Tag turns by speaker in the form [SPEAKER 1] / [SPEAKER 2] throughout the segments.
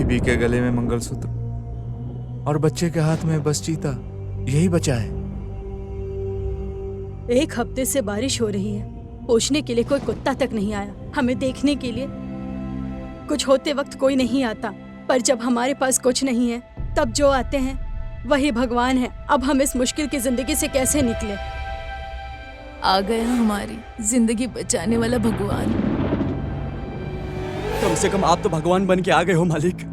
[SPEAKER 1] बीबी के गले में मंगलसूत्र और बच्चे के हाथ में बस चीता, यही बचा है।
[SPEAKER 2] 1 हफ्ते से बारिश हो रही है, पूछने के लिए कोई कुत्ता तक नहीं आया, हमें देखने के लिए कुछ होते वक्त कोई नहीं आता, पर जब हमारे पास कुछ नहीं है तब जो आते हैं वही भगवान है। अब हम इस मुश्किल की जिंदगी से कैसे निकले?
[SPEAKER 3] आ गया हमारी जिंदगी बचाने वाला भगवान।
[SPEAKER 4] कम से कम आप तो भगवान बन के आ गए हो मालिक।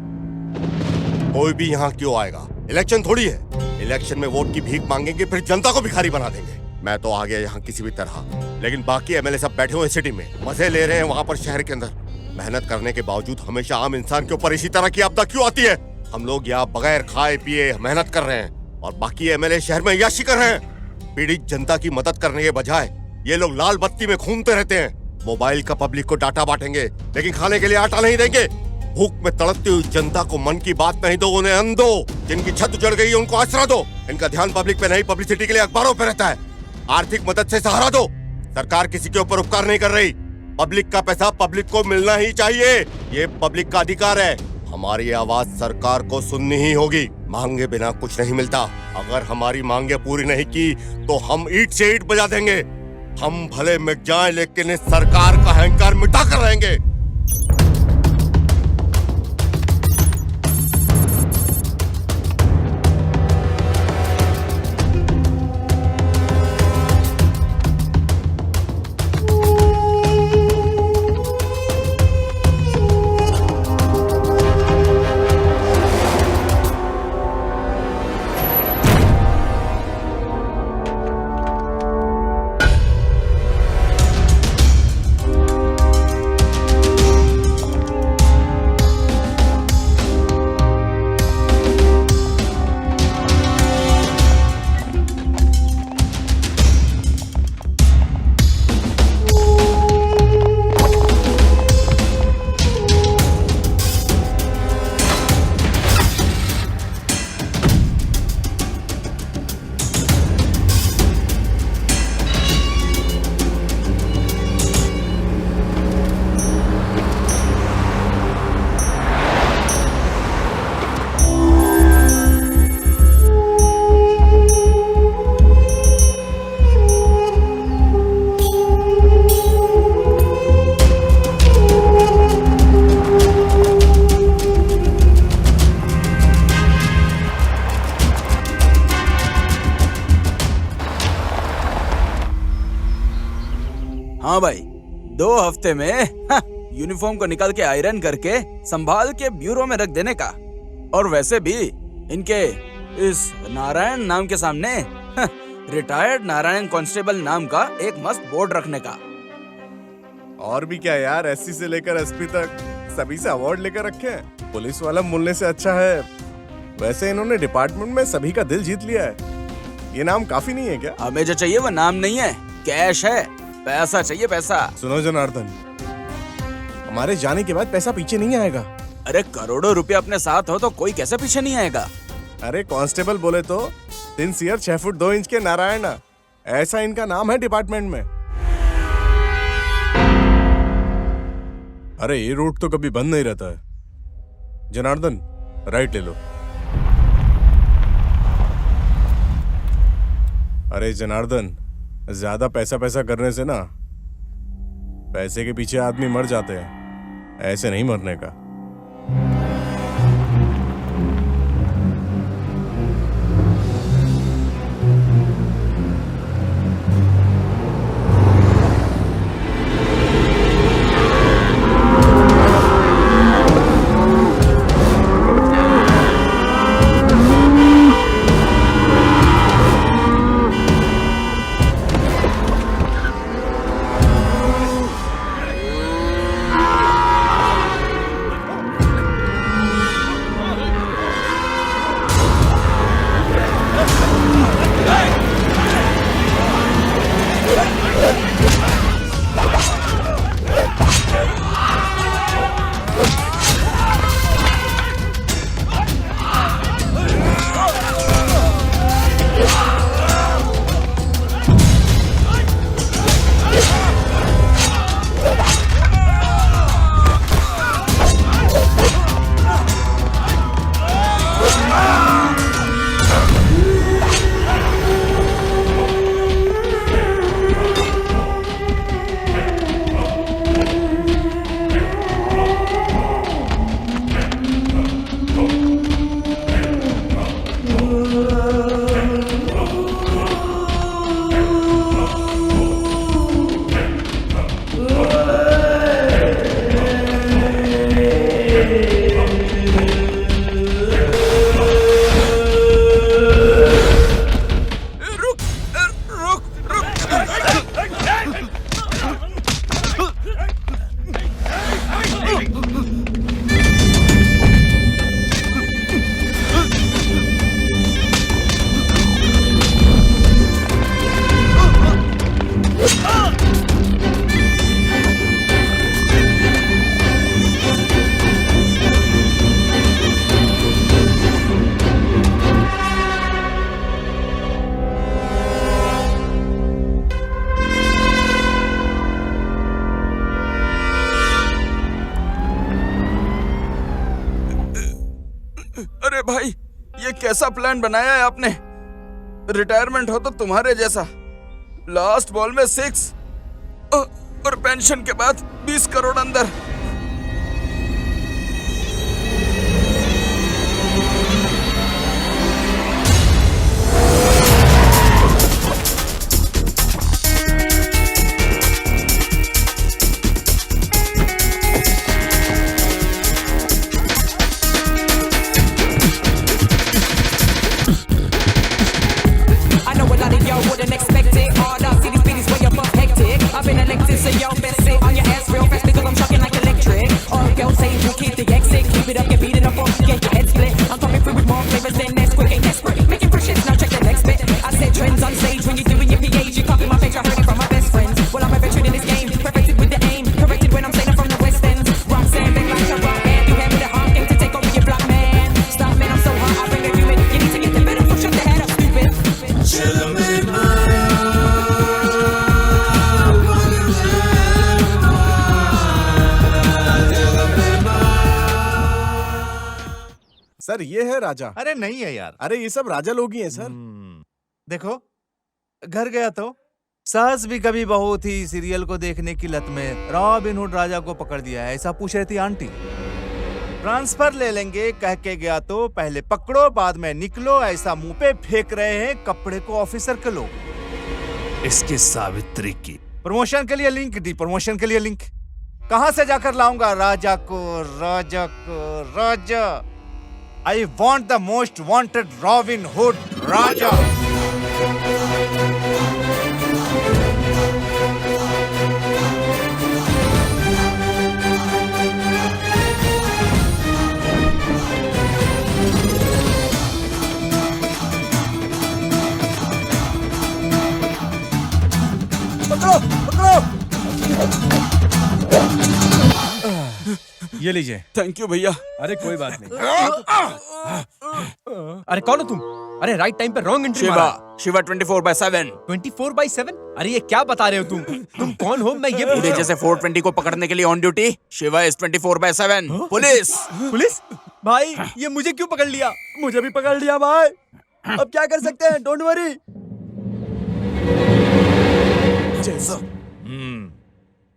[SPEAKER 5] कोई भी यहाँ क्यों आएगा? इलेक्शन थोड़ी है। इलेक्शन में वोट की भीख मांगेंगे, फिर जनता को भिखारी बना देंगे। मैं तो आ गया यहाँ किसी भी तरह, लेकिन बाकी एमएलए सब बैठे हुए सिटी में मजे ले रहे हैं वहाँ पर शहर के अंदर। मेहनत करने के बावजूद हमेशा आम इंसान के ऊपर इसी तरह की आपदा क्यों आती है? हम लोग यहाँ बगैर खाए पिए मेहनत कर रहे हैं और बाकी एमएलए शहर में याशी कर रहे हैं। पीड़ित जनता की मदद करने के बजाय ये लोग लाल बत्ती में घूमते रहते हैं। मोबाइल का पब्लिक को डाटा बांटेंगे, लेकिन खाने के लिए आटा नहीं देंगे। भूख में तड़पती हुई जनता को मन की बात नहीं दो, उन्हें अन्न दो। जिनकी छत उजड़ गई है उनको आसरा दो। इनका ध्यान पब्लिक पे नहीं, पब्लिसिटी के लिए अखबारों पे रहता है। आर्थिक मदद से सहारा दो। सरकार किसी के ऊपर उपकार नहीं कर रही। पब्लिक का पैसा पब्लिक को मिलना ही चाहिए, ये पब्लिक का अधिकार है। हमारी आवाज सरकार को सुननी ही होगी। मांगे बिना कुछ नहीं मिलता। अगर हमारी मांगे पूरी नहीं की तो हम ईंट से ईंट बजा देंगे। हम भले मिट जाएं, लेकिन इस सरकार का अहंकार मिटा कर रहेंगे।
[SPEAKER 4] हाँ भाई, 2 हफ्ते में यूनिफॉर्म को निकाल के आयरन करके संभाल के ब्यूरो में रख देने का। और वैसे भी इनके इस नारायण नाम के सामने रिटायर्ड नारायण कांस्टेबल नाम का एक मस्त बोर्ड रखने का।
[SPEAKER 6] और भी क्या यार, एससी से लेकर एसपी तक सभी से अवार्ड लेकर रखे हैं। पुलिस वाला मिलने से अच्छा है। वैसे इन्होंने डिपार्टमेंट में सभी का दिल जीत लिया है। ये नाम काफी नहीं है क्या?
[SPEAKER 4] हमें जो चाहिए वो नाम नहीं है, कैश है। पैसा चाहिए, पैसा।
[SPEAKER 6] सुनो जनार्दन, हमारे जाने के बाद पैसा पीछे नहीं आएगा।
[SPEAKER 4] अरे करोड़ों रुपए अपने साथ हो तो कोई कैसे पीछे नहीं आएगा?
[SPEAKER 6] अरे कांस्टेबल बोले तो 3 सियर 6 फुट 2 इंच के नारायण, ऐसा इनका नाम है डिपार्टमेंट में। अरे ये रूट तो कभी बंद नहीं रहता है। जनार्दन, राइट ले लो। अरे जनार्दन, ज्यादा पैसा करने से ना पैसे के पीछे आदमी मर जाते हैं, ऐसे नहीं मरने का।
[SPEAKER 4] अरे भाई, ये कैसा प्लान बनाया है आपने? रिटायरमेंट हो तो तुम्हारे जैसा, लास्ट बॉल में 6 और पेंशन के बाद 20 करोड़ अंदर।
[SPEAKER 7] I know a lot of y'all wouldn't expect it. All up, see these bitties way above hectic. I've been elected, so y'all best sit on your ass real fast because I'm shocking like electric. All girls say you keep the exit, keep it up, get beat it up, or get your head split. I'm coming through with more flavors than Nesquik, ain't desperate. Making fresh shit, now check the next bit. I said trends on stage when you're doing your PH. You copy my page, I heard it from my best friends. Well, I'm a veteran in this game, perfected with the aim, corrected when I'm saying I'm from the West End. Roxanne, big like a rock band, you have with a honking to take over your block, man. Stop, man, I'm so hot, I bring the human. You need to get the better, so shut the head up, stupid.
[SPEAKER 6] Sir ये है राजा।
[SPEAKER 1] अरे नहीं है यार।
[SPEAKER 6] अरे ये सब राजा लोग ही हैं सर।
[SPEAKER 1] देखो, घर गया तो सास भी कभी बहू थी सीरियल को देखने की लत में रॉबिन हुड राजा को पकड़ दिया है, ऐसा पूछ रही थी आंटी। ट्रांसफर ले लेंगे कह के गया तो पहले पकड़ो बाद में निकलो, ऐसा मुंह पे फेंक रहे हैं कपड़े को ऑफिसर के लोग। इसकी सावित्री की प्रमोशन के लिए लिंक दी, प्रमोशन के लिए लिंक कहां से जाकर लाऊंगा राजा को, राजा को, Raja. I want the most wanted Robin Hood Raja.
[SPEAKER 8] ये लीजिए।
[SPEAKER 4] थैंक यू भैया।
[SPEAKER 8] अरे कोई बात नहीं। अरे कौन हो तुम? अरे राइट टाइम पे रॉन्ग एंट्री मारा।
[SPEAKER 4] शिवा 24/7।
[SPEAKER 8] 24/7? अरे ये क्या बता रहे हो तुम कौन हो? मैं ये पूछ
[SPEAKER 4] मुझे
[SPEAKER 8] रहा
[SPEAKER 4] जैसे 420 को पकड़ने के लिए on duty, Shiva is 24/7। Police.
[SPEAKER 8] हूं। पुलिस? भाई ये मुझे क्यों पकड़ लिया?
[SPEAKER 9] मुझे भी पकड़ लिया भाई। अब क्या कर सकते हैं? Don't worry.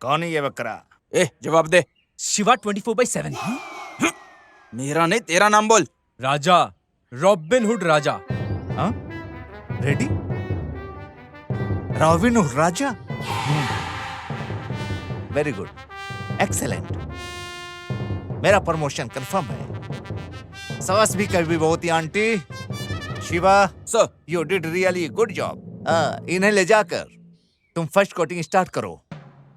[SPEAKER 1] कौन है ये बकरा?
[SPEAKER 4] ए जवाब दे।
[SPEAKER 8] शिवा 24/7।
[SPEAKER 4] मेरा नहीं तेरा नाम बोल।
[SPEAKER 8] Raja, Robin Hood Raja.
[SPEAKER 1] हाँ? Ready? Robin Hood Raja. Very good, excellent. मेरा प्रमोशन कंफर्म है। सास भी कभी बहुत ही aunty. Shiva
[SPEAKER 4] sir.
[SPEAKER 1] You did really good job. इन्हें ले जाकर तुम फर्स्ट कोटिंग स्टार्ट करो,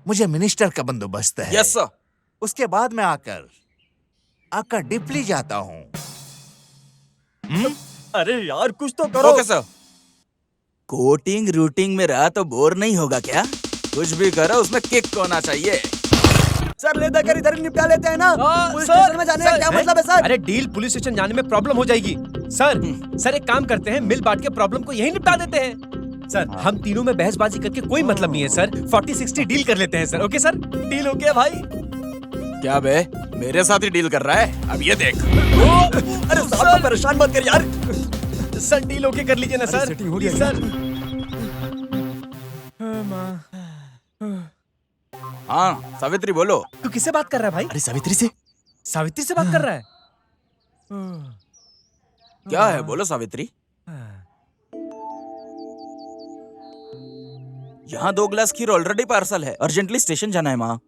[SPEAKER 1] मुझे मिनिस्टर का बंदोबस्त है।
[SPEAKER 4] Yes sir.
[SPEAKER 1] उसके बाद मैं आकर डिपली जाता हूँ।
[SPEAKER 9] अरे यार कुछ तो करो।
[SPEAKER 4] Okay sir. कोटिंग रूटिंग में रहा तो बोर नहीं होगा क्या? कुछ भी करो, उसमें किक होना चाहिए।
[SPEAKER 9] सर ले देकर इधर ही निपटा लेते हैं ना। पुलिस
[SPEAKER 8] सर,
[SPEAKER 9] स्टेशन में जाने का क्या मतलब है सर?
[SPEAKER 8] अरे डील पुलिस स्टेशन जाने में प्रॉब्लम हो जाएगी। सर एक काम करते हैं, मिल बांट के प्रॉब्लम को यही निपटा देते हैं। सर हम तीनों में बहसबाजी करके कोई मतलब नहीं है सर। 40-60 डील कर लेते हैं सर। ओके सर, डील हो गया भाई।
[SPEAKER 4] क्या बे, मेरे साथ ही डील कर रहा है? अब ये देख।
[SPEAKER 9] अरे साहब को परेशान मत कर यार।
[SPEAKER 8] सर डील ओके कर लीजिए ना सर।
[SPEAKER 9] सेटिंग हो गई
[SPEAKER 8] सर।
[SPEAKER 4] हाँ सावित्री बोलो।
[SPEAKER 8] तू किससे बात कर रहा है भाई?
[SPEAKER 9] अरे सावित्री से।
[SPEAKER 8] सावित्री से बात कर रहा है?
[SPEAKER 4] क्या है बोलो सावित्री। यहाँ 2 ग्लास खीर ऑलरेडी पार्सल है, अर्जेंटली स्टेशन जाना है माँ।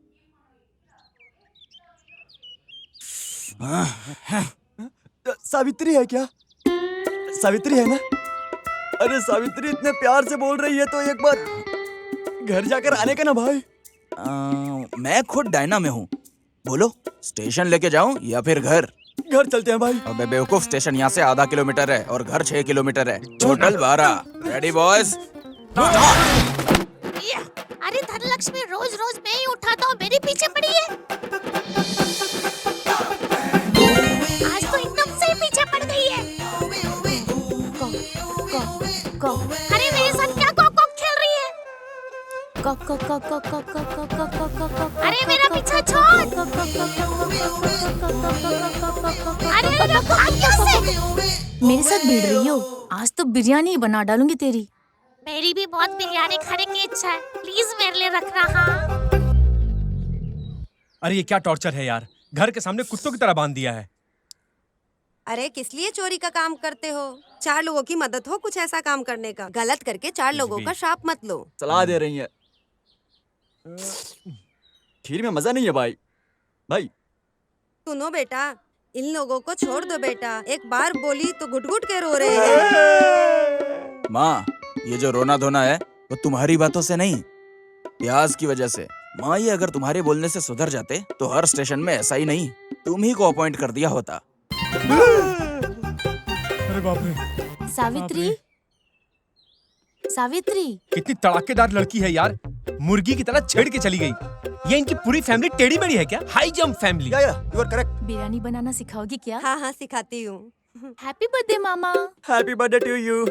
[SPEAKER 9] सावित्री है क्या? सावित्री है ना? अरे सावित्री इतने प्यार से बोल रही है तो एक बार घर जाकर आने का ना भाई।
[SPEAKER 4] मैं खुद डायना में हूँ। बोलो स्टेशन लेके जाऊं या फिर घर?
[SPEAKER 9] घर चलते हैं भाई।
[SPEAKER 4] अबे बेवकूफ, स्टेशन यहाँ से आधा किलोमीटर है और घर 6 किलोमीटर है। टोटल 12। Ready boys?
[SPEAKER 10] अरे धनलक्ष्मी रोज रोज मैं ही उठाता हूँ, मेरे पीछे पड़ी है। आज तो एकदम से पीछे पड़ गई है। अरे मेरे साथ क्या कॉक कॉक खेल रही है? अरे मेरा पीछा छोड़। अरे रखो से।
[SPEAKER 3] मेरे साथ भिड़ रही हो? आज तो बिरयानी ही बना डालूंगी तेरी।
[SPEAKER 10] मेरी भी बहुत बिरयानी खाने की इच्छा है, प्लीज मेरे लिए रखना। हाँ
[SPEAKER 8] अरे ये क्या टॉर्चर है यार, घर के सामने कुत्तों की तरह बांध दिया है।
[SPEAKER 11] अरे किस लिए चोरी का काम करते हो? 4 लोगों की मदद हो कुछ ऐसा काम करने का। गलत करके 4 लोगों का श्राप मत लो।
[SPEAKER 9] सलाह दे रही है। खीर में मजा नहीं है भाई। भाई
[SPEAKER 11] सुनो बेटा, इन लोगों को छोड़ दो बेटा। एक बार बोली तो घुट घुट के रो रहे हैं।
[SPEAKER 4] माँ, ये जो रोना धोना है वो तुम्हारी बातों से नहीं, प्याज की वजह से। माँ, ये अगर तुम्हारे बोलने से सुधर जाते तो हर स्टेशन में ऐसा ही नहीं तुम ही को अपॉइंट कर दिया होता।
[SPEAKER 8] अरे बाप रे।
[SPEAKER 3] सावित्री, सावित्री,
[SPEAKER 8] कितनी तड़ाकेदार लड़की है यार, मुर्गी की तरह छेड़ के चली गई। ये इनकी पूरी फैमिली टेढ़ी मेढ़ी है क्या? High jump family.
[SPEAKER 9] You are correct.
[SPEAKER 3] Biryani बनाना सिखाओगी क्या?
[SPEAKER 11] हाँ हाँ सिखाती हूँ।
[SPEAKER 3] हैप्पी बर्थडे मामा।
[SPEAKER 9] Happy birthday to you.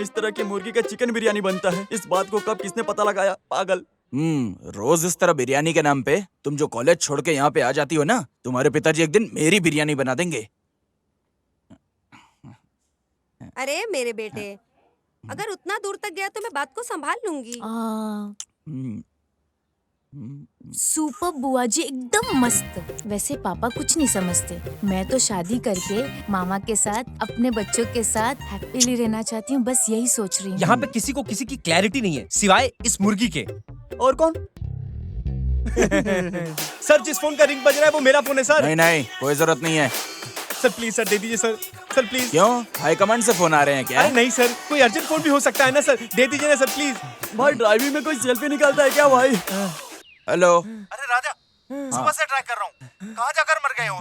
[SPEAKER 9] इस तरह की मुर्गी का चिकन बिरयानी बनता है, इस बात को कब किसने पता लगाया? पागल।
[SPEAKER 4] रोज इस तरह बिरयानी के नाम पे तुम जो कॉलेज छोड़ के यहाँ पे आ जाती हो ना, तुम्हारे पिताजी एक दिन मेरी बिरयानी बना देंगे।
[SPEAKER 11] अरे मेरे बेटे, अगर उतना दूर तक गया तो मैं बात को संभाल लूंगी।
[SPEAKER 3] सुपर बुआ जी, एकदम मस्त। वैसे पापा कुछ नहीं समझते। मैं तो शादी करके मामा के साथ अपने बच्चों के साथ हैप्पीली रहना चाहती हूँ, बस यही सोच रही हूँ।
[SPEAKER 8] यहाँ पे किसी को किसी की क्लैरिटी नहीं है सिवाय इस मुर्गी के।
[SPEAKER 9] और कौन?
[SPEAKER 8] सर, जिस फोन का रिंग बज रहा है वो मेरा फोन है सर।
[SPEAKER 4] नहीं नहीं, कोई जरूरत नहीं है।
[SPEAKER 8] सर प्लीज सर, दे दीजिए सर। Sir please.
[SPEAKER 4] क्यों, हाई कमांड से फोन आ रहे हैं क्या?
[SPEAKER 8] अरे नहीं सर, कोई अर्जेंट फोन भी हो सकता है ना सर, दे दीजिए ना सर प्लीज।
[SPEAKER 9] भाई ड्राइविंग में कोई सेल्फी निकालता है क्या भाई?
[SPEAKER 4] हेलो।
[SPEAKER 1] अरे राजा, सुबह से ट्राई कर रहा हूँ, कहाँ जाकर मर गए हो?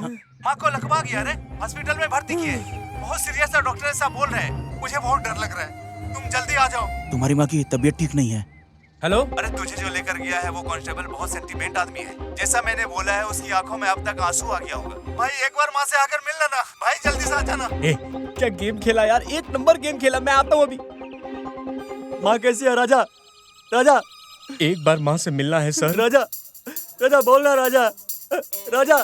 [SPEAKER 1] माँ को लकवा गया रे, हॉस्पिटल में भर्ती किए। बहुत सीरियस है, डॉक्टर साहब बोल रहे हैं। मुझे बहुत डर लग रहा है, तुम जल्दी आ जाओ।
[SPEAKER 4] तुम्हारी माँ की तबीयत ठीक नहीं है।
[SPEAKER 8] हेलो।
[SPEAKER 1] अरे तुझे जो लेकर गया है वो कांस्टेबल बहुत सेंटीमेंट आदमी है। जैसा मैंने बोला है उसकी आंखों में अब तक आंसू आ गया होगा। भाई एक बार माँ से आकर मिल लेना भाई, जल्दी से आ जाना।
[SPEAKER 8] क्या गेम खेला यार, 1 नंबर गेम खेला। मैं आता हूँ अभी।
[SPEAKER 9] माँ कैसी है राजा? राजा,
[SPEAKER 8] एक बार माँ से मिलना है सर।
[SPEAKER 9] राजा, राजा बोलना राजा। राजा,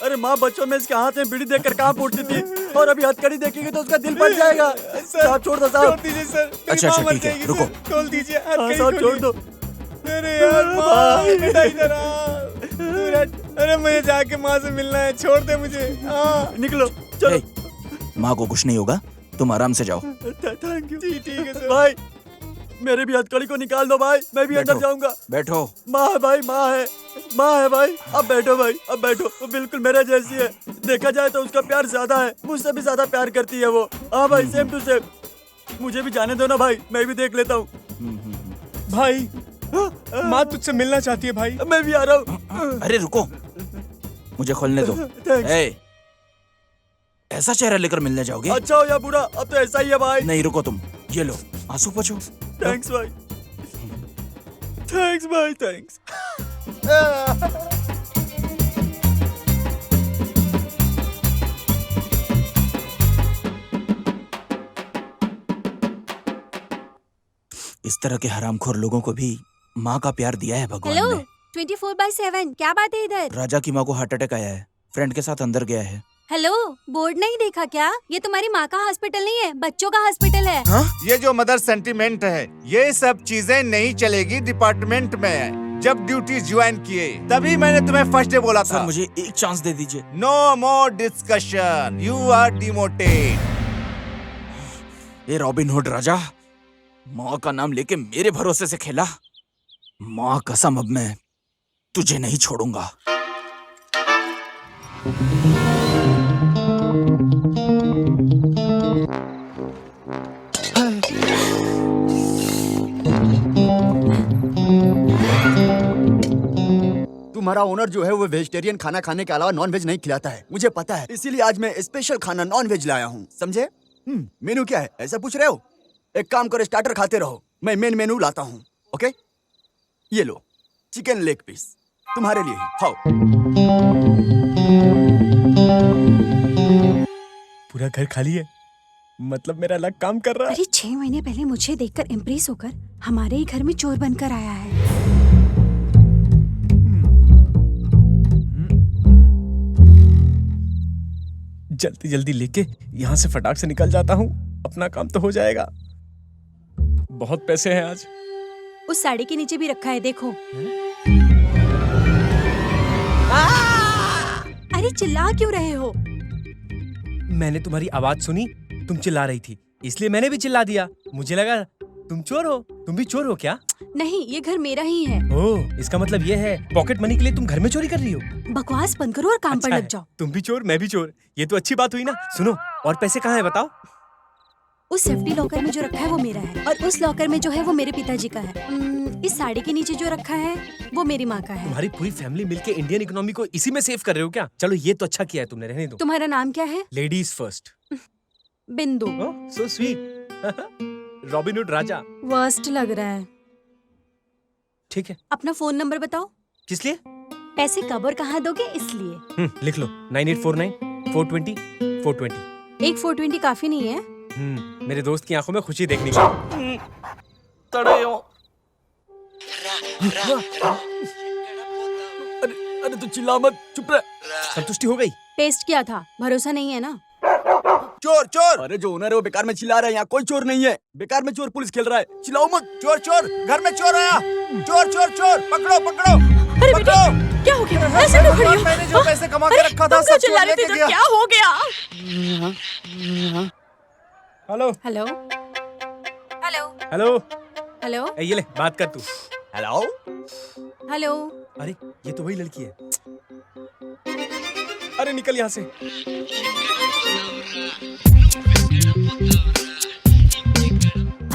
[SPEAKER 9] अरे माँ बच्चों में इसके हाथ में बीड़ी देखकर कहाँ फूटती थी, और अभी हथकड़ी देखेगी तो उसका दिल फट जाएगा। साहब छोड़ दो साहब।
[SPEAKER 8] छोड़ दीजिए सर।
[SPEAKER 4] अच्छा अच्छा ठीक है, रुको।
[SPEAKER 8] खोल दीजिए।
[SPEAKER 9] हाँ साहब छोड़ दो।
[SPEAKER 8] अरे यार माँ, बेटा इधर आ। अरे मुझे जाके माँ से मिलना है, छोड़ दे मुझे।
[SPEAKER 9] निकलो चलो।
[SPEAKER 4] माँ को कुछ नहीं होगा, तुम आराम से जाओ।
[SPEAKER 9] Thank you.
[SPEAKER 8] ठीक है सर।
[SPEAKER 9] भाई मेरे भी हथकड़ी को निकाल दो भाई, मैं भी अंदर जाऊंगा।
[SPEAKER 4] बैठो।
[SPEAKER 9] माँ है भाई, माँ है, माँ है भाई। अब बैठो भाई, अब बैठो। वो बिल्कुल मेरे जैसी है, देखा जाए तो उसका प्यार ज्यादा है, मुझसे भी ज्यादा प्यार करती है वो। हाँ भाई, सेम टू सेम। मुझे भी जाने दो ना भाई, मैं भी देख लेता हूँ।
[SPEAKER 8] भाई माँ तुझसे मिलना चाहती है भाई।
[SPEAKER 9] मैं भी आ रहा हूँ।
[SPEAKER 4] अरे रुको, मुझे खोलने दो। ऐसा चेहरा लेकर मिलने जाओगे?
[SPEAKER 9] अच्छा हो या बुरा, अब तो ऐसा ही है भाई।
[SPEAKER 4] नहीं रुको तुम, ये लो आंसू पोंछो।
[SPEAKER 9] थैंक्स भाई, थैंक्स भाई, थैंक्स।
[SPEAKER 4] इस तरह के हरामखोर लोगों को भी माँ का प्यार दिया है भगवान
[SPEAKER 11] हेलो,
[SPEAKER 4] ने।
[SPEAKER 11] 24/7 क्या बात है इधर?
[SPEAKER 4] राजा की माँ को हार्ट अटैक आया है, फ्रेंड के साथ अंदर गया है।
[SPEAKER 11] हेलो, बोर्ड नहीं देखा क्या? ये तुम्हारी माँ का हॉस्पिटल नहीं है, बच्चों का हॉस्पिटल है।
[SPEAKER 1] ये जो मदर सेंटीमेंट है, ये सब चीजें नहीं चलेगी डिपार्टमेंट में। जब ड्यूटी ज्वाइन किए तभी मैंने तुम्हें फर्स्ट डे बोला था।
[SPEAKER 4] सर मुझे एक चांस दे दीजिए।
[SPEAKER 1] No more discussion, you are demoted.
[SPEAKER 4] ये रॉबिन हुड राजा, माँ का नाम लेके मेरे भरोसे से खेला। माँ कसम, अब मैं तुझे नहीं छोड़ूंगा।
[SPEAKER 9] तुम्हारा ओनर जो है वो वेजिटेरियन खाना खाने के अलावा नॉन वेज नहीं खिलाता है, मुझे पता है। इसीलिए आज मैं स्पेशल खाना नॉन वेज लाया हूँ, समझे? मेनू क्या है ऐसा पूछ रहे हो? एक काम करो, स्टार्टर खाते रहो, मैं मेन मेनू लाता हूँ। ओके, ये लो चिकन लेग पीस, तुम्हारे लिए ही, खाओ।
[SPEAKER 8] पूरा घर खाली है। मतलब मेरा लक काम कर रहा है।
[SPEAKER 2] अरे 6 महीने पहले मुझे देखकर इम्प्रेस होकर हमारे ही घर में चोर बनकर आया है।
[SPEAKER 8] जल्दी जल्दी लेके यहाँ से फटाक से निकल जाता हूँ, अपना काम तो हो जाएगा। बहुत पैसे हैं आज।
[SPEAKER 2] उस साड़ी के नीचे भी रखा है, देखो। अरे चिल्ला क्यों रहे हो?
[SPEAKER 8] मैंने तुम्हारी आवाज सुनी, तुम चिल्ला रही थी, इसलिए मैंने भी चिल्ला दिया। मुझे लगा तुम चोर हो। तुम भी चोर हो क्या?
[SPEAKER 2] नहीं, ये घर मेरा ही है।
[SPEAKER 8] ओह, इसका मतलब ये है पॉकेट मनी के लिए तुम घर में चोरी कर रही हो।
[SPEAKER 2] बकवास बंद करो और काम पर
[SPEAKER 8] अच्छा
[SPEAKER 2] लग
[SPEAKER 8] है।
[SPEAKER 2] जाओ।
[SPEAKER 8] तुम भी चोर, मैं भी चोर, ये तो अच्छी बात हुई ना। सुनो, और पैसे कहाँ है बताओ?
[SPEAKER 2] उस सेफ्टी लॉकर में जो रखा है वो मेरा है, और उस लॉकर में जो है वो मेरे पिताजी का है। इस साड़ी के नीचे जो रखा है वो मेरी माँ का है।
[SPEAKER 8] तुम्हारी पूरी फैमिली मिलके इंडियन इकोनॉमी को इसी में सेव कर रहे हो क्या? चलो ये तो अच्छा किया है तुमने, रहने दो।
[SPEAKER 2] तुम्हारा नाम क्या है?
[SPEAKER 8] Ladies first.
[SPEAKER 2] Bindu.
[SPEAKER 8] So sweet. Robin Hood Raja.
[SPEAKER 2] Worst लग रहा है।
[SPEAKER 8] ठीक है,
[SPEAKER 2] अपना फोन नंबर बताओ।
[SPEAKER 8] किस लिए?
[SPEAKER 2] पैसे कब और कहाँ दोगे इसलिए।
[SPEAKER 8] लिख लो 9849 420 420।
[SPEAKER 2] एक 420 काफी नहीं है।
[SPEAKER 8] मेरे दोस्त की आंखों में खुशी देखने की।
[SPEAKER 9] अरे तू चिल्ला मत, चुप रह।
[SPEAKER 8] संतुष्टि हो गई?
[SPEAKER 2] पेस्ट किया था, भरोसा नहीं है ना।
[SPEAKER 9] चोर चोर! अरे जो ओनर है वो बेकार में चिल्ला रहा है, यहाँ कोई चोर नहीं है। बेकार में चोर पुलिस खेल रहा है, चिल्लाओ मत।
[SPEAKER 1] चोर चोर, घर में चोर आया। चोर चोर चोर, पकड़ो पकड़ो।
[SPEAKER 2] अरे बेटा, क्या हो गया? ऐसे क्यों खड़ी हो?
[SPEAKER 1] मैंने जो पैसे कमा के रखा था सब चोर लेके गया।
[SPEAKER 2] क्या हो गया?
[SPEAKER 8] Hello
[SPEAKER 2] hello hello
[SPEAKER 8] hello,
[SPEAKER 2] hello
[SPEAKER 8] ये ले बात कर तू।
[SPEAKER 9] Hello
[SPEAKER 2] hello.
[SPEAKER 8] अरे ये तो वही लड़की है। अरे निकल यहाँ से।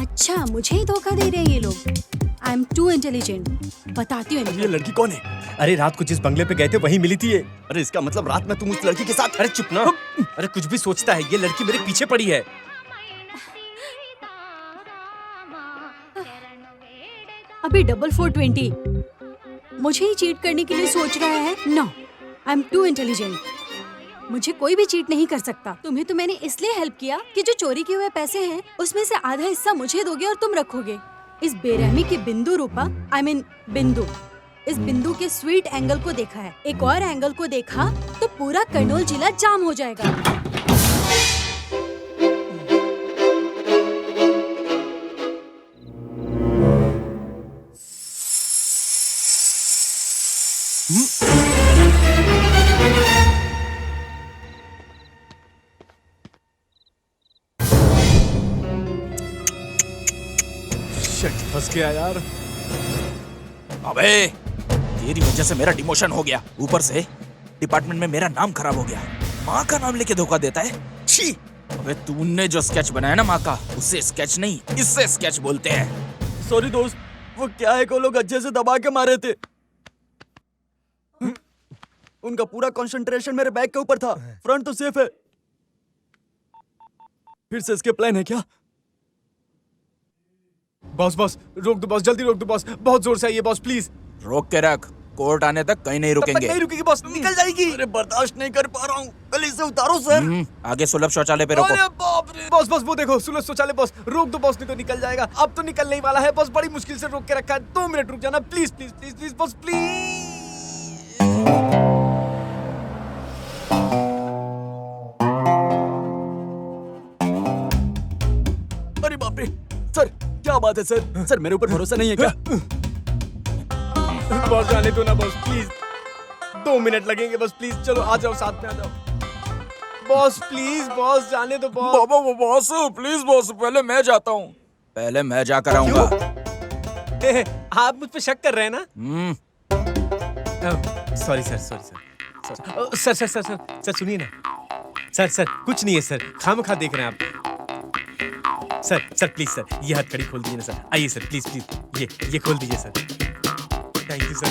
[SPEAKER 2] अच्छा, मुझे ही धोखा दे रहे हैं ये लोग। आई एम टू इंटेलिजेंट। बताती हूँ
[SPEAKER 9] ये
[SPEAKER 2] इनको।
[SPEAKER 9] लड़की कौन है?
[SPEAKER 8] अरे रात को जिस बंगले पे गए थे वहीं मिली थी ये।
[SPEAKER 9] अरे इसका मतलब रात में तुम उस लड़की के साथ?
[SPEAKER 8] अरे चुप ना। अरे कुछ भी सोचता है, ये लड़की मेरे पीछे पड़ी है।
[SPEAKER 2] अभी डबल 420 मुझे ही चीट करने के लिए सोच रहा है। No, I am too intelligent. मुझे कोई भी चीट नहीं कर सकता। तुम्हें तो मैंने इसलिए हेल्प किया कि जो चोरी किए हुए पैसे हैं उसमें से आधा हिस्सा मुझे दोगे और तुम रखोगे। इस बेरहमी के बिंदु रूपा, आई मीन बिंदु, इस बिंदु के स्वीट एंगल को देखा है। एक और एंगल को देखा तो पूरा कर्नूल जिला जाम हो जाएगा।
[SPEAKER 8] फंस गया यार।
[SPEAKER 4] अबे तेरी वजह से मेरा डिमोशन हो गया, ऊपर से डिपार्टमेंट में मेरा नाम खराब हो गया। माँ का नाम लेके धोखा देता है। छी! अबे तूने जो स्केच बनाया ना माँ का, उससे स्केच नहीं, इससे स्केच बोलते हैं।
[SPEAKER 9] सॉरी दोस्त, वो क्या है को लोग अच्छे से दबा के मारे थे। उनका पूरा कंसंट्रेशन मेरे बैग के ऊपर था। फ्रंट तो सेफ है। फिर से इसके प्लान है क्या?
[SPEAKER 8] बॉस बॉस रोक दो बॉस, जल्दी रोक दो बॉस, बहुत जोर से आइए बॉस प्लीज।
[SPEAKER 4] रोक के रख, कोर्ट आने तक कहीं नहीं
[SPEAKER 8] तब तक
[SPEAKER 4] रुकेंगे।
[SPEAKER 8] नहीं रुकेगी बॉस, निकल जाएगी।
[SPEAKER 9] अरे बर्दाश्त नहीं कर पा रहा हूँ, गली से उतारो सर।
[SPEAKER 4] आगे सुलभ शौचालय पे रोको।
[SPEAKER 8] अरे बाप रे बॉस बॉस, वो देखो सुलभ शौचालय। बॉस रोक दो बॉस, नहीं तो निकल जाएगा। अब तो निकलने ही वाला है बॉस, बड़ी मुश्किल से रोक के रखा है। 2 मिनट रुक जाना please please please please boss please.
[SPEAKER 9] अरे बाप रे सर, क्या बात है सर? सर मेरे ऊपर भरोसा नहीं है क्या?
[SPEAKER 8] बॉस जाने दो ना बॉस प्लीज, 2 मिनट लगेंगे बस प्लीज। चलो आ जाओ, साथ में आ जाओ बॉस प्लीज। बॉस जाने दो boss.
[SPEAKER 4] Baba boss please boss, पहले मैं जाता हूँ। पहले मैं जाकर आऊंगा।
[SPEAKER 8] आप मुझ पे शक कर रहे हैं ना? Sorry sir, sorry sir, sir sir sir sir sir सुनिए ना सर। सर कुछ नहीं है सर, खामखा देख रहे हैं आप। सर सर प्लीज सर, ये हथकड़ी खोल दीजिए ना सर। आइए सर प्लीज प्लीज, ये खोल दीजिए सर। Thank you sir.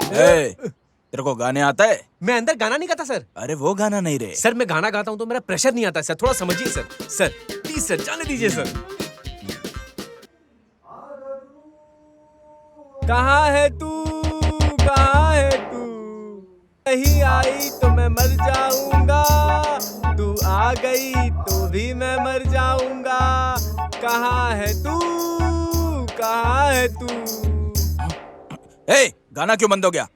[SPEAKER 4] तेरे को गाने आता है?
[SPEAKER 8] मैं अंदर गाना नहीं गाता सर।
[SPEAKER 4] अरे वो गाना नहीं रे
[SPEAKER 8] सर, मैं गाना गाता हूँ तो मेरा प्रेशर नहीं आता सर, थोड़ा समझिए सर। सर प्लीज सर, जाने दीजिए सर। कहाँ है तू, कहाँ है तू? नहीं आई तो मैं मर जाऊंगा। तू आ गई तो भी मैं मर जाऊंगा। कहाँ है तू, कहाँ है तू?
[SPEAKER 4] ए, गाना क्यों बंद हो गया?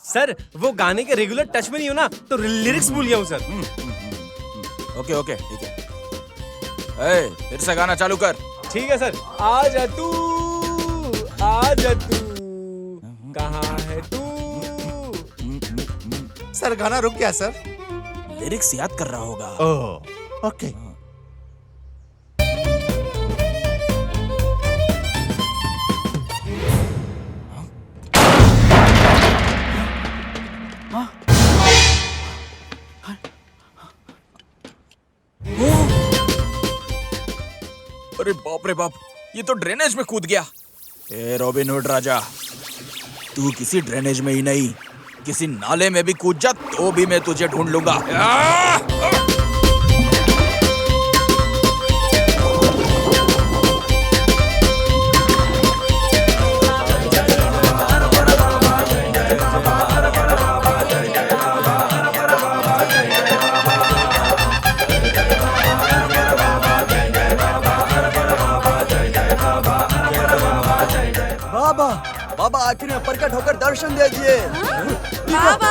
[SPEAKER 8] सर वो गाने के रेगुलर टच में नहीं हो ना, तो लिरिक्स भूल गया हूँ सर।
[SPEAKER 4] ओके ओके ठीक है। ए, फिर से गाना चालू कर।
[SPEAKER 8] ठीक है सर। आजा तू, आजा तू, कहाँ है तू?
[SPEAKER 1] सर गाना रुक गया सर।
[SPEAKER 4] लिरिक्स याद कर रहा होगा।
[SPEAKER 1] Oh okay.
[SPEAKER 4] अरे बाप रे बाप, ये तो ड्रेनेज में कूद गया। ए रॉबिन हुड राजा, तू किसी ड्रेनेज में ही नहीं, किसी नाले में भी कूद जा तो भी मैं तुझे ढूंढ लूंगा।
[SPEAKER 9] बाबा, बाबा आखिर में प्रकट होकर दर्शन दे दिए।
[SPEAKER 11] बाबा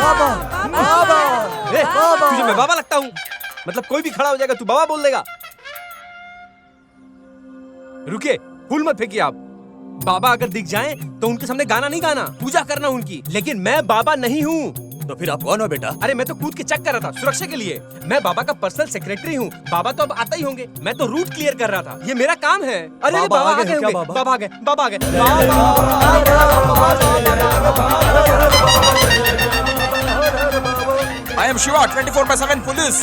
[SPEAKER 9] बाबा, बाबा,
[SPEAKER 8] तुझे मैं बाबा लगता हूँ? मतलब कोई भी खड़ा हो जाएगा तू बाबा बोल देगा? रुके, फूल मत फेंकिए आप। बाबा अगर दिख जाएं तो उनके सामने गाना नहीं गाना, पूजा करना उनकी। लेकिन मैं बाबा नहीं हूँ।
[SPEAKER 9] तो फिर आप कौन हो बेटा?
[SPEAKER 8] अरे मैं तो कूद के चेक कर रहा था सुरक्षा के लिए। मैं बाबा का पर्सनल सेक्रेटरी हूँ। बाबा तो अब आता ही होंगे। मैं तो रूट क्लियर कर रहा था, ये मेरा काम है। अरे बाबा आ गए होंगे। बाबा आ गए, बाबा आ गए।
[SPEAKER 4] I am Shiva, 24/7 police.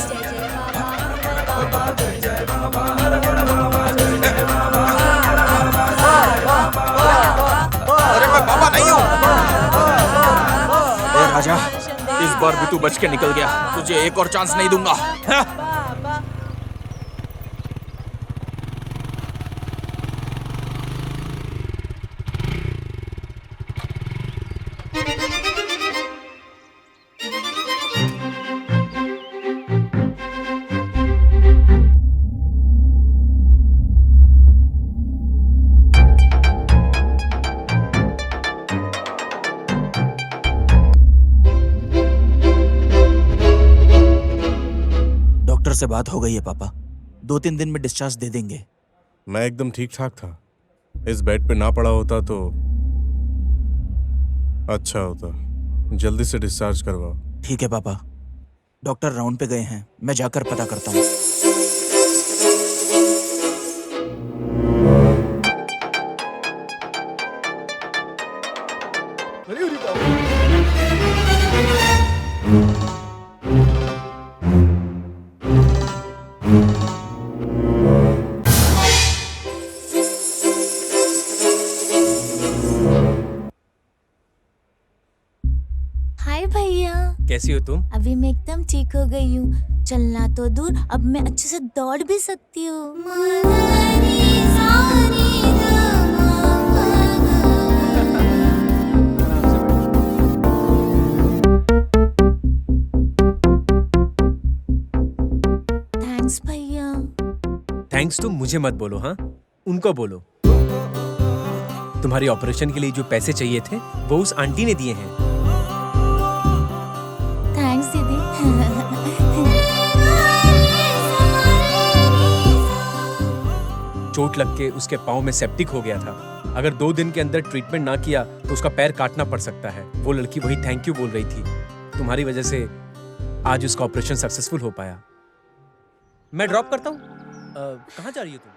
[SPEAKER 4] अरे मैं बाबा नहीं हूँ। ए राजा, इस बार भी तू बच के निकल गया, तुझे एक और चांस नहीं दूंगा। से बात हो गई है पापा, 2-3 दिन में डिस्चार्ज दे देंगे।
[SPEAKER 6] मैं एकदम ठीक ठाक था। इस बेड पे ना पड़ा होता तो अच्छा होता। जल्दी से डिस्चार्ज करवाओ।
[SPEAKER 4] ठीक है पापा, डॉक्टर राउंड पे गए हैं, मैं जाकर पता करता हूँ।
[SPEAKER 8] कैसी हो तुम?
[SPEAKER 3] अभी मैं एकदम ठीक हो गई हूँ। चलना तो दूर, अब मैं अच्छे से दौड़ भी सकती हूँ। थैंक्स भैया।
[SPEAKER 8] थैंक्स तुम मुझे मत बोलो, हाँ उनको बोलो। तुम्हारी ऑपरेशन के लिए जो पैसे चाहिए थे वो उस आंटी ने दिए हैं।
[SPEAKER 3] थैंक्स दीदी।
[SPEAKER 8] चोट लग के उसके पाँव में सेप्टिक हो गया था। अगर 2 दिन के अंदर ट्रीटमेंट ना किया तो उसका पैर काटना पड़ सकता है। वो लड़की वही थैंक यू बोल रही थी। तुम्हारी वजह से आज उसका ऑपरेशन सक्सेसफुल हो पाया। मैं ड्रॉप करता हूँ। कहाँ जा रही हो तुम?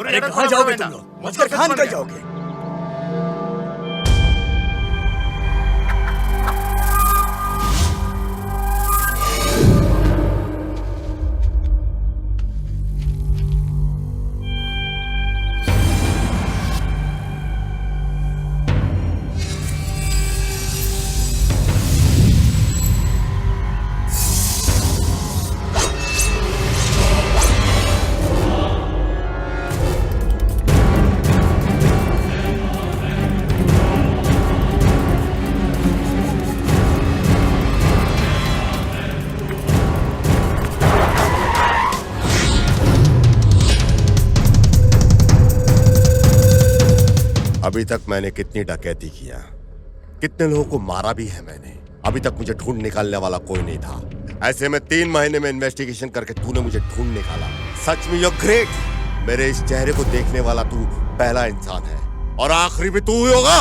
[SPEAKER 9] अरे कहाँ जाओगे तुम लोग? बचकर कहाँ निकल जाओगे?
[SPEAKER 5] तक मैंने कितनी डकैती किया, कितने लोगों को मारा भी है मैंने, अभी तक मुझे ढूंढ निकालने वाला कोई नहीं था। ऐसे में 3 महीने में इन्वेस्टिगेशन करके तूने मुझे ढूंढ निकाला। सच में यू ग्रेट। मेरे इस चेहरे को देखने वाला तू पहला इंसान है और आखिरी भी तू ही होगा।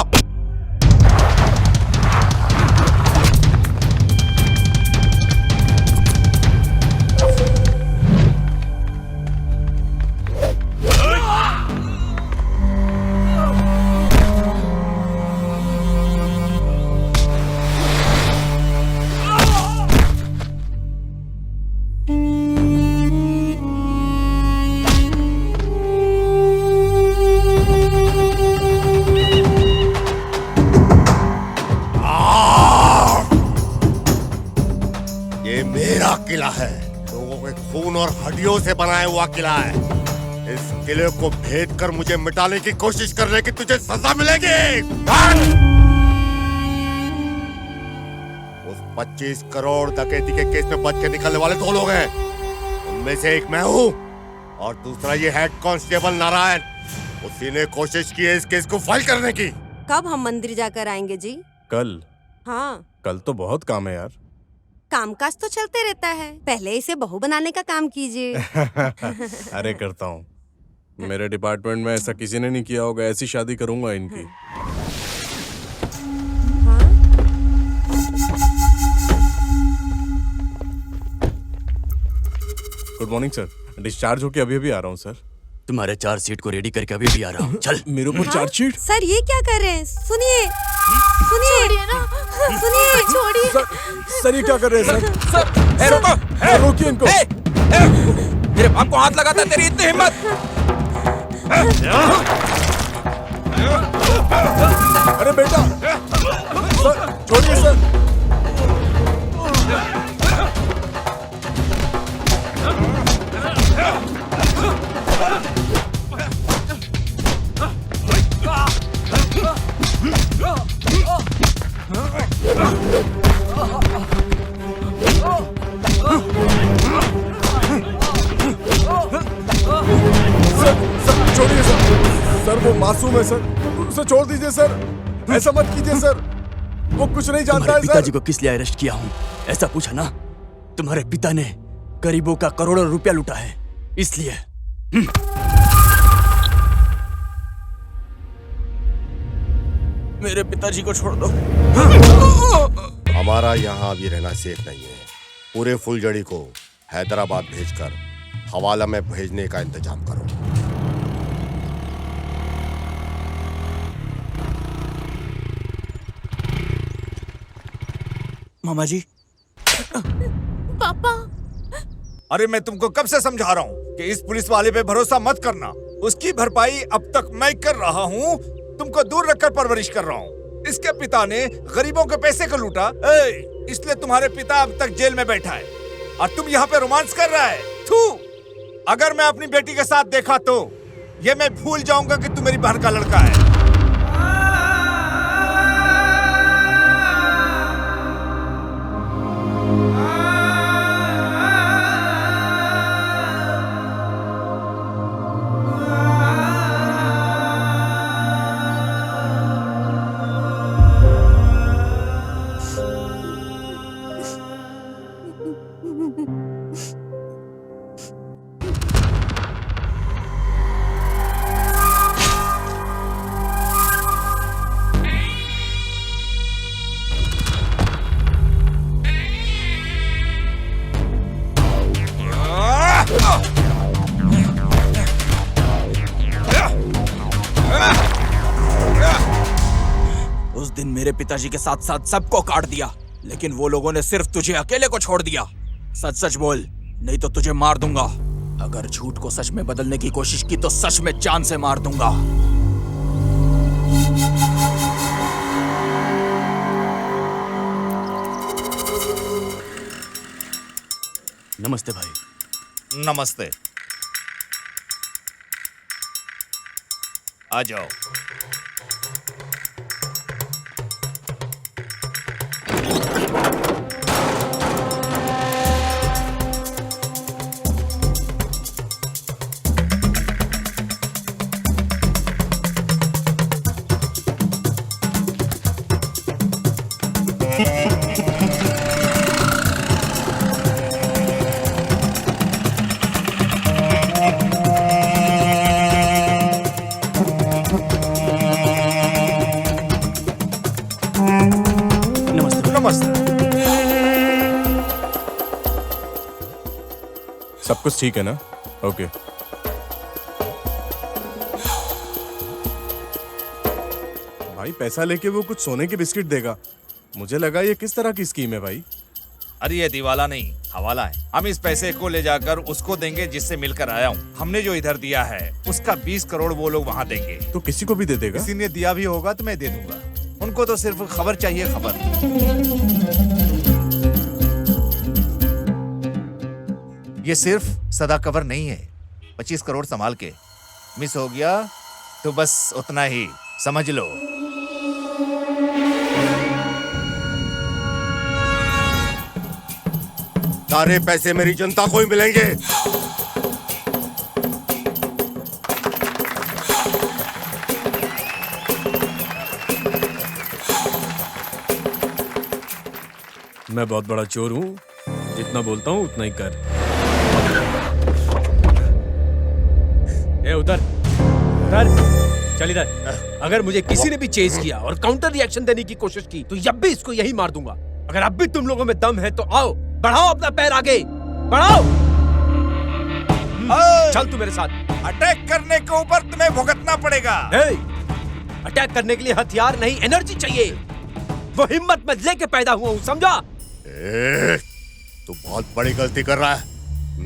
[SPEAKER 5] किला है, लोगों के खून और हड्डियों से बनाया हुआ किला है। इस किले को भेद कर मुझे मिटाने की कोशिश करने की तुझे सजा मिलेगी। उस 25 करोड़ डकैती के केस में बच के निकलने वाले 2 लोग हैं, उनमें से एक मैं हूँ और दूसरा ये हेड कांस्टेबल नारायण। उसी ने कोशिश की है इस केस को फाइल करने की।
[SPEAKER 11] कब हम मंदिर जाकर आएंगे जी?
[SPEAKER 6] कल?
[SPEAKER 11] हाँ,
[SPEAKER 6] कल तो बहुत काम है यार।
[SPEAKER 11] कामकाज तो चलते रहता है, पहले इसे बहू बनाने का काम कीजिए।
[SPEAKER 6] अरे करता हूँ, मेरे डिपार्टमेंट में ऐसा किसी ने नहीं किया होगा। ऐसी शादी करूंगा इनकी।
[SPEAKER 11] हाँ?
[SPEAKER 6] गुड मॉर्निंग सर, डिस्चार्ज होके अभी अभी आ रहा हूँ सर।
[SPEAKER 9] तुम्हारे चार्जशीट को रेडी करके अभी भी आ रहा हूँ। चल।
[SPEAKER 6] मेरे ऊपर चार्जशीट?
[SPEAKER 11] सर ये क्या कर रहे हैं? सुनिए सुनिए, छोड़िए।
[SPEAKER 6] सर ये क्या कर रहे हैं सर?
[SPEAKER 4] रुको,
[SPEAKER 6] रोकिए इनको।
[SPEAKER 4] मेरे बाप को हाथ लगाता है, तेरी इतनी हिम्मत?
[SPEAKER 6] अरे बेटा, सर छोड़िए सर। छोड़िए सर, वो मासूम है सर, उसे छोड़ दीजिए सर, ऐसा मत कीजिए सर, वो कुछ नहीं जानता है सर।
[SPEAKER 9] पिताजी को किस लिए अरेस्ट किया हूँ ऐसा पूछा ना? तुम्हारे पिता ने गरीबों का करोड़ों रुपया लूटा है, इसलिए।
[SPEAKER 4] मेरे पिताजी को छोड़ दो।
[SPEAKER 5] हमारा यहाँ अभी रहना सेफ नहीं है। पूरे फुलझड़ी को हैदराबाद भेजकर हवाला में भेजने का इंतजाम करो।
[SPEAKER 4] मामा जी।
[SPEAKER 3] पापा।
[SPEAKER 1] अरे मैं तुमको कब से समझा रहा हूँ कि इस पुलिस वाले पे भरोसा मत करना। उसकी भरपाई अब तक मैं कर रहा हूँ, तुमको दूर रखकर परवरिश कर रहा हूँ। इसके पिता ने गरीबों के पैसे को लूटा, इसलिए तुम्हारे पिता अब तक जेल में बैठा है और तुम यहाँ पे रोमांस कर रहा है। थू! अगर मैं अपनी बेटी के साथ देखा तो ये मैं भूल जाऊंगा कि तू मेरी बहन का लड़का है।
[SPEAKER 4] उस दिन मेरे पिताजी के साथ साथ सबको काट दिया, लेकिन वो लोगों ने सिर्फ तुझे अकेले को छोड़ दिया। सच सच बोल, नहीं तो तुझे मार दूंगा। अगर झूठ को सच में बदलने की कोशिश की तो सच में जान से मार दूंगा।
[SPEAKER 9] नमस्ते भाई।
[SPEAKER 1] नमस्ते, आ जाओ।
[SPEAKER 6] सब कुछ ठीक है ना? ओके। भाई पैसा लेके वो कुछ सोने के बिस्किट देगा। मुझे लगा ये किस तरह की स्कीम है भाई?
[SPEAKER 1] अरे ये दिवाला नहीं, हवाला है। हम इस पैसे को ले जाकर उसको देंगे जिससे मिलकर आया हूँ। हमने जो इधर दिया है उसका 20 करोड़ वो लोग वहाँ देंगे।
[SPEAKER 6] तो किसी को भी दे देगा?
[SPEAKER 1] किसी ने दिया भी होगा तो मैं दे दूंगा। उनको तो सिर्फ खबर चाहिए, खबर। ये सिर्फ सदा कवर नहीं है। 25 करोड़ संभाल के, मिस हो गया तो बस उतना ही समझ लो।
[SPEAKER 5] सारे पैसे मेरी जनता को ही मिलेंगे।
[SPEAKER 8] मैं बहुत बड़ा चोर हूँ, जितना बोलता हूँ उतना ही कर। ए उधर उधर चल इधर। अगर मुझे किसी ने भी चेज किया और काउंटर रिएक्शन देने की कोशिश की तो अब भी इसको यही मार दूंगा। अगर अब भी तुम लोगों में दम है तो आओ, बढ़ाओ अपना पैर आगे, बढ़ाओ। चल तू मेरे साथ।
[SPEAKER 1] अटैक करने के ऊपर तुम्हें भुगतना पड़ेगा।
[SPEAKER 8] अटैक करने के लिए हथियार नहीं, एनर्जी चाहिए। वो हिम्मत में लेके पैदा हुआ हूँ, समझा?
[SPEAKER 5] तू बहुत बड़ी गलती कर रहा है।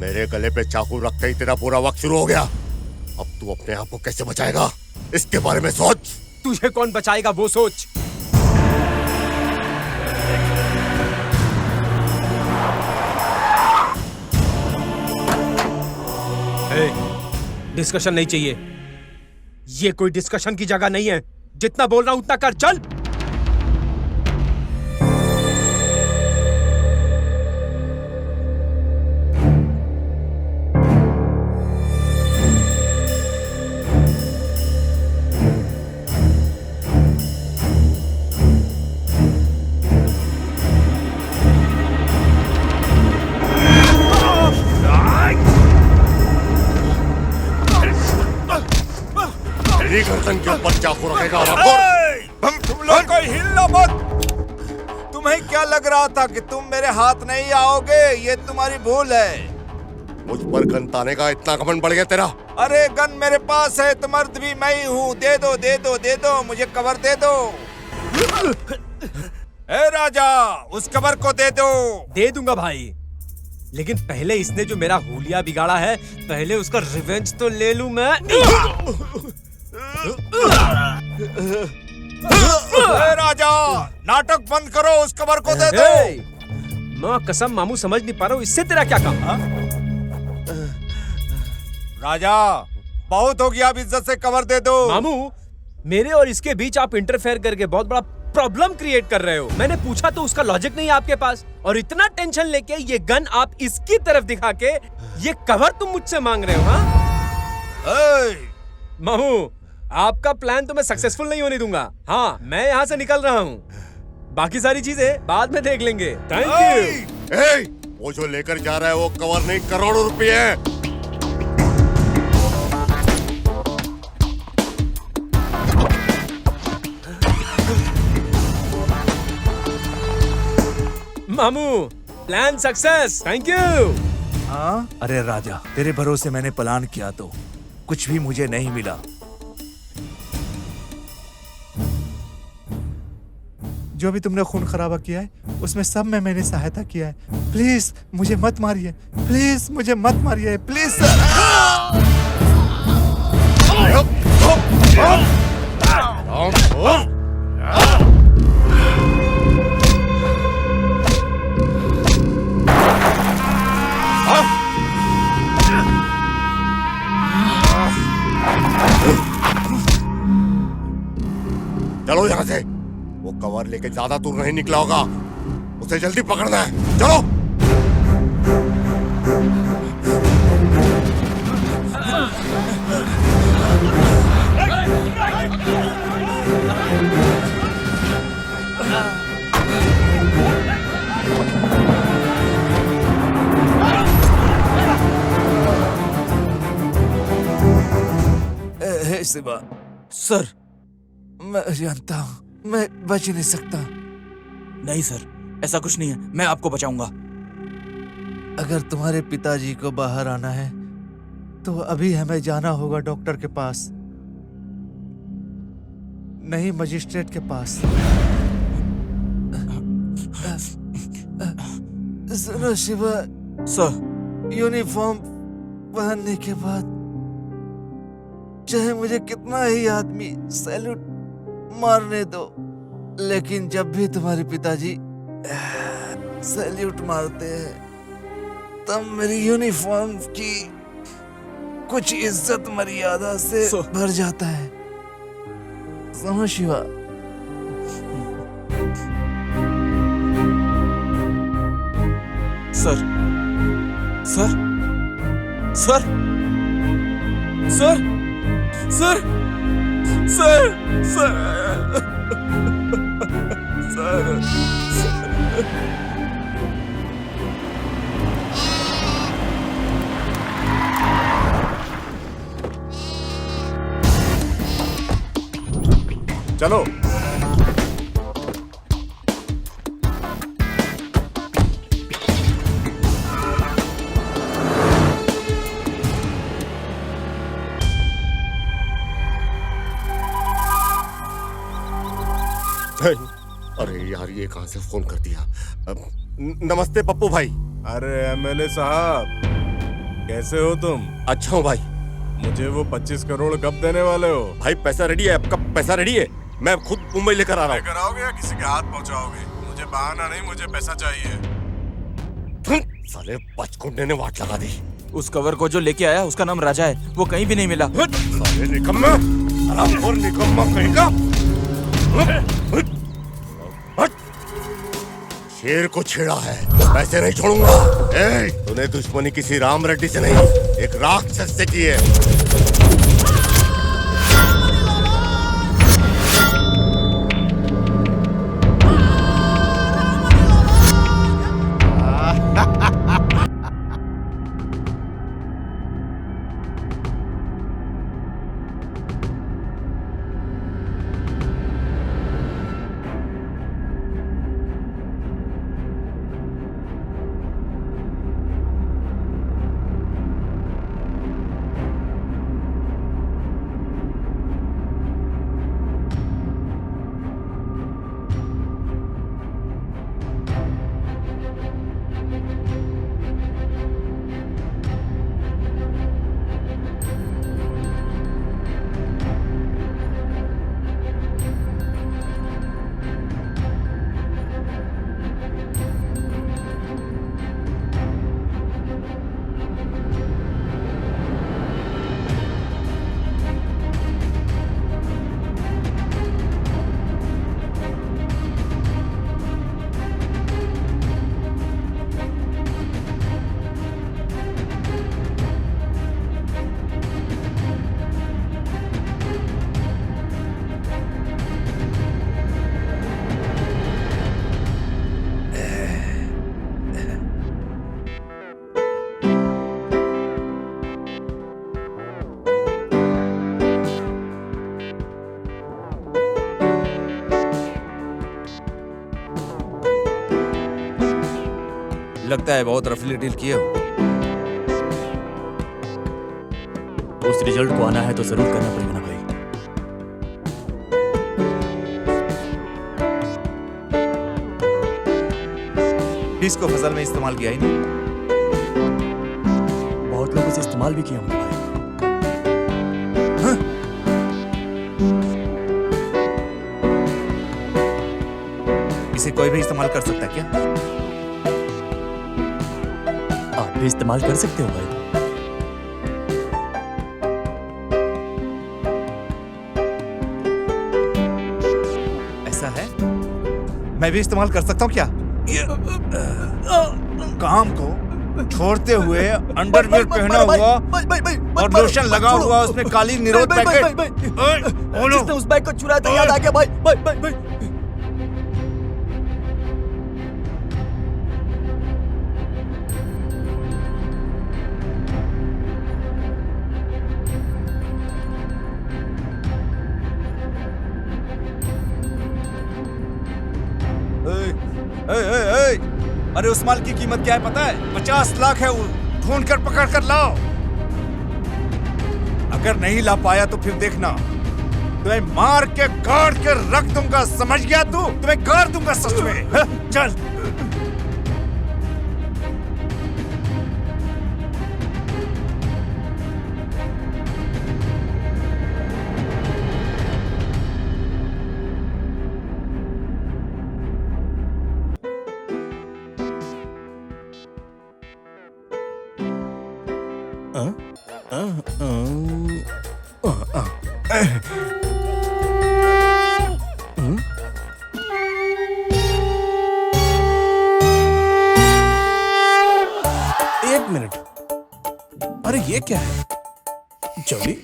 [SPEAKER 5] मेरे गले पे चाकू रखते ही तेरा पूरा वक्त शुरू हो गया। अब तू अपने आप को कैसे बचाएगा, इसके बारे में सोच।
[SPEAKER 8] तुझे कौन बचाएगा वो सोच। डिस्कशन नहीं चाहिए। ये कोई डिस्कशन की जगह नहीं है। जितना बोल रहा हूं उतना कर, चल।
[SPEAKER 5] मेरी गर्दन के ऊपर चाकू रखेगा।
[SPEAKER 1] तुम लोग कोई हिलना मत। तुम्हें क्या लग रहा था कि तुम मेरे हाथ नहीं आओगे? ये तुम्हारी भूल है।
[SPEAKER 5] मुझ पर गन ताने का इतना घमंड बढ़ गया तेरा?
[SPEAKER 1] अरे गन मेरे पास है तो मर्द भी मैं ही हूँ। दे दो दे दो दे दो, मुझे कवर दे दो। ए राजा, उस कवर को दे दो।
[SPEAKER 8] दे दूंगा भाई, लेकिन पहले इसने जो मेरा हुलिया बिगाड़ा है, पहले उसका रिवेंज तो ले लूं मैं।
[SPEAKER 1] राजा, नाटक बंद करो, उस कवर को दे दो।
[SPEAKER 8] माँ कसम मामू समझ नहीं पा रहा हूँ, इससे तेरा क्या काम?
[SPEAKER 1] राजा, बहुत हो गया, अब इज्जत से कवर दे दो।
[SPEAKER 8] मामू, मेरे और इसके बीच आप इंटरफेयर करके बहुत बड़ा प्रॉब्लम क्रिएट कर रहे हो। मैंने पूछा तो उसका लॉजिक नहीं है आपके पास, और इतना टेंशन लेके ये गन आप इसकी तरफ दिखा के ये कवर तुम मुझसे मांग रहे हो? हाँ मामू, आपका प्लान तो मैं सक्सेसफुल नहीं होने दूंगा। हाँ, मैं यहाँ से निकल रहा हूँ, बाकी सारी चीजें बाद में देख लेंगे। Thank you.
[SPEAKER 5] वो जो लेकर जा रहा है वो कवर नहीं, करोड़ों रुपए है।
[SPEAKER 8] मामू, प्लान सक्सेस, थैंक यू।
[SPEAKER 1] हाँ? अरे राजा, तेरे भरोसे मैंने प्लान किया तो कुछ भी मुझे नहीं मिला। जो भी तुमने खून खराबा किया है उसमें सब में मैंने सहायता किया है। प्लीज मुझे मत मारिए, प्लीज मुझे मत मारिए, प्लीज
[SPEAKER 5] चलो यहाँ से। वो कवर लेके ज्यादा दूर नहीं निकला होगा, उसे जल्दी पकड़ना है। चलो।
[SPEAKER 1] शिवा,
[SPEAKER 4] सर।
[SPEAKER 1] मैं जानता हूँ मैं बच नहीं सकता।
[SPEAKER 4] नहीं सर, ऐसा कुछ नहीं है, मैं आपको बचाऊंगा।
[SPEAKER 1] अगर तुम्हारे पिताजी को बाहर आना है तो अभी हमें जाना होगा डॉक्टर के पास, नहीं मजिस्ट्रेट के पास। सुनो शिवा,
[SPEAKER 4] सर।
[SPEAKER 1] यूनिफॉर्म पहनने के बाद चाहे मुझे कितना ही आदमी सैल्यूट मारने दो, लेकिन जब भी तुम्हारे पिताजी सैल्यूट मारते हैं तब मेरी यूनिफॉर्म की कुछ इज्जत मर्यादा से भर जाता है। समझ Shiva?
[SPEAKER 4] Sir, sir, sir, sir, sir, sir, sir, sir.
[SPEAKER 6] चलो।
[SPEAKER 5] अरे यार, ये कहां से फोन कर दिया? नमस्ते पप्पू भाई।
[SPEAKER 6] अरे एमएलए साहब, कैसे हो तुम?
[SPEAKER 5] अच्छा हूँ भाई।
[SPEAKER 6] मुझे वो 25 करोड़ कब देने वाले हो?
[SPEAKER 5] भाई पैसा रेडी है, आपका पैसा रेडी है, मैं खुद मुंबई लेकर आ रहा हूँ।
[SPEAKER 6] लेकर आओगे या किसी के हाथ पहुँचाओगे? मुझे बहाना नहीं, मुझे पैसा चाहिए।
[SPEAKER 5] साले बचकुंडे ने वाट लगा दी।
[SPEAKER 4] उस कवर को जो लेके आया उसका नाम राजा है, वो कहीं भी नहीं मिला।
[SPEAKER 5] साले निकम्मा, हरामखोर निकम्मा कहीं का। शेर को छेड़ा है, पैसे नहीं छोड़ूंगा। तूने दुश्मनी किसी राम रेड्डी से नहीं, एक राक्षस से की है।
[SPEAKER 1] लगता है बहुत रफली डील किए हो।
[SPEAKER 9] उस रिजल्ट को आना है तो जरूर करना पड़ेगा ना भाई।
[SPEAKER 1] इसको फसल में इस्तेमाल किया ही नहीं।
[SPEAKER 9] बहुत लोगों से इस्तेमाल भी किया होगा भाई।
[SPEAKER 1] इसे कोई भी इस्तेमाल कर सकता है क्या?
[SPEAKER 9] आप भी इस्तेमाल कर सकते हो भाई।
[SPEAKER 1] ऐसा है? मैं भी इस्तेमाल कर सकता हूँ क्या? काम को छोड़ते हुए अंडरवियर पहना हुआ और लोशन लगा हुआ, उसमें काली निरोध पैकेट।
[SPEAKER 9] जिसने उस बैग को चुराया था याद आ गया भाई। भाई
[SPEAKER 1] अरे उस माल की कीमत क्या है पता है? 50 लाख है वो। ढूंढ कर पकड़ कर लाओ। अगर नहीं ला पाया तो फिर देखना, तुम्हें मार के गाड़ के रख दूंगा, समझ गया तू? तुम्हें गाड़ दूंगा सच में। चल।
[SPEAKER 6] एक मिनट, अरे ये क्या है? जॉली,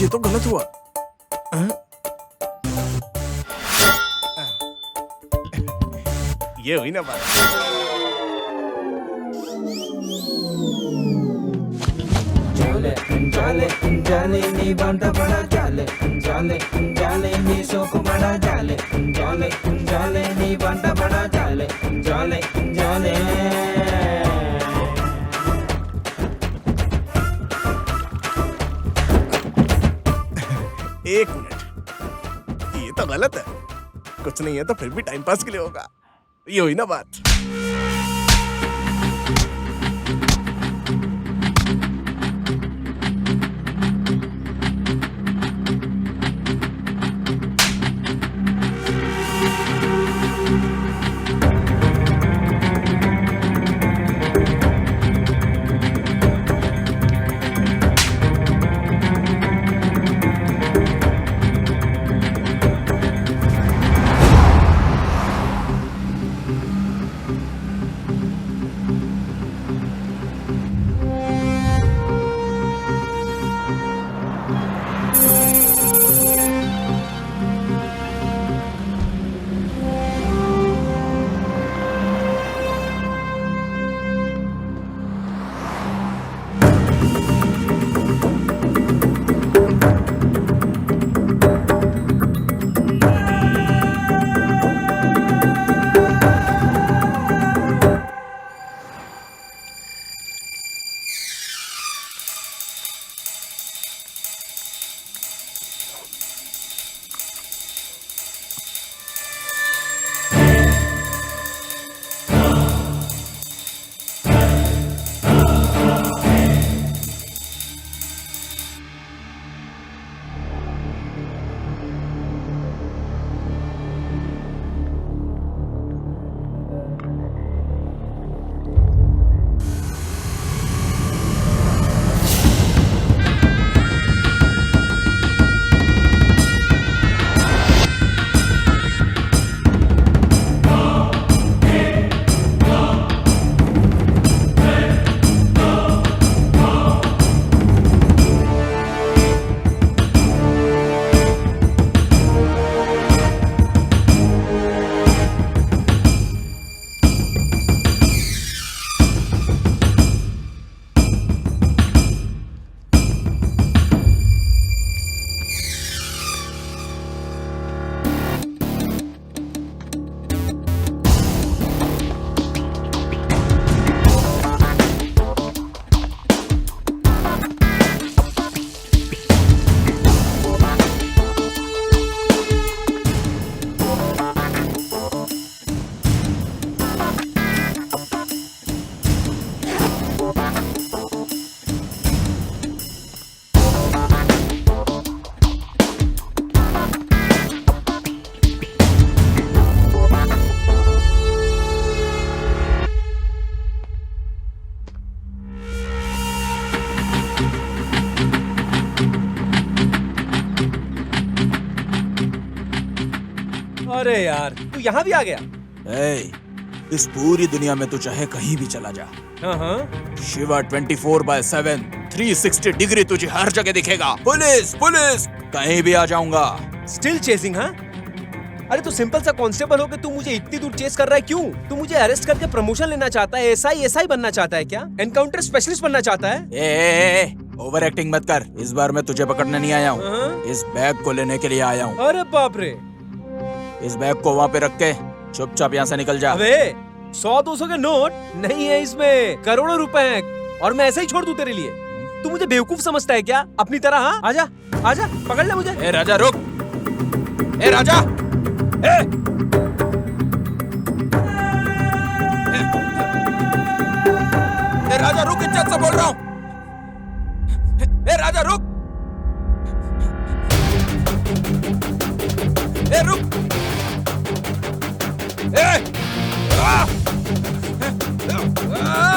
[SPEAKER 6] ये तो गलत हुआ। ये हुई ना बात। एक मिनट, ये तो गलत है। कुछ नहीं है तो फिर भी टाइम पास के लिए होगा। ये हुई ना बात।
[SPEAKER 8] अरे यार, तू यहाँ भी आ गया?
[SPEAKER 4] ए, इस पूरी दुनिया में तू चाहे कहीं भी चला जा,
[SPEAKER 8] हाँ।
[SPEAKER 4] शिवा 24/7 360 डिग्री तुझे हर जगह दिखेगा। पुलिस पुलिस कहीं भी आ जाऊंगा।
[SPEAKER 8] स्टिल चेसिंग, हाँ? अरे तू सिंपल सा कांस्टेबल हो के तू मुझे इतनी दूर चेस कर रहा है क्यों? तू मुझे अरेस्ट करके प्रमोशन लेना चाहता है? एसआई बनना चाहता है क्या? एनकाउंटर स्पेशलिस्ट बनना चाहता है?
[SPEAKER 4] ए, ओवर एक्टिंग मत कर। इस बार मैं तुझे पकड़ने नहीं आया हूँ, इस बैग को लेने के लिए आया हूँ।
[SPEAKER 8] अरे बाप रे!
[SPEAKER 4] इस बैग को वहाँ पे रख के चुपचाप यहाँ से निकल जा।
[SPEAKER 8] अबे 100-200 के नोट नहीं है इसमें, करोड़ों रुपए हैं और मैं ऐसे ही छोड़ दूं तेरे लिए? तू मुझे बेवकूफ समझता है क्या अपनी तरह? हाँ आजा आजा, पकड़ ले मुझे।
[SPEAKER 4] ए राजा रुक, ए राजा, ए राजा रुक, इज्जत से बोल रहा हूँ। ए राजा रुक, ए रुक, ए आ! आ!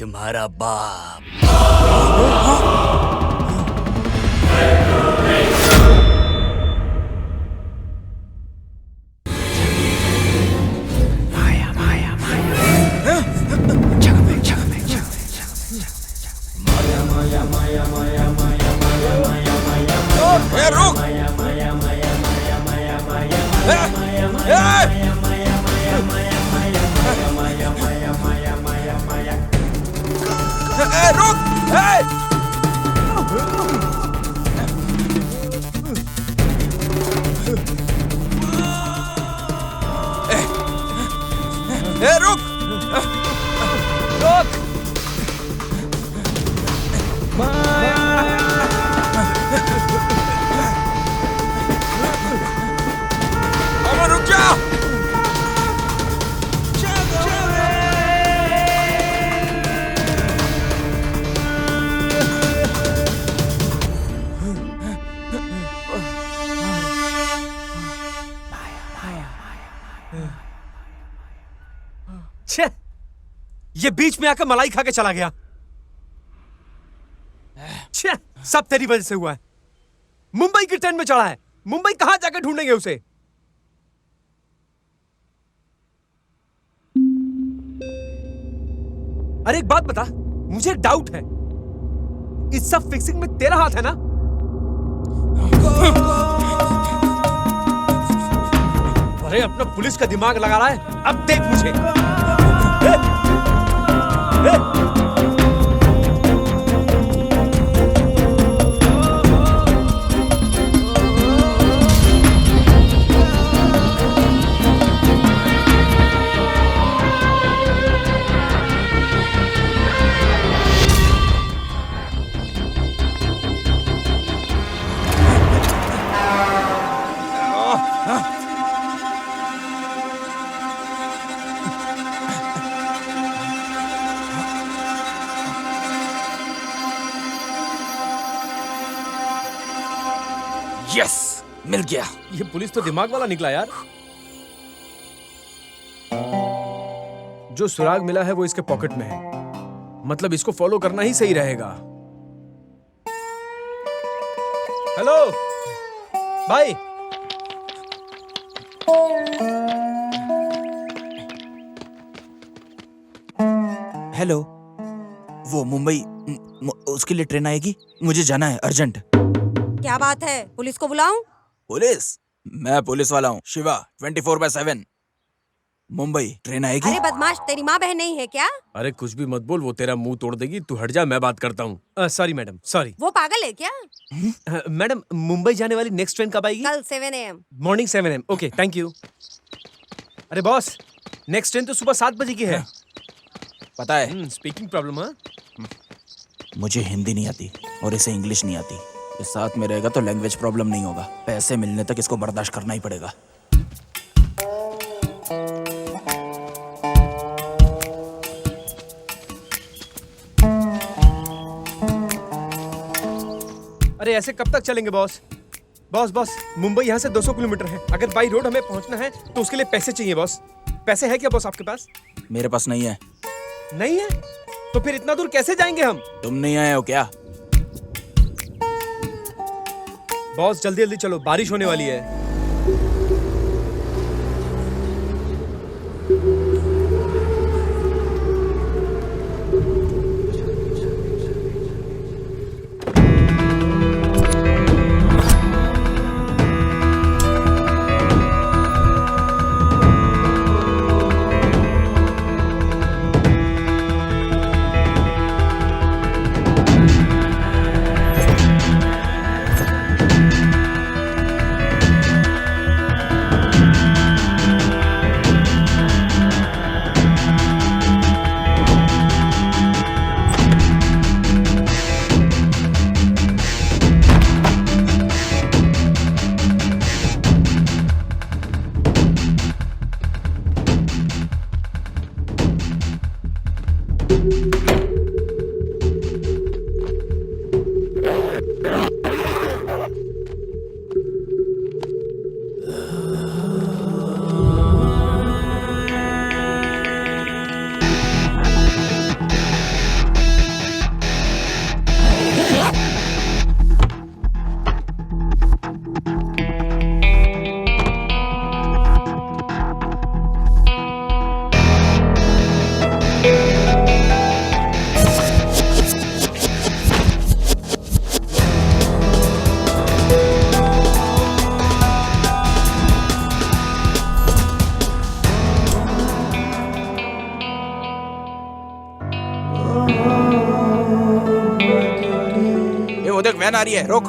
[SPEAKER 9] तुम्हारा बाप।
[SPEAKER 8] ये बीच में आकर मलाई खा के चला गया। छे, सब तेरी वजह से हुआ है। मुंबई की ट्रेन में चढ़ा है, मुंबई कहां जाकर ढूंढेंगे उसे? अरे एक बात बता, मुझे एक डाउट है, इस सब फिक्सिंग में तेरा हाथ है ना? अरे अपना पुलिस का दिमाग लगा रहा है, अब देख मुझे।
[SPEAKER 4] यस, मिल गया।
[SPEAKER 8] ये पुलिस तो दिमाग वाला निकला यार। जो सुराग मिला है वो इसके पॉकेट में है, मतलब इसको फॉलो करना ही सही रहेगा। हेलो भाई,
[SPEAKER 4] हेलो, वो मुंबई उसके लिए ट्रेन आएगी, मुझे जाना है अर्जेंट।
[SPEAKER 11] क्या बात है, पुलिस को बुलाऊं?
[SPEAKER 4] पुलिस? मैं पुलिस वाला हूँ, शिवा 24/7। मुंबई ट्रेन आएगी?
[SPEAKER 11] अरे बदमाश, तेरी माँ बहन नहीं है क्या?
[SPEAKER 8] अरे कुछ भी मत बोल, वो तेरा मुंह तोड़ देगी। तू हट जा, मैं बात करता हूँ। Sorry madam, sorry.
[SPEAKER 11] वो पागल है क्या?
[SPEAKER 8] मैडम, मुंबई जाने वाली नेक्स्ट ट्रेन कब आएगी?
[SPEAKER 11] कल 7 AM।
[SPEAKER 8] Morning 7 AM। Okay, thank you. अरे बॉस, नेक्स्ट ट्रेन तो सुबह 7 बजे की है।
[SPEAKER 4] पता है,
[SPEAKER 8] स्पीकिंग प्रॉब्लम। हाँ,
[SPEAKER 4] मुझे हिंदी नहीं आती और इसे इंग्लिश नहीं आती। ये साथ में रहेगा तो लैंग्वेज प्रॉब्लम नहीं होगा, पैसे मिलने तक इसको बर्दाश्त करना ही पड़ेगा।
[SPEAKER 8] अरे ऐसे कब तक चलेंगे बॉस? बॉस, मुंबई यहाँ से 200 किलोमीटर है। अगर बाई रोड हमें पहुँचना है तो उसके लिए पैसे चाहिए बॉस। पैसे है क्या बॉस आपके पास?
[SPEAKER 4] मेरे पास नहीं है।
[SPEAKER 8] नहीं है? तो फिर इतना दूर कैसे जाएंगे हम?
[SPEAKER 4] तुम नहीं आए हो क्या?
[SPEAKER 8] बॉस जल्दी जल्दी चलो, बारिश होने वाली है।
[SPEAKER 4] वैन आ रही है, रोक।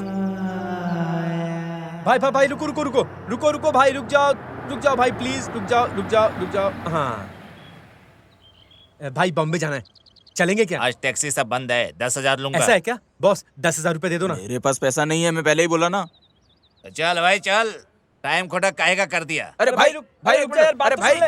[SPEAKER 8] भाई रुको भाई, रुक जाओ भाई, प्लीज रुक जाओ। हाँ भाई, बॉम्बे जाना है, चलेंगे क्या?
[SPEAKER 1] आज टैक्सी सब बंद है, 10,000 लूंगा।
[SPEAKER 8] ऐसा है क्या बॉस? 10,000 रुपए दे दो ना।
[SPEAKER 4] मेरे पास पैसा नहीं है, मैं पहले ही बोला ना।
[SPEAKER 1] चल भाई चल, टाइम खोटा काहे का कर दिया।
[SPEAKER 8] अरे भाई रुक जा यार, बात
[SPEAKER 4] अरे
[SPEAKER 8] तो
[SPEAKER 4] भाई।
[SPEAKER 8] सुन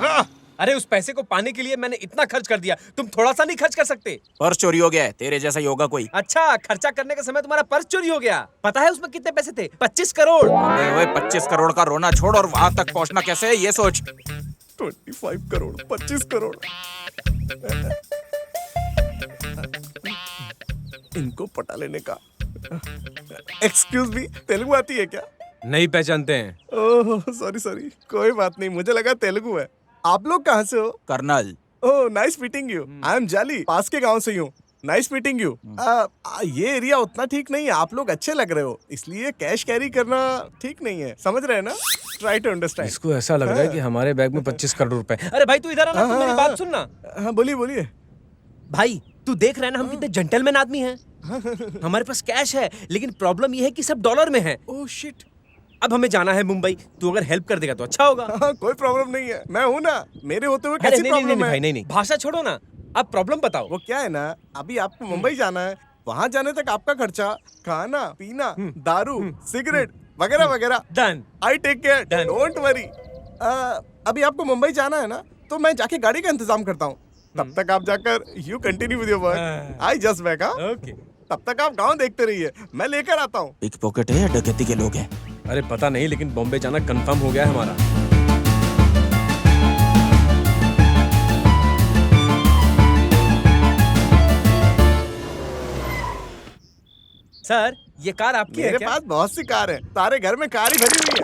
[SPEAKER 8] ले। अरे उस पैसे को पाने के लिए मैंने इतना खर्च कर दिया, तुम थोड़ा सा नहीं खर्च कर सकते?
[SPEAKER 4] पर्स चोरी हो गया है, तेरे जैसा ही होगा कोई।
[SPEAKER 8] अच्छा, खर्चा करने के समय तुम्हारा पर्स चोरी हो गया। पता है उसमें कितने पैसे थे? 25 करोड़।
[SPEAKER 4] अबे 25 करोड़ का रोना छोड़ और वहां तक पहुंचना कैसे है ये सोच।
[SPEAKER 6] 25 करोड़, 25 करोड़। इनको पटा लेने का। एक्सक्यूज मी, तेलुगु आती है क्या?
[SPEAKER 8] नहीं पहचानते हैं।
[SPEAKER 6] ओह सॉरी, कोई बात नहीं, मुझे लगा तेलुगु है। आप लोग कहाँ से हो?
[SPEAKER 4] Karnal.
[SPEAKER 6] Oh nice meeting you. I am Jali, पास के गांव से ही हूँ। Nice meeting you. ये एरिया उतना ठीक नहीं है, आप लोग अच्छे लग रहे हो, इसलिए कैश कैरी करना ठीक नहीं है, समझ रहे हैं ना? Try to understand.
[SPEAKER 8] इसको ऐसा लग रहा है कि हमारे बैग में 25 करोड़ रुपए। अरे भाई तू इधर आना, तू मेरी बात सुनना।
[SPEAKER 6] हाँ बोलिए।
[SPEAKER 8] भाई तू देख रहा है ना, हम कितने जेंटलमैन आदमी हैं। हमारे पास कैश है, लेकिन प्रॉब्लम ये है कि सब डॉलर में है।
[SPEAKER 6] Oh shit.
[SPEAKER 8] अब हमें जाना है मुंबई, तू अगर हेल्प कर देगा तो अच्छा होगा।
[SPEAKER 6] हाँ, कोई प्रॉब्लम नहीं है, मैं हूँ ना, मेरे होते हुए
[SPEAKER 8] अरे
[SPEAKER 6] कैसी
[SPEAKER 8] नहीं
[SPEAKER 6] प्रॉब्लम है?
[SPEAKER 8] भाई नहीं, भाषा छोड़ो ना, अब प्रॉब्लम बताओ।
[SPEAKER 6] वो क्या है ना, अभी आपको मुंबई जाना है, वहाँ जाने तक आपका खर्चा, खाना पीना, दारू, सिगरेट वगैरह वगैरह,
[SPEAKER 8] done.
[SPEAKER 6] I take care,
[SPEAKER 8] Done.
[SPEAKER 6] Don't worry. अभी आपको मुंबई जाना है ना, तो मैं जाके गाड़ी का इंतजाम करता हूँ। तब तक आप जाकर you continue with your work, I just back.
[SPEAKER 8] Okay.
[SPEAKER 6] तब तक आप गांव देखते रहिए, मैं लेकर आता हूँ।
[SPEAKER 4] पिक पॉकेट है या डकैती के लोग हैं?
[SPEAKER 8] अरे पता नहीं, लेकिन बॉम्बे जाना कंफर्म हो गया है हमारा। सर ये कार आपकी है
[SPEAKER 6] मेरे
[SPEAKER 8] क्या?
[SPEAKER 6] पास बहुत सी कार है, सारे घर में कार ही भरी हुई है।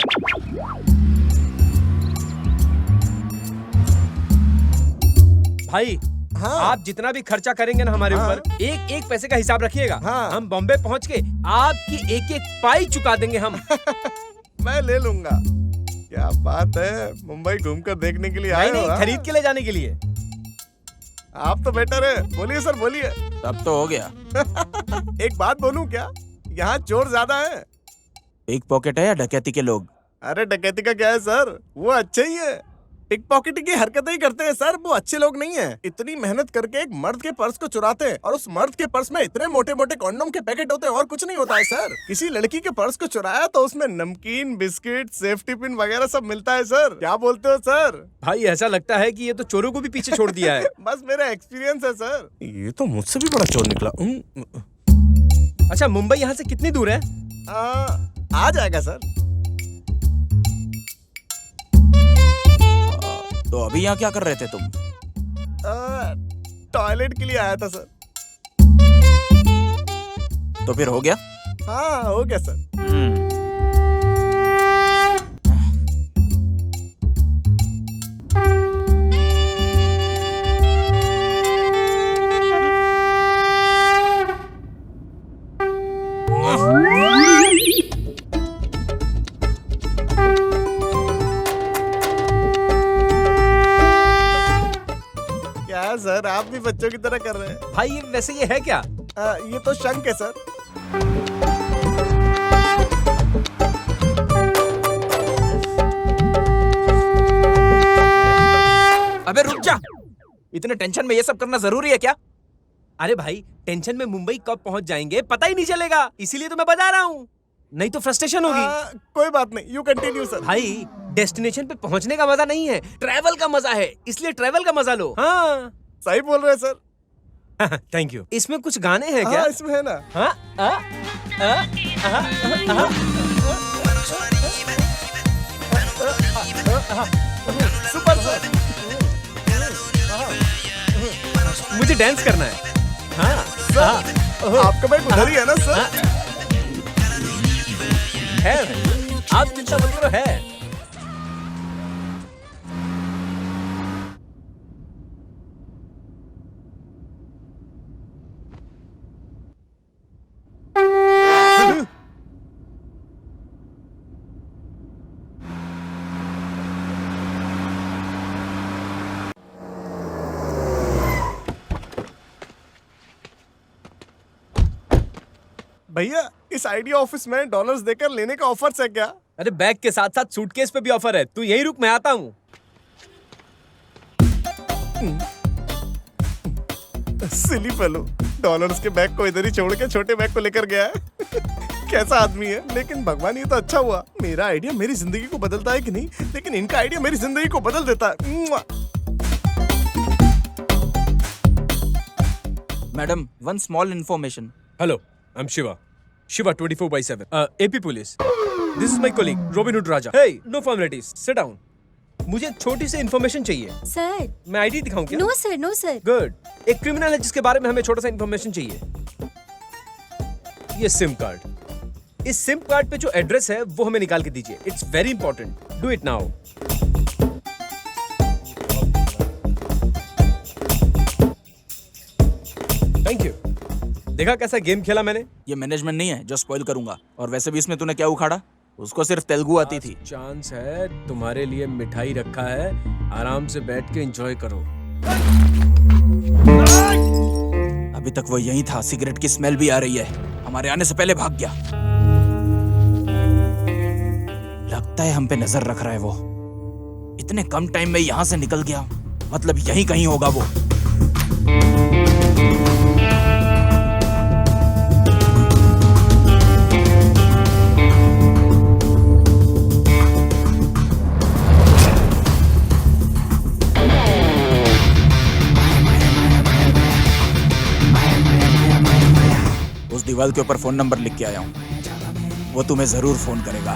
[SPEAKER 8] भाई
[SPEAKER 6] हाँ।
[SPEAKER 8] आप जितना भी खर्चा करेंगे ना हमारे
[SPEAKER 6] हाँ।
[SPEAKER 8] ऊपर, एक एक पैसे का हिसाब रखिएगा।
[SPEAKER 6] हाँ।
[SPEAKER 8] हम बॉम्बे पहुंच के आपकी एक एक पाई चुका देंगे हम।
[SPEAKER 6] मैं ले लूंगा। क्या बात है, मुंबई घूमकर देखने के लिए आए
[SPEAKER 8] नहीं
[SPEAKER 6] हो?
[SPEAKER 8] नहीं,
[SPEAKER 6] हाँ?
[SPEAKER 8] खरीद के ले जाने के लिए।
[SPEAKER 6] आप तो बेटर है। बोलिए सर, बोलिए।
[SPEAKER 4] तब तो हो गया।
[SPEAKER 6] एक बात बोलूं क्या? यहाँ चोर ज्यादा है।
[SPEAKER 4] पिक पॉकेट है या डकैती के लोग?
[SPEAKER 6] अरे डकैती का क्या है सर, वो अच्छे ही है। पिक पॉकेट की हरकतें ही करते हैं सर, वो अच्छे लोग नहीं है। इतनी मेहनत करके एक मर्द के पर्स को चुराते हैं और उस मर्द के पर्स में इतने मोटे मोटे कॉन्डोम के पैकेट होते हैं और कुछ नहीं होता है सर। किसी लड़की के पर्स को चुराया तो उसमें नमकीन, बिस्किट, सेफ्टी पिन वगैरह सब मिलता है सर। क्या बोलते हो सर?
[SPEAKER 8] भाई ऐसा लगता है कि ये तो चोरों को भी पीछे छोड़ दिया है।
[SPEAKER 6] बस मेरा एक्सपीरियंस है सर। ये तो मुझसे भी बड़ा चोर निकला।
[SPEAKER 8] अच्छा, मुंबई यहाँ से कितनी दूर है?
[SPEAKER 6] आ जाएगा सर।
[SPEAKER 4] तो अभी यहाँ क्या कर रहे थे तुम?
[SPEAKER 6] टॉयलेट के लिए आया था सर।
[SPEAKER 4] तो फिर हो गया?
[SPEAKER 6] हाँ हो गया सर। क्या सर, आप भी बच्चों की तरह कर रहे हैं?
[SPEAKER 8] भाई ये वैसे ये है क्या?
[SPEAKER 6] ये तो शंख है सर।
[SPEAKER 4] अबे रुक जा, इतने टेंशन में ये सब करना जरूरी है क्या?
[SPEAKER 8] अरे भाई टेंशन में मुंबई कब पहुंच जाएंगे पता ही नहीं चलेगा, इसीलिए तो मैं बता रहा हूँ, नहीं तो फ्रस्ट्रेशन होगी।
[SPEAKER 6] कोई बात नहीं, यू कंटिन्यू सर।
[SPEAKER 8] भाई डेस्टिनेशन पे पहुंचने का मजा नहीं है, ट्रैवल का मजा है, इसलिए ट्रैवल का मजा लो। हाँ
[SPEAKER 6] सही बोल रहे हैं सर।
[SPEAKER 8] Thank you. इसमें कुछ गाने हैं क्या?
[SPEAKER 6] हाँ, इसमें है ना। Super sir.
[SPEAKER 8] मुझे डांस करना है। हाँ
[SPEAKER 6] सर, आपका बाइक उधर ही है ना सर?
[SPEAKER 8] है, आप चिंता मत करो, है।
[SPEAKER 6] भैया, इस आइडिया ऑफिस में डॉलर्स देकर लेने का ऑफर्स है क्या?
[SPEAKER 8] अरे बैग के साथ साथ सूटकेस पे भी ऑफर है, तू यहीं रुक, मैं आता हूँ।
[SPEAKER 6] सिली फेलो, डॉलर्स के बैग को इधर ही छोड़ के छोटे बैग को लेकर गया है। कैसा आदमी है, लेकिन भगवान ये तो अच्छा हुआ। मेरा आइडिया मेरी जिंदगी को बदलता है कि नहीं, लेकिन इनका आइडिया मेरी जिंदगी को बदल देता है।
[SPEAKER 4] Madam, one small information.
[SPEAKER 8] Hello, I am Shiva 24/7 AP पुलिस। This is my colleague Robinhood Raja. Hey, no formalities, sit down. मुझे एक छोटी सी इन्फॉर्मेशन चाहिए।
[SPEAKER 2] सर,
[SPEAKER 8] मैं आईडी दिखाऊं क्या?
[SPEAKER 2] No sir, no sir.
[SPEAKER 8] Good. एक क्रिमिनल है जिसके बारे में हमें छोटा सा इन्फॉर्मेशन चाहिए। ये सिम कार्ड, इस सिम कार्ड पे जो एड्रेस है वो हमें निकाल के दीजिए। It's very important, do it now. Thank you. देखा कैसा गेम खेला मैंने?
[SPEAKER 4] ये मैनेजमेंट नहीं है जो स्पॉइल करूंगा। और वैसे भी इसमें तूने क्या उखाड़ा? उसको सिर्फ तेलुगु आती थी।
[SPEAKER 8] चांस है, तुम्हारे लिए मिठाई रखा है, आराम से बैठ के एंजॉय करो।
[SPEAKER 4] अभी तक वो यहीं था, सिगरेट की स्मेल भी आ रही है। हमारे आने से पहले भाग गया। लगता है हम पे नजर रख रहा है वो। इतने कम टाइम में यहाँ से निकल गया, मतलब यहीं कहीं होगा वो। उस दीवार के ऊपर फोन नंबर लिख के आया हूँ, वो तुम्हें जरूर फोन करेगा।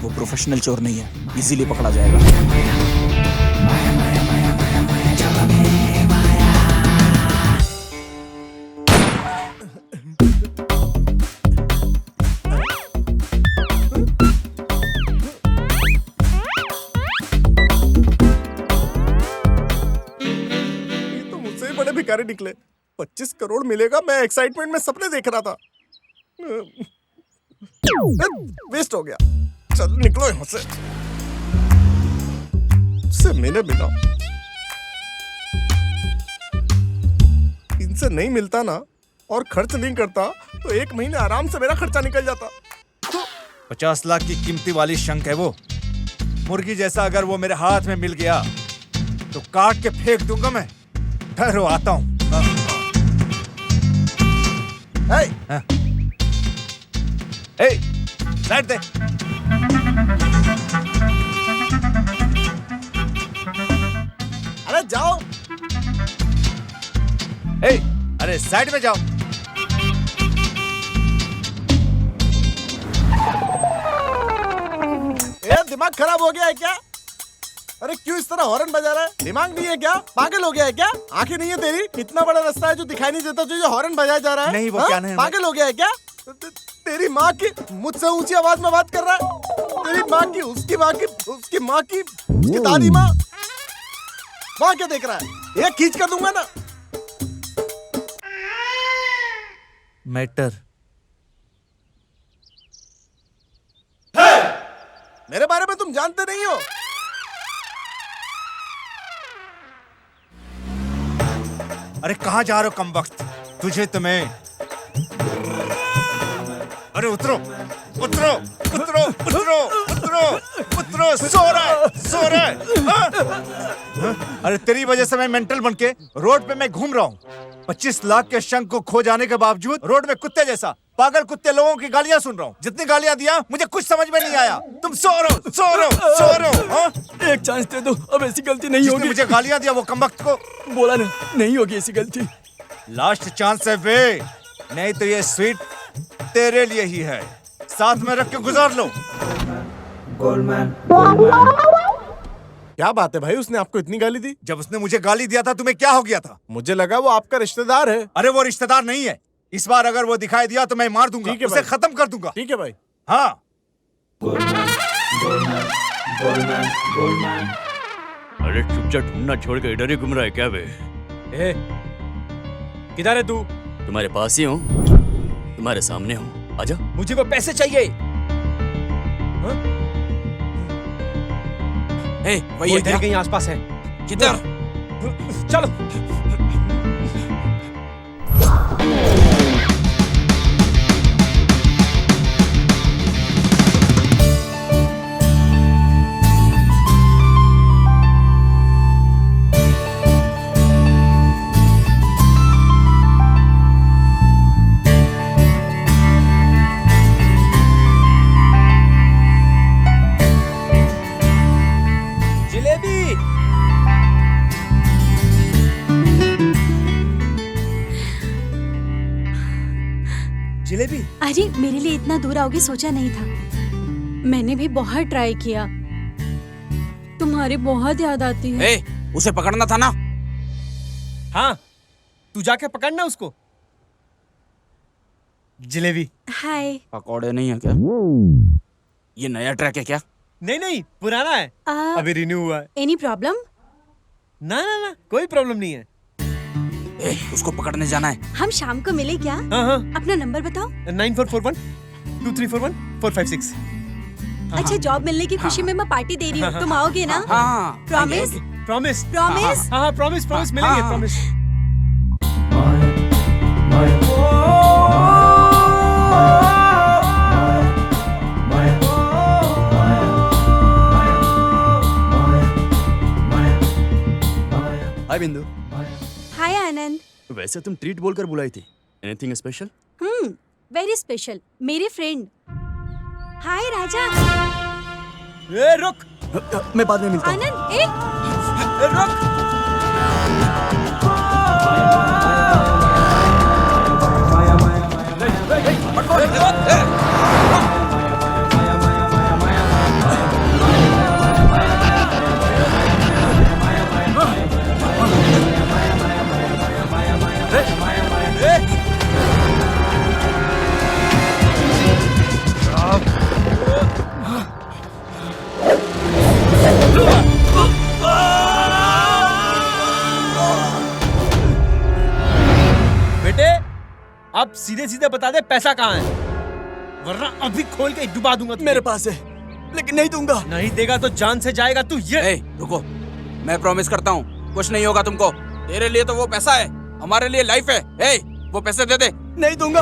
[SPEAKER 4] वो प्रोफेशनल चोर नहीं है, इजीली पकड़ा जाएगा।
[SPEAKER 6] भिखारी निकले। 25 करोड़ मिलेगा, मैं एक्साइटमेंट में सपने देख रहा था। वेस्ट हो गया। चल निकलो यहाँ से। मैंने मिला, इनसे नहीं मिलता ना और खर्च नहीं करता तो 1 महीने आराम से मेरा खर्चा निकल जाता।
[SPEAKER 1] 50 लाख की कीमती वाली शंख है वो। मुर्गी जैसा अगर वो मेरे हाथ में मिल गया तो काट के फेंक दूंगा मैं। ठहरो आता हूं। साइड दे।
[SPEAKER 6] अरे जाओ।
[SPEAKER 1] अरे साइड में जाओ।
[SPEAKER 6] दिमाग खराब हो गया है क्या? अरे क्यों इस तरह हॉर्न बजा रहा है? दिमाग नहीं है क्या? पागल हो गया है क्या? आंखें नहीं है तेरी? इतना बड़ा रास्ता है जो दिखाई नहीं देता, जो हॉर्न बजाया जा रहा है।
[SPEAKER 1] नहीं, वो क्या नहीं,
[SPEAKER 6] पागल हो गया है क्या? तेरी माँ की मुझसे ऊंची आवाज में बात कर रहा है। तेरी माँ की, उसकी माँ की, उसकी माँ की, उसकी दादी माँ। वहाँ क्या देख रहा है? ये खींच कर दूंगा ना।
[SPEAKER 1] मैटर
[SPEAKER 6] मेरे बारे में तुम जानते नहीं हो।
[SPEAKER 1] अरे कहाँ जा रहे हो कमबख्त? तुझे तुम्हें। अरे उतरो उतरो उतरो उतरो उतरो उतरो। सो रहा है हाँ? अरे तेरी वजह से मैं मेंटल बन के रोड पे मैं घूम रहा हूँ। 25 लाख के शंख को खो जाने के बावजूद रोड में कुत्ते जैसा पागल कुत्ते लोगों की गालियां सुन रहा हूँ। जितनी गालियां दिया मुझे कुछ समझ में नहीं आया। तुम सो रहो हाँ?
[SPEAKER 9] एक चांस दे दो, अब ऐसी गलती नहीं होगी।
[SPEAKER 1] मुझे गालियां दिया वो कमबख्त को।
[SPEAKER 9] बोला ना, नहीं होगी ऐसी गलती।
[SPEAKER 1] लास्ट चांस है वे, नहीं तो ये स्वीट तेरे लिए ही है। साथ में रख के गुजार लो।
[SPEAKER 6] क्या बात है भाई, उसने आपको इतनी गाली दी?
[SPEAKER 1] जब उसने मुझे गाली दिया था तुम्हें क्या हो गया था?
[SPEAKER 6] मुझे लगा वो आपका रिश्तेदार है।
[SPEAKER 1] अरे वो रिश्तेदार नहीं है। इस बार अगर वो दिखाई दिया तो मैं मार दूंगा, उसे खत्म कर दूंगा।
[SPEAKER 6] ठीक है भाई।
[SPEAKER 1] हाँ
[SPEAKER 12] अरे चुपचाप ढूंढना छोड़ के इधर ही घूम रहा है क्या बे?
[SPEAKER 8] किधर है तू?
[SPEAKER 12] तुम्हारे पास ही हूँ, तुम्हारे सामने हूँ, आजा।
[SPEAKER 8] मुझे वो पैसे चाहिए।
[SPEAKER 4] वही
[SPEAKER 8] वो इधर कहीं आसपास है।
[SPEAKER 4] किधर?
[SPEAKER 8] चलो।
[SPEAKER 2] जलेबी? अरे मेरे लिए इतना दूर आओगे सोचा नहीं था। मैंने भी बहुत ट्राई किया, तुम्हारी बहुत याद आती है।
[SPEAKER 4] उसे पकड़ना था ना।
[SPEAKER 8] हाँ, तू जाके पकड़ना उसको। जलेबी।
[SPEAKER 2] हाय।
[SPEAKER 4] पकौड़े नहीं है क्या? ये नया ट्रैक है क्या?
[SPEAKER 8] नहीं, पुराना है, अभी रिन्यू हुआ है।
[SPEAKER 2] Any problem?
[SPEAKER 8] ना, कोई प्रॉब्लम नहीं है।
[SPEAKER 4] उसको पकड़ने जाना है।
[SPEAKER 2] हम शाम को मिले क्या?
[SPEAKER 8] हाँ।
[SPEAKER 2] अपना नंबर बताओ।
[SPEAKER 8] 9441-2341-456।
[SPEAKER 2] अच्छा, जॉब मिलने की खुशी में मैं पार्टी दे रही हूँ, तुम आओगे ना? प्रॉमिस?
[SPEAKER 8] प्रॉमिस?
[SPEAKER 2] प्रॉमिस?
[SPEAKER 8] हाँ, प्रॉमिस मिलेंगे, प्रॉमिस।
[SPEAKER 9] हाय बिंदु।
[SPEAKER 2] हाय आनंद।
[SPEAKER 9] वैसे तुम ट्रीट बोलकर बुलाई थी, एनीथिंग स्पेशल?
[SPEAKER 2] वेरी स्पेशल, मेरे फ्रेंड। हाय राजा।
[SPEAKER 8] रुक,
[SPEAKER 9] मैं बाद में मिलता हूँ।
[SPEAKER 2] आनंद,
[SPEAKER 8] रुक। सीधे सीधे बता दे पैसा कहाँ है, वरना अभी खोल के डुबा दूंगा तुझे।
[SPEAKER 9] मेरे पास है, लेकिन नहीं दूंगा।
[SPEAKER 8] नहीं देगा तो जान से जाएगा तू। ये
[SPEAKER 4] रुको, मैं प्रॉमिस करता हूँ कुछ नहीं होगा तुमको। तेरे लिए तो वो पैसा है, हमारे लिए लाइफ है। वो पैसे दे दे।
[SPEAKER 9] नहीं दूंगा,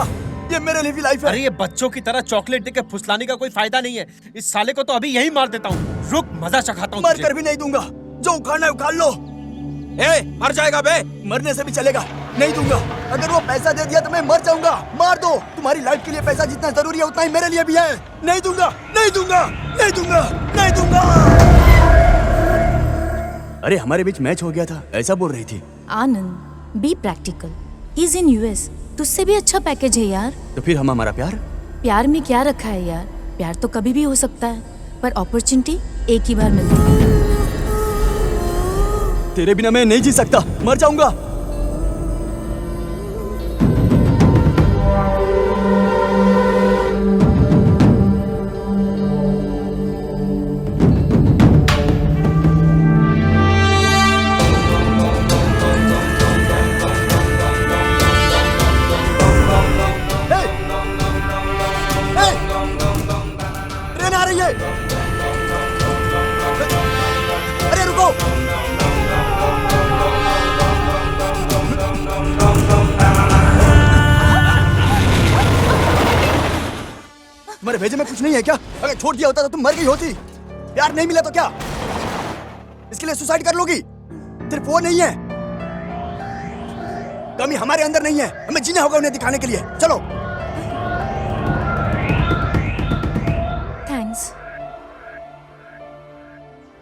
[SPEAKER 9] ये मेरे लिए भी लाइफ है।
[SPEAKER 8] अरे ये बच्चों की तरह चॉकलेट देके फुसलाने का कोई फायदा नहीं है। इस साले को तो अभी यही मार देता हूँ। रुक, मजा चखाता हूँ।
[SPEAKER 9] मर कर भी नहीं दूंगा, जो उखाड़ना है उखाड़ लो।
[SPEAKER 4] मर जाएगा बे।
[SPEAKER 9] मरने से भी चलेगा, नहीं दूंगा। अगर वो पैसा दे दिया तो मैं मर जाऊंगा। मार दो, तुम्हारी लाइफ के लिए पैसा जितना जरूरी है उतना ही मेरे लिए भी है। नहीं दूंगा, नहीं दूंगा, नहीं दूंगा, नहीं दूंगा। अरे हमारे बीच मैच हो गया था, ऐसा बोल रही थी।
[SPEAKER 3] Anand, be practical. He is in US, तुझसे भी अच्छा पैकेज है यार।
[SPEAKER 9] तो फिर हम हमारा प्यार?
[SPEAKER 3] प्यार में क्या रखा है यार, प्यार तो कभी भी हो सकता है, पर अपॉर्चुनिटी एक ही बार मिलती है।
[SPEAKER 9] तेरे बिना मैं नहीं जी सकता, मर जाऊंगा। ट्रेन आ रही है। अरे रुको। तुम्हारे भेजे में कुछ नहीं है क्या? अगर छोड़ दिया होता तो तुम मर गई होती। प्यार नहीं मिला तो क्या इसके लिए सुसाइड कर लोगी? सिर्फ वो नहीं है, कमी हमारे अंदर नहीं है, हमें जीना होगा उन्हें दिखाने के लिए। चलो।
[SPEAKER 3] थैंक्स।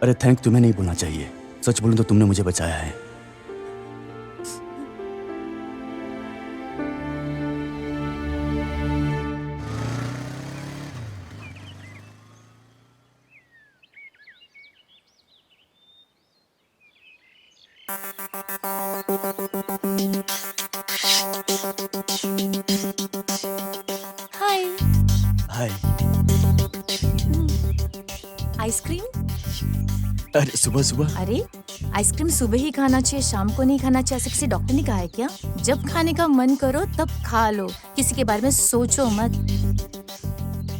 [SPEAKER 9] अरे थैंक तुम्हें नहीं बोलना चाहिए, सच बोलूं तो तुमने मुझे बचाया है।
[SPEAKER 3] हाय।
[SPEAKER 9] हाय।
[SPEAKER 3] आइसक्रीम?
[SPEAKER 9] अरे सुबह सुबह?
[SPEAKER 3] अरे आइसक्रीम सुबह ही खाना चाहिए, शाम को नहीं खाना चाहिए, ऐसे किसी डॉक्टर ने कहा है क्या? जब खाने का मन करो तब खा लो, किसी के बारे में सोचो मत।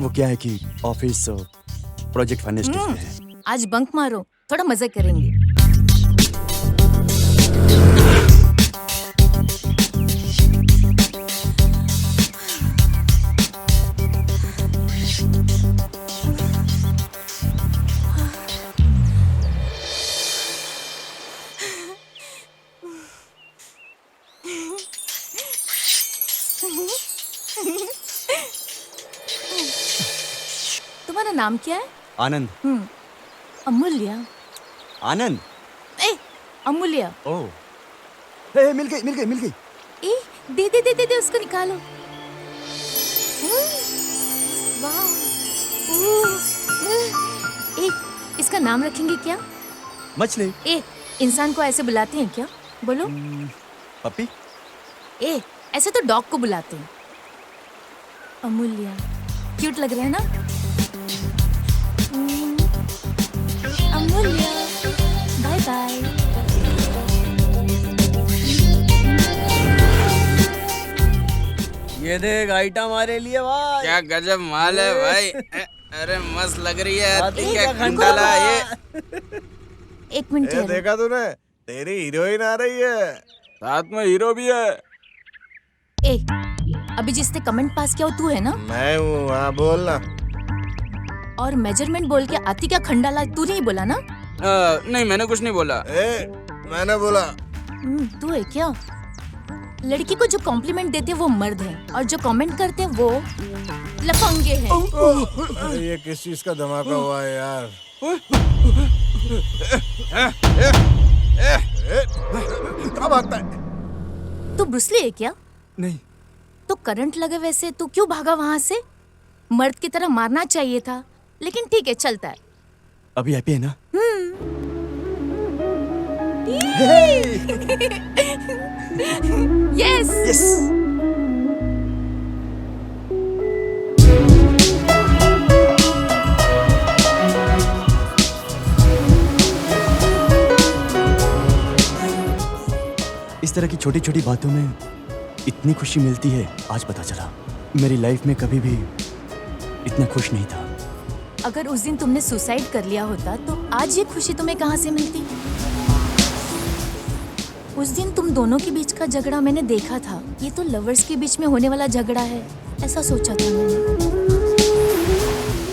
[SPEAKER 9] वो क्या है कि ऑफिस प्रोजेक्ट फाइनल स्टेज पे है।
[SPEAKER 3] आज बंक मारो, थोड़ा मजा करेंगे। तुम्हारा नाम क्या है?
[SPEAKER 9] आनंद।
[SPEAKER 3] अमूल्य।
[SPEAKER 9] आनंद।
[SPEAKER 3] ए, अमूल्य।
[SPEAKER 9] ओह, मिल गई, मिल गई, मिल गई।
[SPEAKER 3] ए, दे दे दे दे दे, उसको निकालो। वाह। ए, इसका नाम रखेंगे क्या?
[SPEAKER 9] मछली।
[SPEAKER 3] ए, इंसान को ऐसे बुलाते हैं क्या? बोलो।
[SPEAKER 9] पपी।
[SPEAKER 3] ए, ऐसे तो डॉग को बुलाते हैं। अमूल्य, क्यूट लग रहा है ना? अमूल्य, बाय बाय।
[SPEAKER 12] ये देख आइटम हमारे लिए भाई।
[SPEAKER 4] क्या गजब माल है भाई। अरे मस्त लग रही है।
[SPEAKER 12] हाथी
[SPEAKER 4] क्या
[SPEAKER 12] का
[SPEAKER 4] खंडाला ये।
[SPEAKER 3] एक मिनट
[SPEAKER 6] ये देखा तूने, तेरी हीरोइन आ रही है,
[SPEAKER 4] साथ में हीरो भी है।
[SPEAKER 3] ए, अभी जिसने कमेंट पास किया वो तू है ना?
[SPEAKER 6] मैं हूँ। हाँ बोलना।
[SPEAKER 3] और मेजरमेंट बोल के आती का खंडाला तू नहीं बोला ना?
[SPEAKER 4] नहीं, मैंने कुछ नहीं बोला।
[SPEAKER 6] मैंने बोला।
[SPEAKER 3] तू है क्या? लड़की को जो कॉम्प्लीमेंट देते हैं वो मर्द हैं, और जो कमेंट करते हैं वो लफंगे हैं।
[SPEAKER 6] अरे ये किस चीज का धमाका हुआ है यार? क्या भागता है?
[SPEAKER 3] तू ब्रूस ली है क्या?
[SPEAKER 9] नहीं।
[SPEAKER 3] तो करंट लगे वैसे तू क्यों भागा वहां से? मर्द की तरह मारना चाहिए था, लेकिन ठीक है, चलता है।
[SPEAKER 9] अभी हैप्पी है ना?
[SPEAKER 3] Yes
[SPEAKER 9] yes. इस तरह की छोटी छोटी बातों में इतनी खुशी मिलती है आज पता चला। मेरी लाइफ में कभी भी इतना खुश नहीं था।
[SPEAKER 3] अगर उस दिन तुमने सुसाइड कर लिया होता तो आज ये खुशी तुम्हें कहाँ से मिलती? उस दिन तुम दोनों के बीच का झगड़ा मैंने देखा था। ये तो लवर्स के बीच में होने वाला झगड़ा है, ऐसा सोचा था मैंने।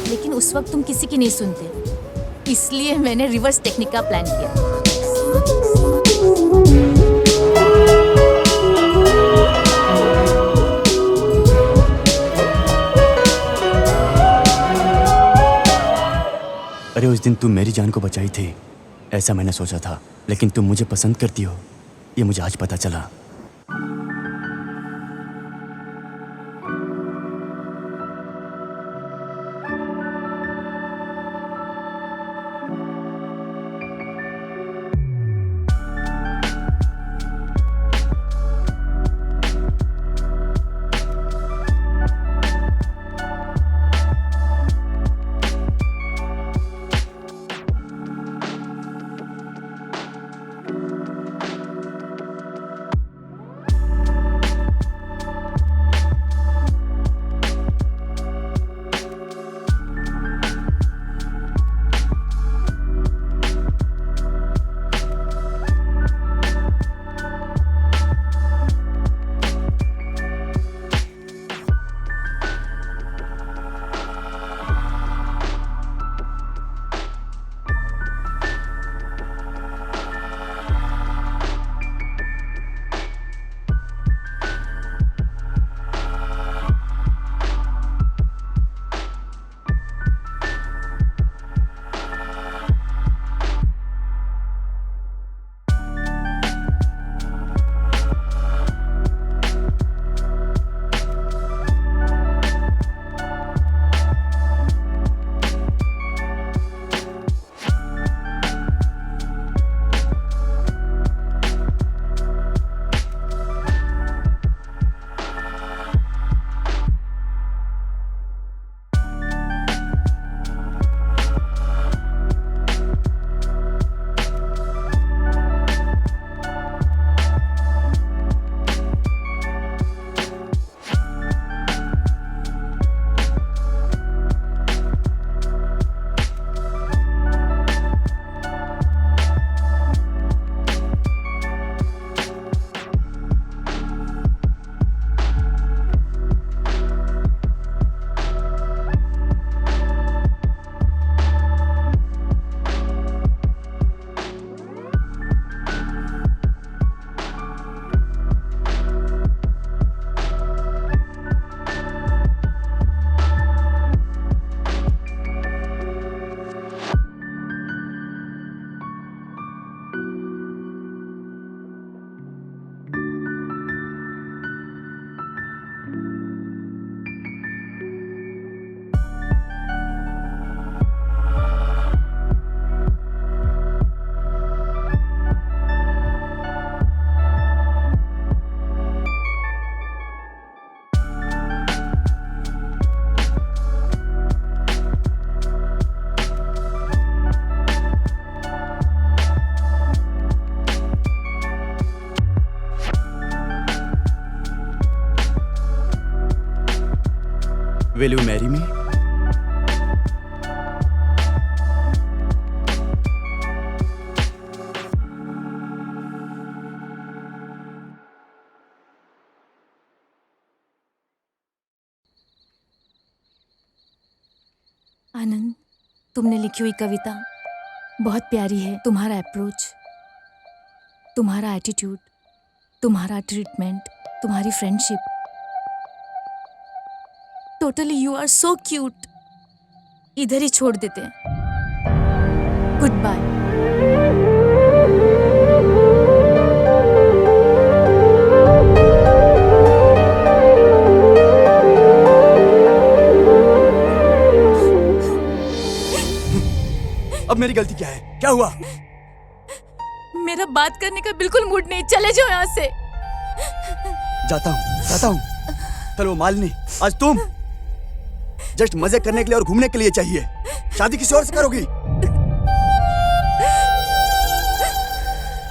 [SPEAKER 3] लेकिन उस वक्त तुम किसी की नहीं सुनते, इसलिए मैंने रिवर्स टेक्निक का प्लान किया।
[SPEAKER 9] अरे उस दिन तुम मेरी जान को बचाई थी, ऐसा मैंने सोचा था। लेकिन तुम मुझे पसंद करती हो, ये मुझे आज पता चला। Will you marry me?
[SPEAKER 3] आनंद, तुमने लिखी हुई कविता बहुत प्यारी है। तुम्हारा अप्रोच, तुम्हारा एटीट्यूड, तुम्हारा ट्रीटमेंट, तुम्हारी friendship, totally you are so cute. इधर ही छोड़ देते हैं। Good bye.
[SPEAKER 9] अब मेरी गलती क्या है? क्या हुआ?
[SPEAKER 3] मेरा बात करने का बिल्कुल मूड नहीं, चले जाओ यहाँ से।
[SPEAKER 9] जाता हूँ। कल वो मालिनी, आज तुम जस्ट मजे करने के लिए और घूमने के लिए चाहिए। शादी किसी और से करोगी?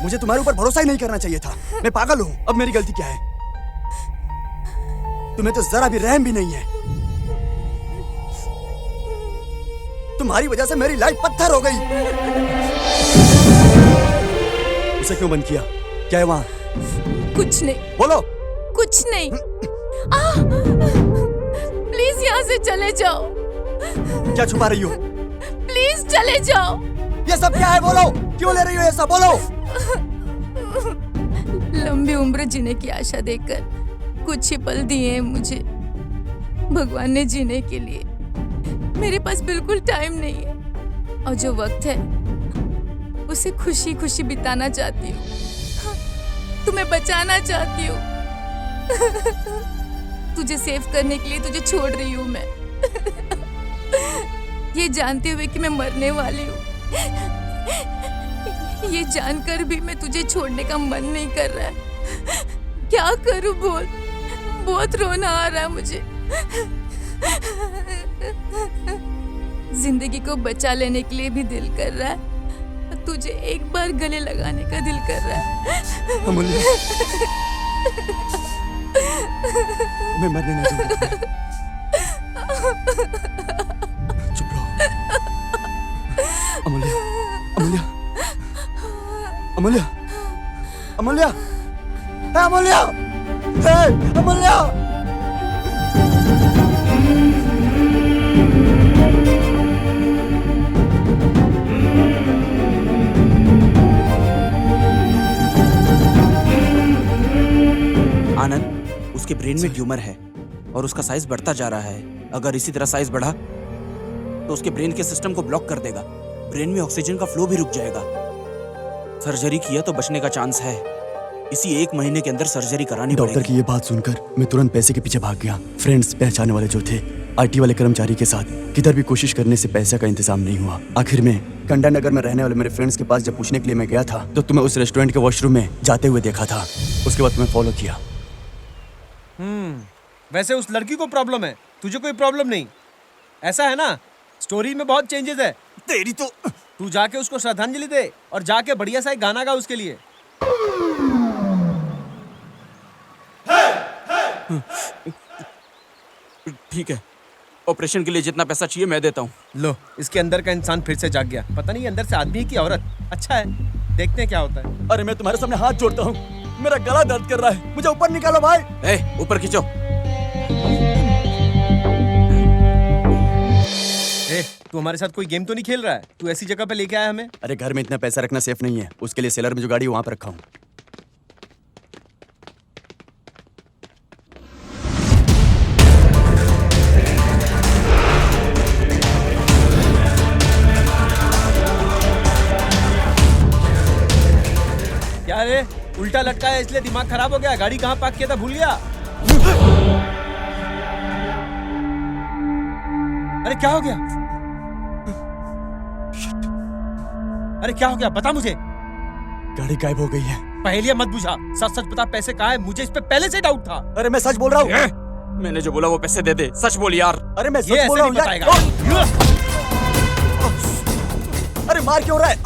[SPEAKER 9] मुझे तुम्हारे ऊपर भरोसा ही नहीं करना चाहिए था। मैं पागल हूँ। अब मेरी गलती क्या है? तुम्हें तो जरा भी रहम भी नहीं है। तुम्हारी वजह से मेरी लाइफ पत्थर हो गई। उसे क्यों बंद किया? क्या है वहां?
[SPEAKER 3] कुछ नहीं।
[SPEAKER 9] बोलो।
[SPEAKER 3] कुछ नहीं। प्लीज यहाँ से चले जाओ।
[SPEAKER 9] क्या छुपा रही हो?
[SPEAKER 3] प्लीज चले जाओ।
[SPEAKER 9] ये सब क्या है? बोलो, क्यों ले रही हो ये सब? बोलो।
[SPEAKER 3] लंबी उम्र जीने की आशा देकर कुछ ही पल दिए हैं मुझे भगवान ने जीने के लिए। मेरे पास बिल्कुल टाइम नहीं है और जो वक्त है उसे खुशी खुशी बिताना चाहती हूँ। तुम्हें बचाना चाहती हूँ। तुझे सेव करने के लिए तुझे छोड़ रही हूँ मैं, ये जानते हुए कि मैं मरने वाली हूँ। ये जानकर भी मैं तुझे छोड़ने का मन नहीं कर रहा है। क्या करूं बोल? बहुत रोना आ रहा है मुझे। जिंदगी को बचा लेने के लिए भी दिल कर रहा है, तुझे एक बार गले लगाने का दिल कर रहा है।
[SPEAKER 9] अमूल्य, मैं मरने नहीं दूंगा। चुप रहो। अमूल्य, अमूल्य, अमूल्य, अमूल्य, अमूल्य, अमूल्य।
[SPEAKER 4] आनंद, उसके ब्रेन में ट्यूमर है और उसका साइज बढ़ता जा रहा है। अगर इसी तरह साइज बढ़ा तो उसके ब्रेन के सिस्टम को ब्लॉक कर देगा। ब्रेन में ऑक्सीजन का फ्लो भी रुक जाएगा। सर्जरी किया तो बचने का चांस है। इसी 1 महीने के अंदर सर्जरी करानी पड़ेगी।
[SPEAKER 9] डॉक्टर की ये बात सुनकर मैं तुरंत पैसे के पीछे भाग गया। फ्रेंड्स, पहचानने वाले जो थे, आईटी वाले कर्मचारी के साथ किधर भी कोशिश करने से पैसे का इंतजाम नहीं हुआ। आखिर में कंडा नगर में रहने वाले मेरे फ्रेंड्स के पास जब पूछने के लिए मैं गया था तो तुम्हें उस रेस्टोरेंट के वॉशरूम में जाते हुए देखा था। उसके बाद तुम्हें फॉलो किया।
[SPEAKER 8] वैसे उस लड़की को प्रॉब्लम है, तुझे कोई प्रॉब्लम नहीं, ऐसा है ना? स्टोरी में बहुत चेंजेस है।
[SPEAKER 9] तेरी तो
[SPEAKER 8] तू जाके उसको श्रद्धांजलि दे और जाके बढ़िया सा एक गाना गा उसके लिए।
[SPEAKER 4] ठीक है, ऑपरेशन के लिए जितना पैसा चाहिए मैं देता हूँ।
[SPEAKER 8] लो, इसके अंदर का इंसान फिर से जाग गया। पता नहीं अंदर से आदमी है कि औरत। अच्छा है, देखते हैं क्या होता है।
[SPEAKER 9] अरे मैं तुम्हारे सामने हाथ जोड़ता हूँ, मेरा गला दर्द कर रहा है, मुझे ऊपर निकालो भाई।
[SPEAKER 4] ऊपर खींचो।
[SPEAKER 8] तू हमारे साथ कोई गेम तो नहीं खेल रहा है? तू ऐसी जगह पे लेके आया हमें?
[SPEAKER 9] अरे घर में इतना पैसा रखना सेफ नहीं है, उसके लिए सेलर में जो गाड़ी है वहां पर रखा हूँ।
[SPEAKER 8] क्या रे, उल्टा लटका है इसलिए दिमाग खराब हो गया? गाड़ी कहाँ पार्क किया था भूल गया? अरे क्या हो गया? अरे क्या हो गया, बता मुझे।
[SPEAKER 9] गाड़ी गायब हो गई है।
[SPEAKER 8] पहेलियां मत बुझा, सच सच बता, पैसे कहाँ है? मुझे इस पे पहले से डाउट था।
[SPEAKER 9] अरे मैं सच बोल रहा हूँ।
[SPEAKER 4] मैंने जो बोला वो पैसे दे दे, सच बोल यार।
[SPEAKER 9] अरे मैं सच बोल रहा हूँ यार। अरे मार क्यों रहा है?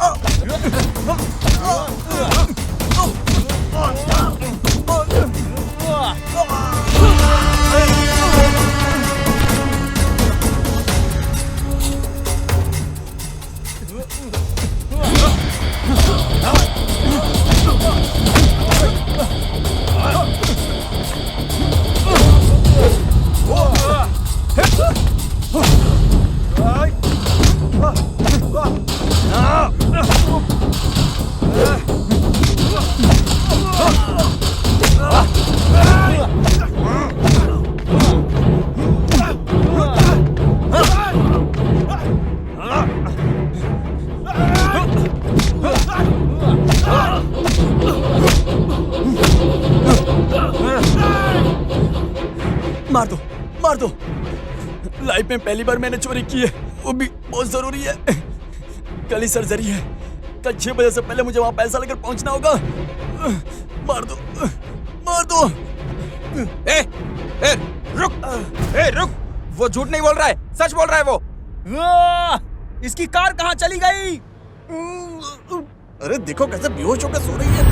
[SPEAKER 9] मार दो, मार दो। लाइफ में पहली बार मैंने चोरी की है, वो भी बहुत जरूरी है। कल ही सर्जरी है, कल 6 बजे से पहले मुझे वहां पैसा लेकर पहुंचना होगा। मार दो, मार दो।
[SPEAKER 4] रुक, वो झूठ नहीं बोल रहा है, सच बोल रहा है वो।
[SPEAKER 8] इसकी कार कहाँ चली गई?
[SPEAKER 6] अरे देखो कैसे बेहोश होकर सो रही है।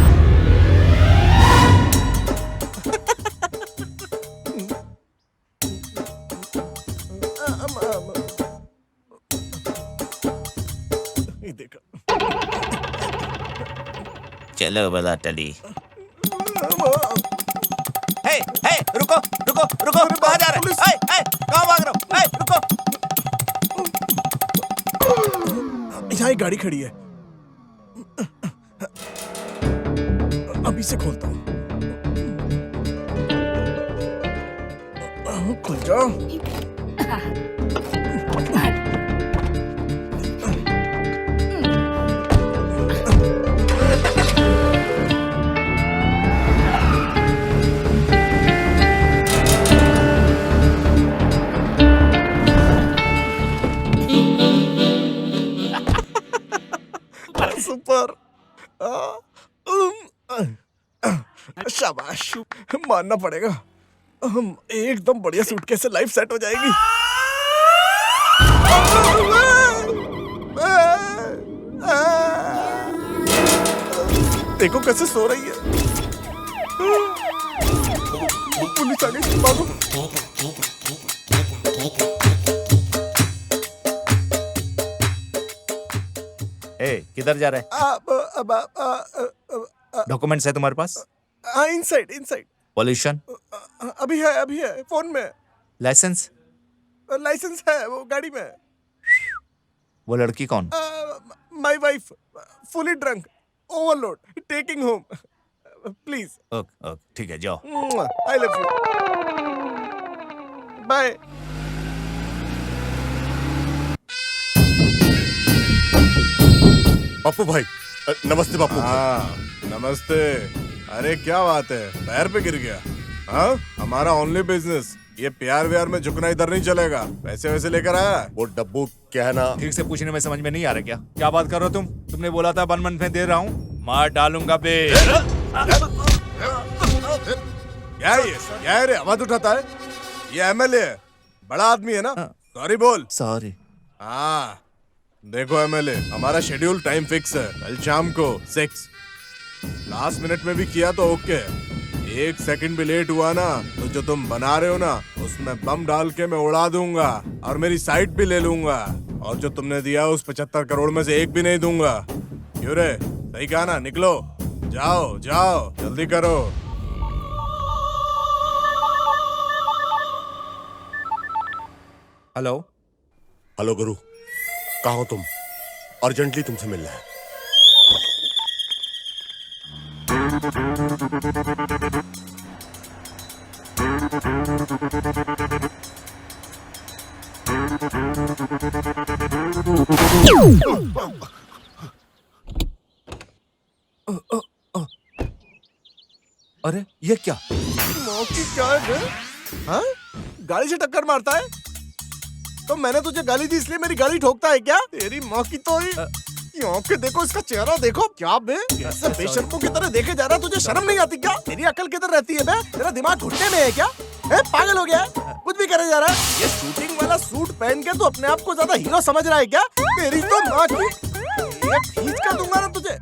[SPEAKER 12] चलो बला टली।
[SPEAKER 1] हे रुको रुको रुको, कहाँ जा रहे हो? कहाँ भाग रहे हो? रुको।
[SPEAKER 6] यहाँ एक गाड़ी खड़ी है, अभी से खोलता हूँ। खुल जाओ। सुपर। शाबाश, मानना पड़ेगा। एकदम बढ़िया सूटकेस से लाइफ सेट हो जाएगी। देखो कैसे सो रही है। पुलिस आ गई, भागो।
[SPEAKER 1] किधर जा रहे हैं? डॉक्यूमेंट्स है तुम्हारे पास?
[SPEAKER 6] इनसाइड।
[SPEAKER 1] पॉल्यूशन?
[SPEAKER 6] अभी है फोन में।
[SPEAKER 1] लाइसेंस?
[SPEAKER 6] लाइसेंस है वो गाड़ी में।
[SPEAKER 1] वो लड़की कौन?
[SPEAKER 6] My wife, fully drunk, overload, taking home. Please.
[SPEAKER 1] Okay ठीक है, जाओ।
[SPEAKER 6] I love you, bye.
[SPEAKER 5] Pappu भाई, नमस्ते पप्पू भाई।
[SPEAKER 6] हाँ, नमस्ते। अरे क्या बात है, पैर पे गिर गया? हाँ, हमारा ओनली बिजनेस, ये प्यार व्यार में झुकना इधर नहीं चलेगा। पैसे वैसे लेकर आया?
[SPEAKER 5] वो डब्बू क्या है ना,
[SPEAKER 1] ठीक से पूछने में समझ में नहीं आ रहा क्या बात कर रहे हो तुम? तुमने बोला था 1 मंथ में दे रहा हूँ, मार डालूंगा बे।
[SPEAKER 6] क्या है रे, आवाज उठाता है? ये एमएलए है, बड़ा आदमी है ना। सॉरी बोल।
[SPEAKER 1] सॉरी।
[SPEAKER 6] हाँ देखो एमएलए, हमारा शेड्यूल टाइम फिक्स है, कल शाम को 6। लास्ट मिनट में भी किया तो ओके, 1 सेकंड भी लेट हुआ ना तो जो तुम बना रहे हो ना उसमें बम डाल के मैं उड़ा दूंगा और मेरी साइट भी ले लूंगा। और जो तुमने दिया उस 75 करोड़ में से 1 भी नहीं दूंगा। क्यों रे, सही कहा ना? निकलो, जाओ जल्दी करो।
[SPEAKER 5] हेलो गुरु, कहाँ हो तुम? अर्जेंटली तुमसे मिलना है।
[SPEAKER 1] अरे ये क्या?
[SPEAKER 6] मौकी क्या है? हाँ? गाड़ी से टक्कर मारता है? तो मैंने तुझे गाली दी इसलिए मेरी गाड़ी ठोकता है क्या? तेरी माँ की तो यहाँ के देखो, इसका चेहरा देखो, क्या बे ऐसे बेशर्मों की तरह देखे जा रहा? तुझे शर्म नहीं आती क्या? तेरी अकल किधर रहती है बे? तेरा दिमाग घुटने में है क्या? पागल हो गया है? कुछ भी करे जा रहा है? ये शूटिंग वाला सूट पहन के तू अपने आप को ज्यादा हीरो समझ रहा है क्या? तेरी तो माँ की, ये खींच कर दूंगा ना तुझे।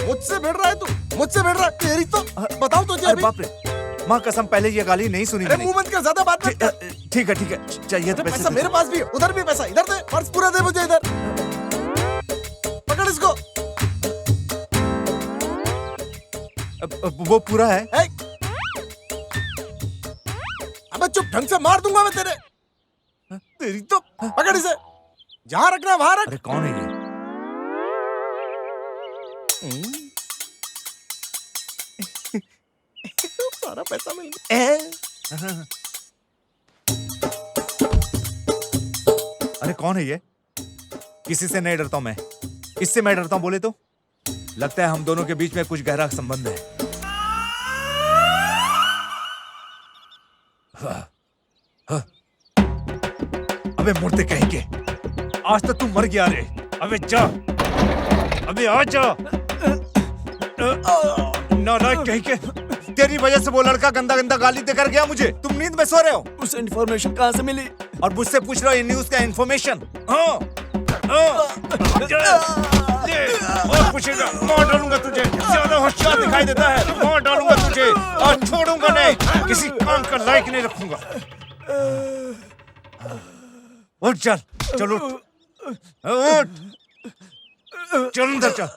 [SPEAKER 6] मुझसे भिड़ रहा है तू, मुझसे भिड़ रहा है। तेरी तो बताऊं तुझे अभी।
[SPEAKER 1] बाप रे, माँ कसम पहले ये गाली नहीं सुनी मैंने।
[SPEAKER 6] मुंह बंद कर, ज्यादा बात मत कर।
[SPEAKER 1] ठीक है चाहिए तो
[SPEAKER 6] पैसा मेरे पास भी है, उधर भी पैसा, इधर दे, पर्स पूरा दे मुझे इधर। पकड़ इसको।
[SPEAKER 1] वो पूरा है।
[SPEAKER 6] अबे चुप, ढंग से मार दूंगा मैं तेरे। तेरी तो पकड़ इसे, जहां रखना वहां रख।
[SPEAKER 1] अरे कौन है ये?
[SPEAKER 6] सारा पैसा मिल गया।
[SPEAKER 1] अरे कौन है ये? किसी से नहीं डरता हूं मैं, इससे मैं डरता हूं। बोले तो लगता है हम दोनों के बीच में कुछ गहरा संबंध है। अबे मुर्दे कहेंगे, आज तो तू मर गया रे। अबे जा, अबे आ जा। नालायक कहेंगे, तेरी वजह से वो लड़का गंदा गंदा गाली देकर गया मुझे। तुम नींद में सो रहे हो?
[SPEAKER 9] उसे इन्फॉर्मेशन कहाँ से मिली?
[SPEAKER 1] और मुझसे पूछ रहे हो ये न्यूज़ का इन्फॉर्मेशन? और पूछेगा, मार डालूंगा तुझे। ज्यादा होशियार दिखाई देता है, मार डालूंगा तुझे और छोड़ूंगा नहीं, किसी काम का लायक नहीं रखूंगा। उठ चल, चल उठ, चल अंदर चल।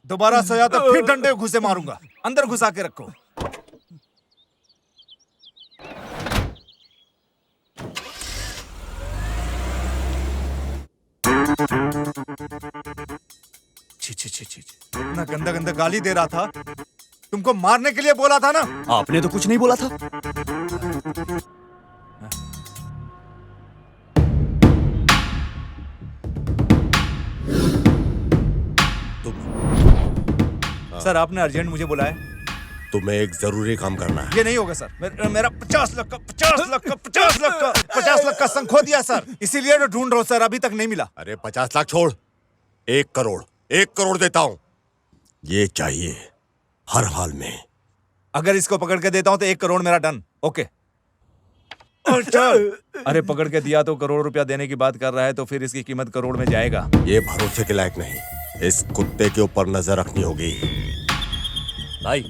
[SPEAKER 1] दोबारा सोया तो फिर डंडे घुसे मारूंगा। अंदर घुसा के रखो। छी छी छी छी, इतना गंदा गंदा गाली दे रहा था। तुमको मारने के लिए बोला था ना।
[SPEAKER 9] आपने तो कुछ नहीं बोला था।
[SPEAKER 1] सर आपने अर्जेंट मुझे बुलाया।
[SPEAKER 5] तुम्हें एक जरूरी काम करना है।
[SPEAKER 1] ये नहीं होगा सर। मेरा 50 लाख का संग खो दिया सर। इसीलिए तो ढूंढ रहा हूं सर, अभी तक नहीं मिला।
[SPEAKER 5] अरे 50 लाख छोड़, 1 करोड़, 1 करोड़ देता हूं। ये चाहिए हर हाल में।
[SPEAKER 1] अगर इसको पकड़ के देता हूं तो 1 करोड़ मेरा डन। ओके चल। अरे पकड़ के दिया तो करोड़ रुपया देने की बात कर रहा है, तो फिर इसकी कीमत करोड़ में जाएगा।
[SPEAKER 5] ये भरोसे के लायक नहीं। इस कुत्ते के ऊपर नजर रखनी होगी।
[SPEAKER 9] भाई,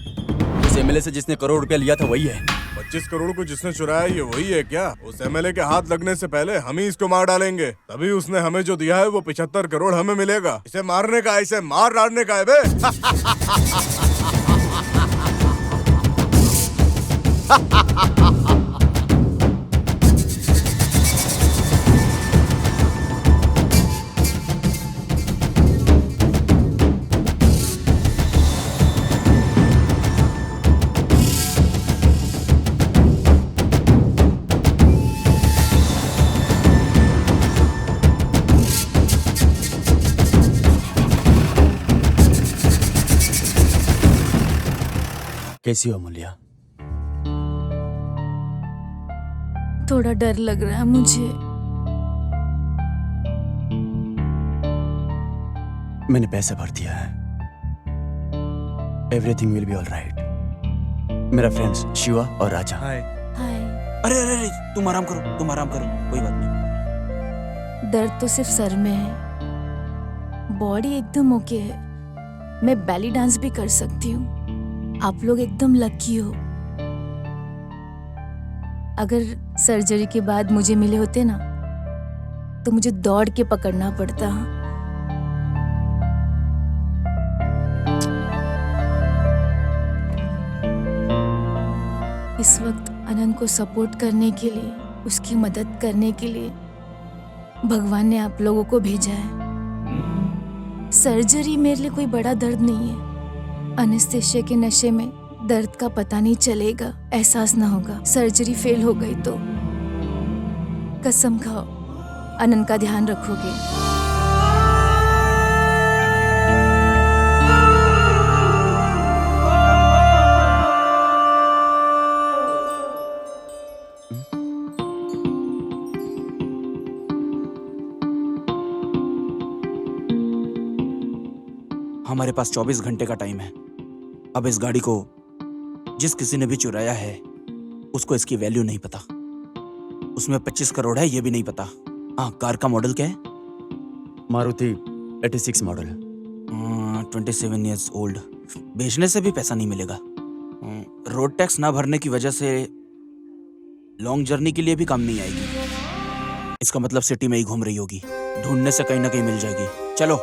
[SPEAKER 9] उस एमएलए से जिसने करोड़ रुपया लिया था वही है।
[SPEAKER 6] 25 करोड़ को जिसने चुराया ये वही है क्या? उस एमएलए के हाथ लगने से पहले हम ही इसको मार डालेंगे, तभी उसने हमें जो दिया है वो 75 करोड़ हमें मिलेगा। इसे मारने का, इसे मार डालने का है बे।
[SPEAKER 9] कैसी हो अमूल्या?
[SPEAKER 3] थोड़ा डर लग रहा है मुझे।
[SPEAKER 9] मैंने पैसे भर दिया है। Everything will be all right. मेरा फ्रेंड्स शिवा और राजा।
[SPEAKER 3] हाय।
[SPEAKER 4] अरे अरे अरे, तुम आराम करो, तुम आराम करो, कोई बात नहीं।
[SPEAKER 3] दर्द तो सिर्फ सर में है, बॉडी एकदम ओके है। मैं बैली डांस भी कर सकती हूँ। आप लोग एकदम लकी हो। अगर सर्जरी के बाद मुझे मिले होते ना, तो मुझे दौड़ के पकड़ना पड़ता। इस वक्त अनंत को सपोर्ट करने के लिए, उसकी मदद करने के लिए भगवान ने आप लोगों को भेजा है। सर्जरी मेरे लिए कोई बड़ा दर्द नहीं है। एनेस्थेसिया के नशे में दर्द का पता नहीं चलेगा, एहसास ना होगा। सर्जरी फेल हो गई तो कसम खाओ अनंत का ध्यान रखोगे।
[SPEAKER 4] हमारे पास 24 घंटे का टाइम है। अब इस गाड़ी को जिस किसी ने भी चुराया है उसको इसकी वैल्यू नहीं पता। उसमें 25 करोड़ है ये भी नहीं पता। हाँ, कार का मॉडल क्या है?
[SPEAKER 9] मारुति 86 मॉडल।
[SPEAKER 4] 27 years old. बेचने से भी पैसा नहीं मिलेगा। रोड टैक्स ना भरने की वजह से लॉन्ग जर्नी के लिए भी काम नहीं आएगी। इसका मतलब सिटी में ही घूम रही होगी। ढूंढने से कहीं ना कहीं मिल जाएगी। चलो।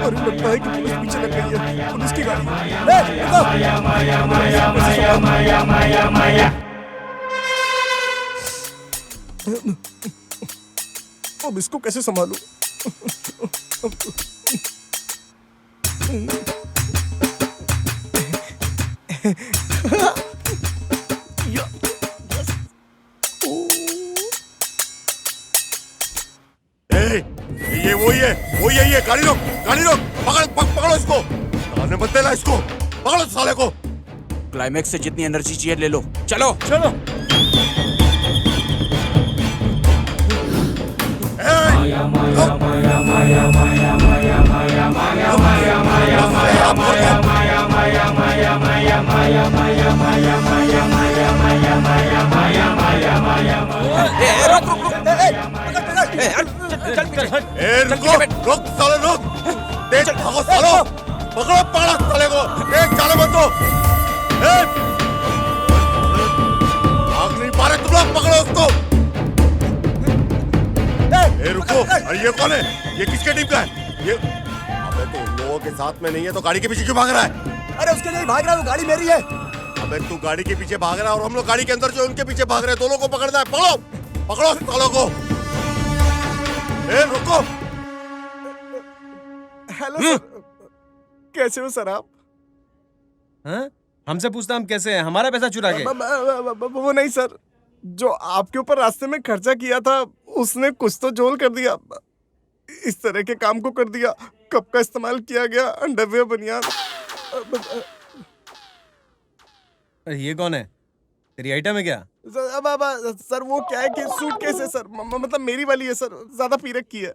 [SPEAKER 6] अरे लगता है कि पुलिस पीछे लग गई है। पुलिस की गाड़ी। ए, रुको। अब इसको कैसे संभालूं?
[SPEAKER 5] ये वही है ये गाड़ी रोक पकड़ो इसको। आने मत देना इसको, पकड़ो साले को।
[SPEAKER 4] क्लाइमेक्स से जितनी एनर्जी चाहिए ले लो, चलो।
[SPEAKER 5] रुक साले रुक। तेज भागो सालो, पकड़ो साले को। चालो मत दो। भाग नहीं पा रहे तुम लोग, पकड़ो उसको। रुको, अरे ये कौन है? ये किसके टीम का है? ये अबे तो उन लोगों के साथ में नहीं है तो गाड़ी के पीछे क्यों भाग रहा है?
[SPEAKER 9] अरे उसके लिए भाग रहा है, वो गाड़ी मेरी है।
[SPEAKER 5] अबे तू गाड़ी के पीछे भाग रहा है और हम लोग गाड़ी के अंदर जो उनके पीछे भाग रहे हैं, दोनों को पकड़ना है। पकड़ो सालों को। रुको।
[SPEAKER 6] हेलो सर, कैसे हो सर आप?
[SPEAKER 8] हाँ? हमसे पूछता हम कैसे हैं? हमारा पैसा चुरा के।
[SPEAKER 6] वो नहीं सर, जो आपके ऊपर रास्ते में खर्चा किया था उसने कुछ तो झोल कर दिया। इस तरह के काम को कर दिया। कब का इस्तेमाल किया गया अंडरवियर बनियान।
[SPEAKER 8] ये कौन है? तेरी आइटम है क्या?
[SPEAKER 6] सर वो क्या है कि सूटकेस है सर, मतलब मेरी वाली है सर, ज्यादा पी रखी है।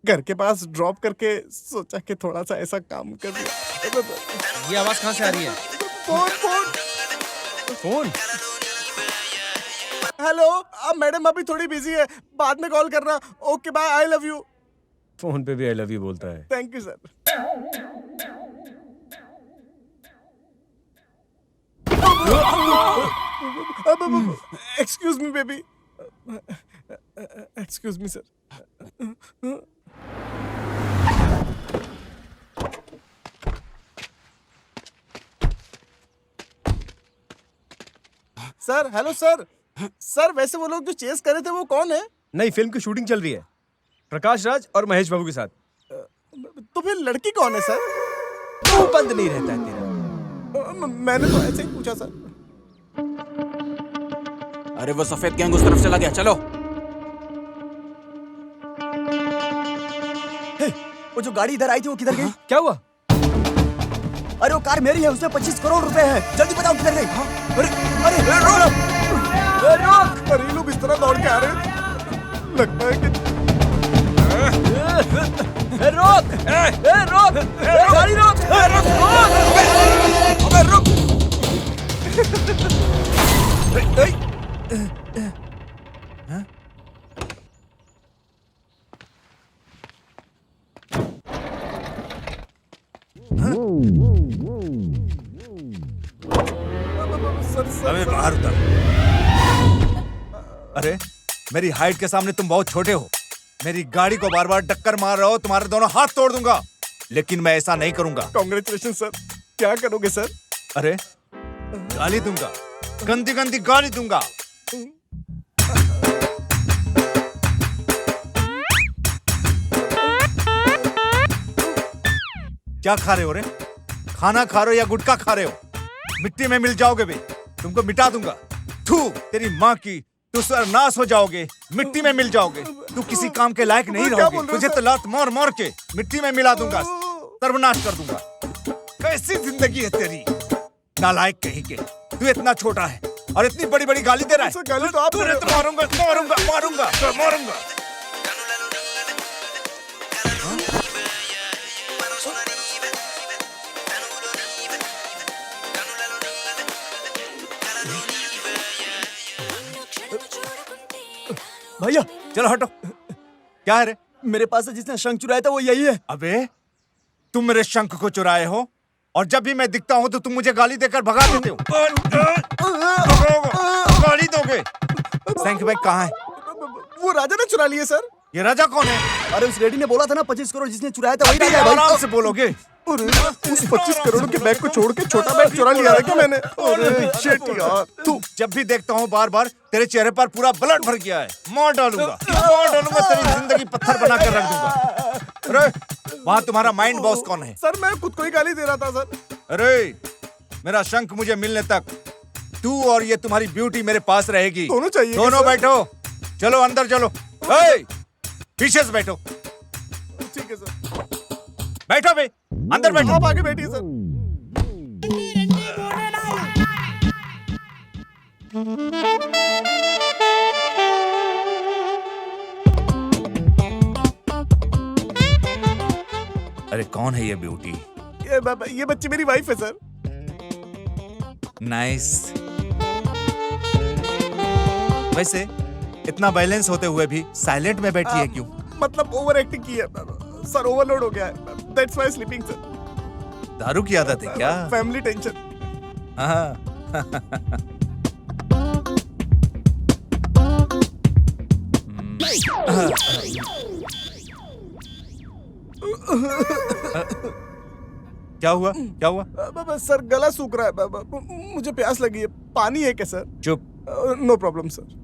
[SPEAKER 6] घर के पास ड्रॉप करके सोचा कि थोड़ा सा ऐसा काम कर दिया।
[SPEAKER 8] ये आवाज कहाँ से आ रही है? फोन।
[SPEAKER 6] हेलो, अब मैडम अभी थोड़ी बिजी है, बाद में कॉल करना। Okay bye, I love you.
[SPEAKER 8] Phone पे भी आई लव यू बोलता है।
[SPEAKER 6] Thank you sir. Excuse me baby, excuse me sir. Sir hello sir. Sir वैसे वो लोग जो चेस कर रहे थे वो कौन है?
[SPEAKER 8] नई फिल्म की शूटिंग चल रही है, प्रकाश राज और महेश बाबू के साथ।
[SPEAKER 6] तो फिर लड़की कौन है सर?
[SPEAKER 8] वो बंद नहीं रहता है तेरा।
[SPEAKER 6] मैंने तो ऐसे ही पूछा सर।
[SPEAKER 4] अरे वो सफेद गैंग उस तरफ चला गया, चलो।
[SPEAKER 9] वो जो गाड़ी इधर आई थी वो किधर गई?
[SPEAKER 8] क्या हुआ?
[SPEAKER 9] अरे वो कार मेरी है, उसमें 25 करोड़ रुपए है। जल्दी बताओ किधर गई? अरे
[SPEAKER 6] अरे ये लोग इस तरह दौड़ के आ रहे हैं, लगता है कि
[SPEAKER 8] रोक! गाड़ी रोक! अबे रुक!
[SPEAKER 1] अबे बाहर उतर। अरे मेरी हाइट के सामने तुम बहुत छोटे हो। मेरी गाड़ी को बार बार टक्कर मार रहे हो, तुम्हारे दोनों हाथ तोड़ दूंगा। लेकिन मैं ऐसा नहीं करूंगा।
[SPEAKER 6] Congratulation sir. क्या करोगे सर?
[SPEAKER 1] अरे गाली दूंगा, गंदी गंदी गाली दूंगा। क्या खा रहे हो रे? खाना खा रहे हो या गुटखा खा रहे हो? मिट्टी में मिल जाओगे बे, तुमको मिटा दूंगा। थू तेरी माँ की, तू सर्वनाश हो जाओगे, मिट्टी में मिल जाओगे। तू किसी काम के लायक नहीं रहोगे। तुझे तो लात मार मार के मिट्टी में मिला दूंगा, सर्वनाश कर दूंगा। कैसी जिंदगी है तेरी, नालायक कहीं के। तू इतना छोटा है और इतनी बड़ी बड़ी गाली दे रहा है।
[SPEAKER 6] गाली तो आप
[SPEAKER 1] मारूंगा मारूंगा मारूंगा मारूंगा।
[SPEAKER 9] भैया
[SPEAKER 1] चलो हटो। क्या है रे?
[SPEAKER 9] मेरे पास से जिसने शंख चुराया था वो यही है।
[SPEAKER 1] अबे तुम मेरे शंख को चुराए हो और जब भी मैं दिखता हूं तो तुम मुझे गाली देकर भगा देते हो। गाली दोगे? शंख भाई कहाँ है?
[SPEAKER 6] वो राजा ने चुरा लिए सर।
[SPEAKER 1] ये राजा कौन है?
[SPEAKER 9] अरे उस लेडी ने बोला था ना 25 करोड़ जिसने चुराया था वही राजा है भाई।
[SPEAKER 1] आराम से बोलोगे।
[SPEAKER 6] अरे उस 25 करोड़ के बैग को छोड़ के छोटा बैग चुरा लिया है क्या मैंने? अरे शिट यार।
[SPEAKER 1] तू जब भी देखता हूँ बार बार तेरे चेहरे पर पूरा ब्लड भर गया है। मार डालूंगा तेरी जिंदगी पत्थर बना कर रख दूंगा। अरे वहाँ तुम्हारा माइंड बॉस कौन है?
[SPEAKER 6] सर मैं खुद को ही गाली दे रहा था सर।
[SPEAKER 1] अरे मेरा शंख मुझे मिलने तक तू और ये तुम्हारी ब्यूटी मेरे पास रहेगी।
[SPEAKER 6] दोनों चाहिए।
[SPEAKER 1] दोनों बैठो। चलो अंदर चलो। ए, पीछे से बैठो।
[SPEAKER 6] ठीक है सर।
[SPEAKER 1] बैठो बे, अंदर बैठो।
[SPEAKER 6] आप आगे बैठिए सर।
[SPEAKER 1] अरे कौन है ये ब्यूटी?
[SPEAKER 6] ये बच्ची मेरी वाइफ है सर।
[SPEAKER 1] नाइस। वैसे इतना बैलेंस होते हुए भी साइलेंट में बैठी है क्यों?
[SPEAKER 6] मतलब ओवर एक्टिंग की है सर, ओवरलोड हो गया है। That's why sleeping sir.
[SPEAKER 1] दारू की आदत है क्या?
[SPEAKER 6] Family tension.
[SPEAKER 1] क्या हुआ? क्या हुआ?
[SPEAKER 6] सर गला सूख रहा है। मुझे प्यास लगी है। पानी है क्या सर?
[SPEAKER 1] चुप।
[SPEAKER 6] No problem sir.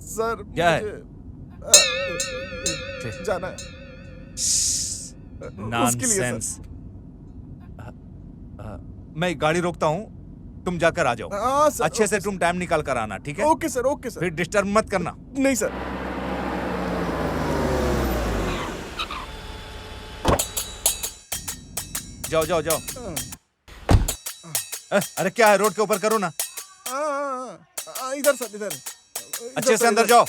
[SPEAKER 6] सर
[SPEAKER 1] क्या है?
[SPEAKER 6] जाना है।
[SPEAKER 1] नॉनसेंस। मैं गाड़ी रोकता हूँ, तुम जाकर आ जाओ। अच्छे से तुम टाइम निकाल कर आना, ठीक है?
[SPEAKER 6] Okay sir, okay sir.
[SPEAKER 1] फिर डिस्टर्ब मत करना।
[SPEAKER 6] नहीं सर।
[SPEAKER 1] जाओ जाओ जाओ। अरे क्या है, रोड के ऊपर करो ना।
[SPEAKER 6] इधर सर, इधर।
[SPEAKER 1] अच्छे से अंदर जाओ।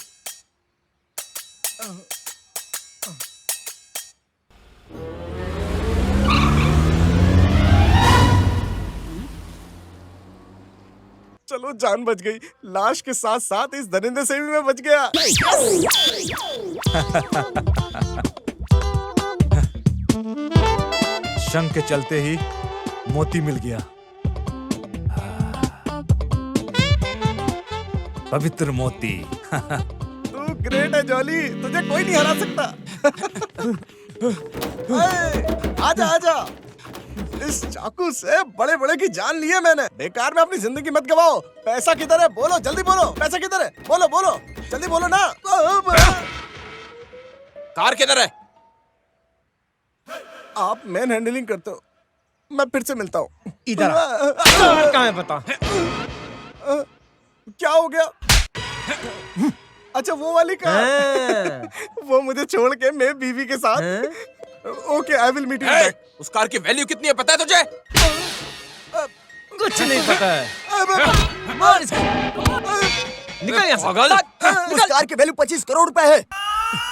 [SPEAKER 6] चलो जान बच गई। लाश के साथ साथ इस दरिंदे से भी मैं बच गया।
[SPEAKER 1] शंख के चलते ही मोती मिल गया। पवित्र मोती।
[SPEAKER 6] तू ग्रेट है जॉली, तुझे कोई नहीं हरा सकता। आजा आजा। इस चाकू से बड़े बड़े की जान ली है मैंने। बेकार में अपनी जिंदगी मत गवाओ। पैसा किधर है? बोलो जल्दी बोलो। पैसा किधर है? बोलो बोलो जल्दी बोलो ना।
[SPEAKER 4] कार किधर है?
[SPEAKER 6] आप मैन हैंडलिंग करते हो, मैं फिर से मिलता हूँ।
[SPEAKER 8] इधर कहाँ है बता?
[SPEAKER 6] क्या हो गया? अच्छा वो वाली कार। वो मुझे छोड़ के मैं बीवी के साथ। Okay I will meet you back.
[SPEAKER 4] उस कार की वैल्यू कितनी है पता है तुझे?
[SPEAKER 8] कुछ नहीं पता है। निकल यहाँ से।
[SPEAKER 9] उस कार की वैल्यू 25 करोड़ रुपए है।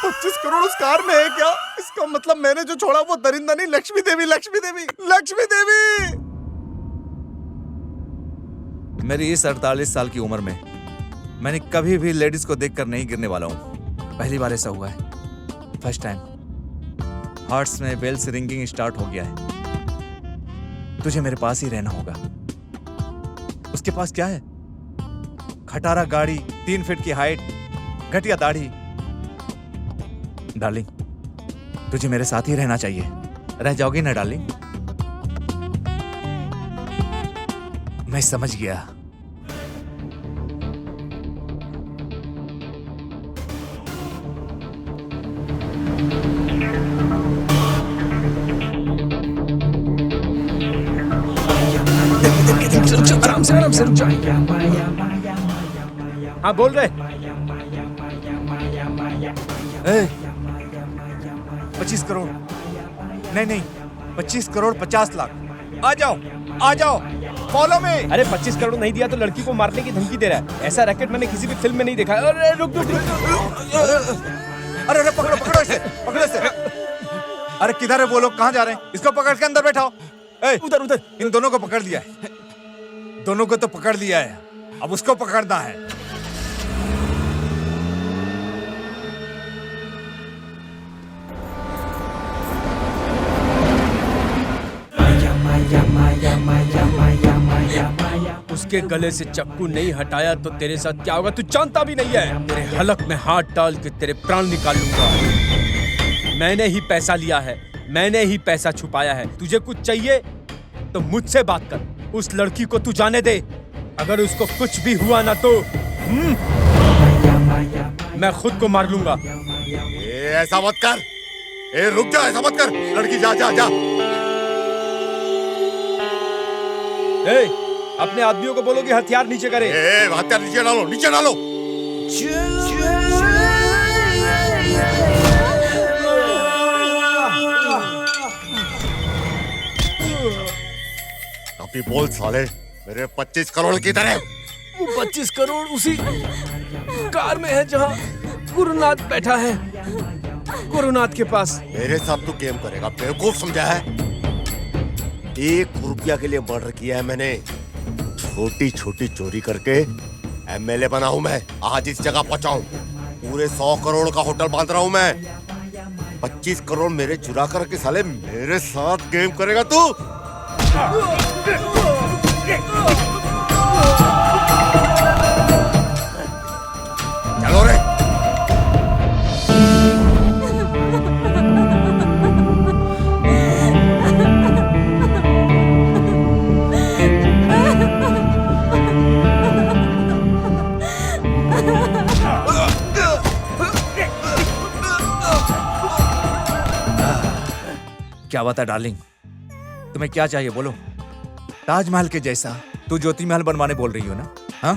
[SPEAKER 6] 25 करोड़ उस कार में है क्या? इसका मतलब मैंने जो छोड़ा वो दरिंदा नहीं, लक्ष्मी देवी। लक्ष्मी देवी, लक्ष्मी देवी।
[SPEAKER 1] मेरी इस 48 साल की उम्र में मैंने कभी भी लेडीज को देखकर नहीं गिरने वाला हूँ। पहली बार ऐसा हुआ है, फर्स्ट टाइम। हार्ट्स में बेल्स रिंगिंग स्टार्ट हो गया है। तुझे मेरे पास ही रहना होगा। उसके पास क्या है? खटारा गाड़ी, 3 फीट की हाइट, घटिया दाढ़ी। डार्लिंग, तुझे मेरे साथ ही रहना चाहिए। रह जाओगी ना डार्लिंग? मैं समझ गया।
[SPEAKER 8] हाँ बोल रहे।
[SPEAKER 1] 25 करोड़ नहीं, 25 करोड़ 50 लाख। आ जाओ आ जाओ, फॉलो में।
[SPEAKER 8] अरे 25 करोड़ नहीं दिया तो लड़की को मारने की धमकी दे रहा है। ऐसा रैकेट मैंने किसी भी फिल्म में नहीं देखा। अरे रुक रुक रुक।
[SPEAKER 1] अरे पकड़ो पकड़ो इसे, पकड़ो इसे। अरे किधर है वो लोग? कहाँ जा रहे हैं? इसको पकड़ के अंदर बैठाओ।
[SPEAKER 6] उधर उधर।
[SPEAKER 1] इन दोनों को पकड़ लिया है। दोनों को तो पकड़ लिया है, अब उसको पकड़ना है।
[SPEAKER 8] उसके गले से चाकू नहीं हटाया तो तेरे साथ क्या होगा तू जानता भी नहीं है। तेरे हलक में हाथ डाल के तेरे प्राण निकाल लूंगा। मैंने ही पैसा लिया है, मैंने ही पैसा छुपाया है। तुझे कुछ चाहिए तो मुझसे बात कर। उस लड़की को तू जाने दे। अगर उसको कुछ भी हुआ ना तो मैं खुद को मार लूंगा।
[SPEAKER 5] ऐसा मत कर। रुक जा, ऐसा मत कर। लड़की जा जा जा।
[SPEAKER 8] अपने आदमियों को बोलो कि हथियार नीचे करे।
[SPEAKER 5] हथियार नीचे डालो, नीचे डालो। अभी बोल साले, मेरे 25 करोड़ की तरह।
[SPEAKER 8] वो 25 करोड़ उसी कार में है जहाँ गुरुनाथ बैठा है, गुरुनाथ के पास।
[SPEAKER 5] मेरे साथ तू गेम करेगा, बेवकूफ समझा है। 1 रुपया के लिए मर्डर किया है मैंने। छोटी छोटी चोरी करके एमएलए बना हूं मैं। आज इस जगह पहुंचा हूं। पूरे 100 करोड़ का होटल बांध रहा हूं मैं। 25 करोड़ मेरे चुरा कर के साले मेरे साथ गेम करेगा तू? चलो रे।
[SPEAKER 1] क्या बता डार्लिंग, तुम्हें क्या चाहिए बोलो। ताजमहल के जैसा तू ज्योति महल बनवाने बोल रही हो ना? हाँ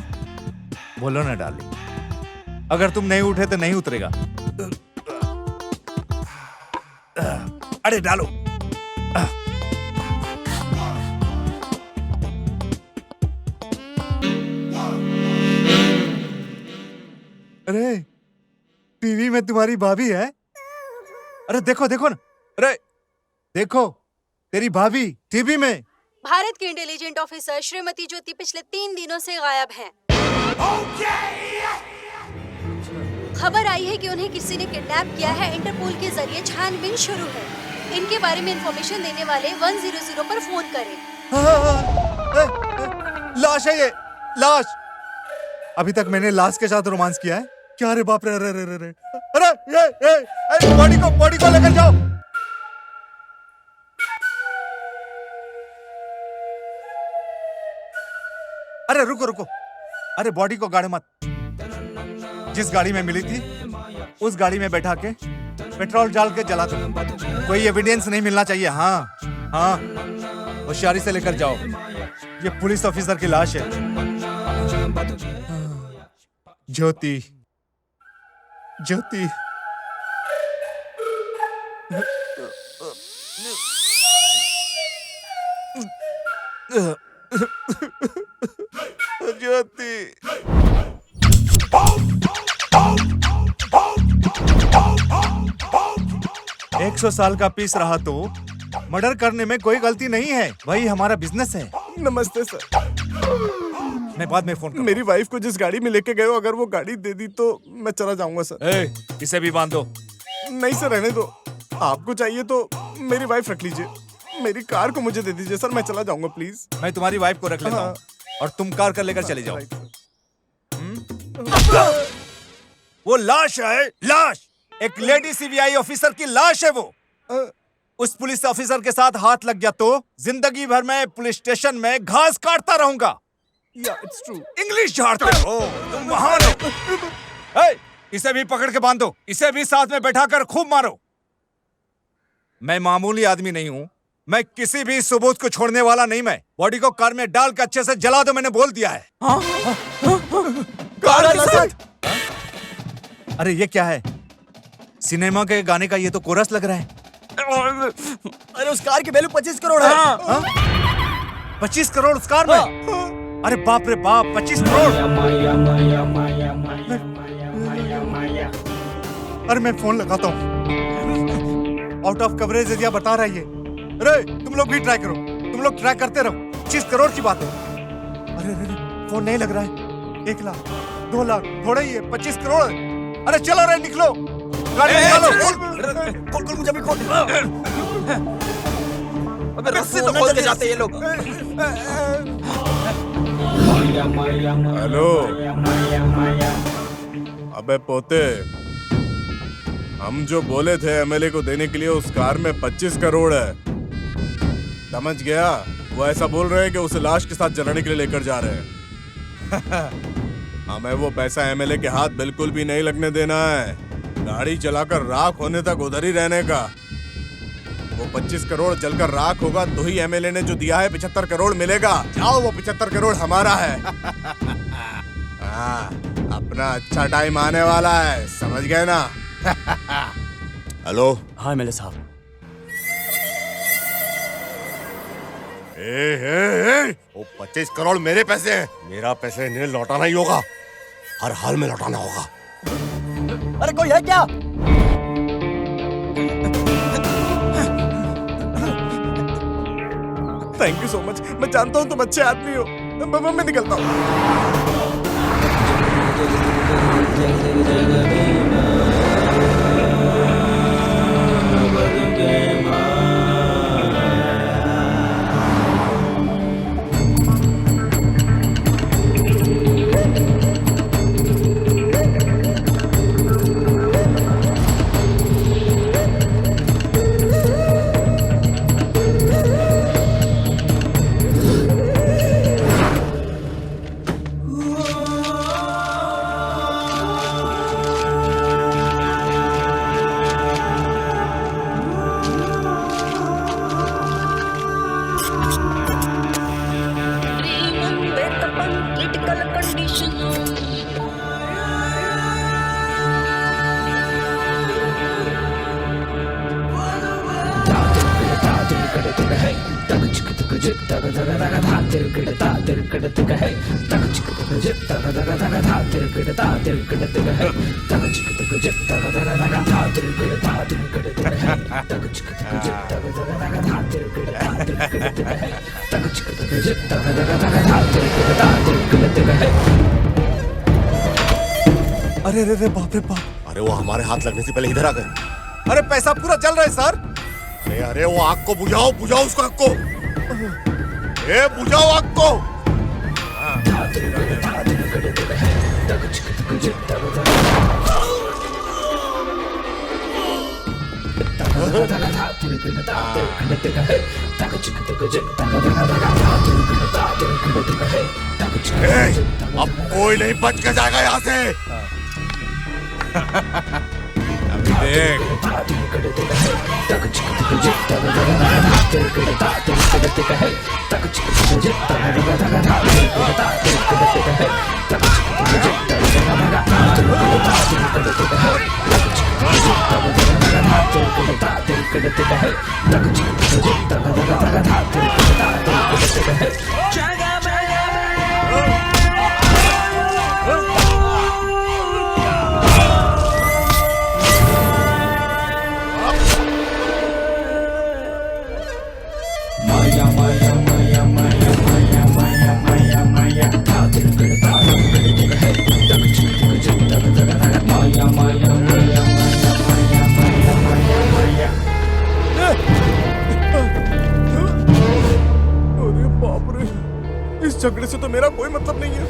[SPEAKER 1] बोलो ना डार्लिंग। अगर तुम नहीं उठे तो नहीं उतरेगा। अरे डालो। अरे टीवी में तुम्हारी भाभी है। अरे देखो देखो ना। अरे देखो तेरी भाभी टीवी में।
[SPEAKER 2] भारत के इंटेलिजेंट ऑफिसर श्रीमती ज्योति पिछले 3 दिनों से गायब हैं। खबर आई है कि उन्हें किसी ने किडनैप किया है। इंटरपोल के जरिए छानबीन शुरू है। इनके बारे में इंफॉर्मेशन देने वाले 100 पर फोन करें।
[SPEAKER 1] लाश है ये, लाश। अभी तक मैंने लाश के साथ रोमांस किया है क्या? अरे बाप रे। अरे अरे अरे अरे बॉडी को लेकर जाओ। अरे रुको रुको। अरे बॉडी को गाड़ी मत। जिस गाड़ी में मिली थी उस गाड़ी में बैठा के पेट्रोल डाल के जला दो। कोई एविडेंस नहीं मिलना चाहिए। हाँ हाँ होशियारी से लेकर जाओ। ये पुलिस ऑफिसर की लाश है। ज्योति ज्योति ज्योति। 100 साल का पीस रहा तो मर्डर करने में कोई गलती नहीं है। वही हमारा बिजनेस है।
[SPEAKER 6] नमस्ते सर।
[SPEAKER 1] मैं बाद में फोन करूंगा।
[SPEAKER 6] मेरी वाइफ को जिस गाड़ी में लेके गए हो, अगर वो गाड़ी दे दी तो मैं चला जाऊंगा सर।
[SPEAKER 1] इसे भी बांध दो।
[SPEAKER 6] नहीं सर, रहने दो। आपको चाहिए तो मेरी वाइफ रख लीजिए। मेरी कार को मुझे दे दीजिए सर, मैं चला जाऊंगा प्लीज।
[SPEAKER 1] मैं तुम्हारी वाइफ को रख लेता हूँ और तुम कार कर लेकर चले जाओ। वो लाश है, लाश। एक लेडी सीबीआई ऑफिसर की लाश है वो। उस पुलिस ऑफिसर के साथ हाथ लग गया तो जिंदगी भर में पुलिस स्टेशन में घास काटता रहूंगा।
[SPEAKER 6] It's true.
[SPEAKER 1] इंग्लिश झाड़ते हो तुम, महान हो। इसे भी पकड़ के बांधो। इसे भी साथ में बैठाकर खूब मारो। मैं मामूली आदमी नहीं हूं। मैं किसी भी सबूत को छोड़ने वाला नहीं। मैं बॉडी को कार में डाल के अच्छे से जला दो, मैंने बोल दिया है।
[SPEAKER 6] कार के साथ?
[SPEAKER 1] अरे ये क्या है? सिनेमा के गाने का ये तो कोरस लग रहा है।
[SPEAKER 9] अरे उस कार की वैल्यू 25 करोड़ है।
[SPEAKER 1] 25 करोड़ उस कार में? अरे बाप रे बाप, 25 करोड़। अरे मैं फोन लगाता हूँ। आउट ऑफ कवरेज एरिया बता रहा है ये। अरे तुम लोग भी ट्राई करो। तुम लोग ट्राई करते रहो। 25 करोड़ की बात है। अरे फोन नहीं लग रहा है। 1 लाख 2 लाख थोड़ा ही है। 25 करोड़। अरे चलो रे, निकलो गाड़ी निकालो।
[SPEAKER 9] खोल मुझे भी खोल।
[SPEAKER 4] अबे रस्सी तो खोल के जाते ये लोग।
[SPEAKER 6] हेलो। अबे पोते, हम जो बोले थे एमएलए को देने के लिए उस कार में 25 करोड़ है, समझ गया? वो ऐसा बोल रहे हैं कि उसे लाश के साथ जलाने के लिए लेकर जा रहे हैं। हमें वो पैसा एमएलए के हाथ बिल्कुल भी नहीं लगने देना है। गाड़ी जलाकर राख होने तक उधर ही रहने का। वो 25 करोड़ जलकर राख होगा तो ही एमएलए ने जो दिया है 75 करोड़ मिलेगा। जाओ, वो 75 करोड़ हमारा है। हाँ, अपना अच्छा टाइम आने वाला है, समझ गए ना?
[SPEAKER 5] हेलो।
[SPEAKER 12] हाँ एमएलए साहब।
[SPEAKER 5] वो 25 करोड़ मेरे पैसे हैं। मेरा पैसे इन्हें लौटाना ही होगा, हर हाल में लौटाना होगा।
[SPEAKER 9] अरे कोई है क्या?
[SPEAKER 6] Thank you so much. मैं जानता हूँ तुम अच्छे आदमी हो। मैं निकलता हूँ।
[SPEAKER 5] अरे रे रे बाप रे बाप। अरे वो हमारे हाथ लगने से पहले इधर आ गए।
[SPEAKER 6] अरे पैसा पूरा जल रहा है सर।
[SPEAKER 5] अरे अरे वो आग को बुझाओ, बुझाओ उसको आग को। ए बुझाओ आग को। अब कोई नहीं बच के जाएगा यहाँ से।
[SPEAKER 6] अभी देख। अरे बाप रे, इस झगड़े से तो मेरा कोई मतलब नहीं है।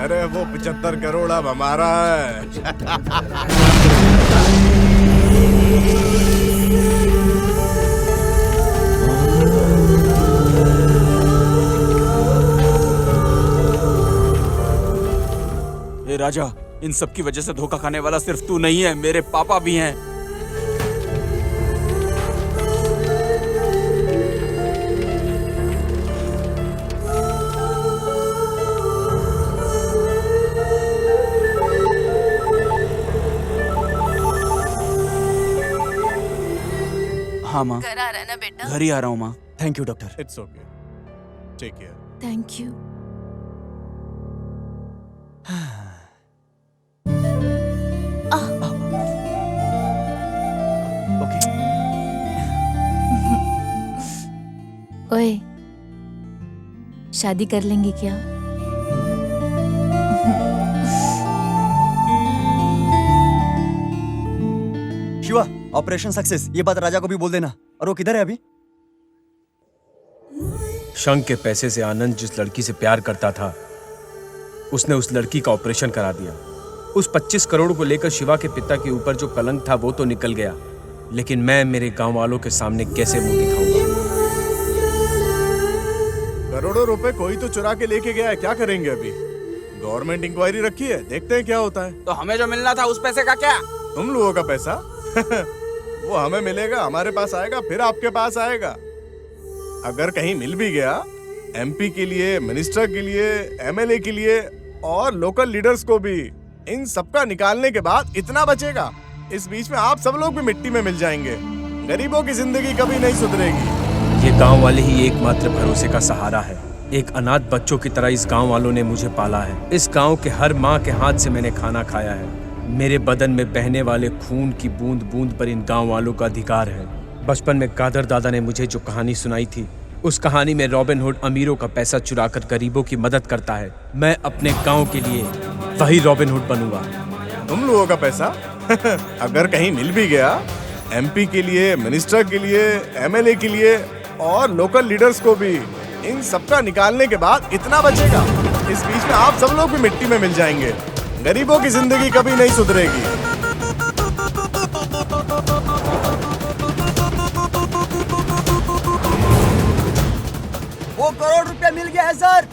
[SPEAKER 6] अरे वो 75 करोड़ अब हमारा है।
[SPEAKER 4] ए राजा, इन सब की वजह से धोखा खाने वाला सिर्फ तू नहीं है, मेरे पापा भी हैं। हाँ माँ,
[SPEAKER 3] घर आ रहा है ना बेटा?
[SPEAKER 4] घर ही आ रहा हूँ माँ।
[SPEAKER 9] Thank you doctor.
[SPEAKER 6] It's okay, take care.
[SPEAKER 3] Thank you. ओए, शादी कर लेंगे क्या?
[SPEAKER 9] शिवा, ऑपरेशन सक्सेस, ये बात राजा को भी बोल देना। और वो किधर है अभी?
[SPEAKER 8] शंख के पैसे से आनंद जिस लड़की से प्यार करता था, उसने उस लड़की का ऑपरेशन करा दिया। उस 25 करोड़ को लेकर शिवा के पिता के ऊपर जो कलंक था वो तो निकल गया, लेकिन मैं मेरे गांव वालों के सामने कैसे मुंह दिखाऊंगा?
[SPEAKER 6] करोड़ों रुपए कोई तो चुरा के लेके गया है, क्या करेंगे अभी? गवर्नमेंट इंक्वायरी रखी है, देखते हैं क्या होता है।
[SPEAKER 4] तो हमें जो मिलना था उस पैसे का क्या?
[SPEAKER 6] तुम लोगों का पैसा वो हमें मिलेगा, हमारे पास आएगा, फिर आपके पास आएगा। अगर कहीं मिल भी गया, एमपी के लिए, मिनिस्टर के लिए, एमएलए के लिए और लोकल लीडर्स को भी, इन सबका निकालने के बाद इतना बचेगा। इस बीच में आप सब लोग भी मिट्टी में मिल जाएंगे। गरीबों की जिंदगी कभी नहीं सुधरेगी।
[SPEAKER 8] ये गांव वाले ही एकमात्र भरोसे का सहारा है। एक अनाथ बच्चों की तरह इस गांव वालों ने मुझे पाला है। इस गांव के हर माँ के हाथ से मैंने खाना खाया है। मेरे बदन में बहने वाले खून की बूंद बूंद पर इन गांव वालों का अधिकार है। बचपन में कादर दादा ने मुझे जो कहानी सुनाई थी, उस कहानी में रॉबिन हुड अमीरों का पैसा चुराकर गरीबों की मदद करता है। मैं अपने गांव के लिए वही रॉबिन हुड बनूंगा।
[SPEAKER 6] तुम लोगों का पैसा अगर कहीं मिल भी गया, एमपी के लिए, मिनिस्टर के लिए, एमएलए के लिए और लोकल लीडर्स को भी, इन सबका निकालने के बाद इतना बचेगा। इस बीच में आप सब लोग भी मिट्टी में मिल जाएंगे। गरीबों की जिंदगी कभी नहीं सुधरेगी।
[SPEAKER 9] वो करोड़ रुपया मिल गया है सर।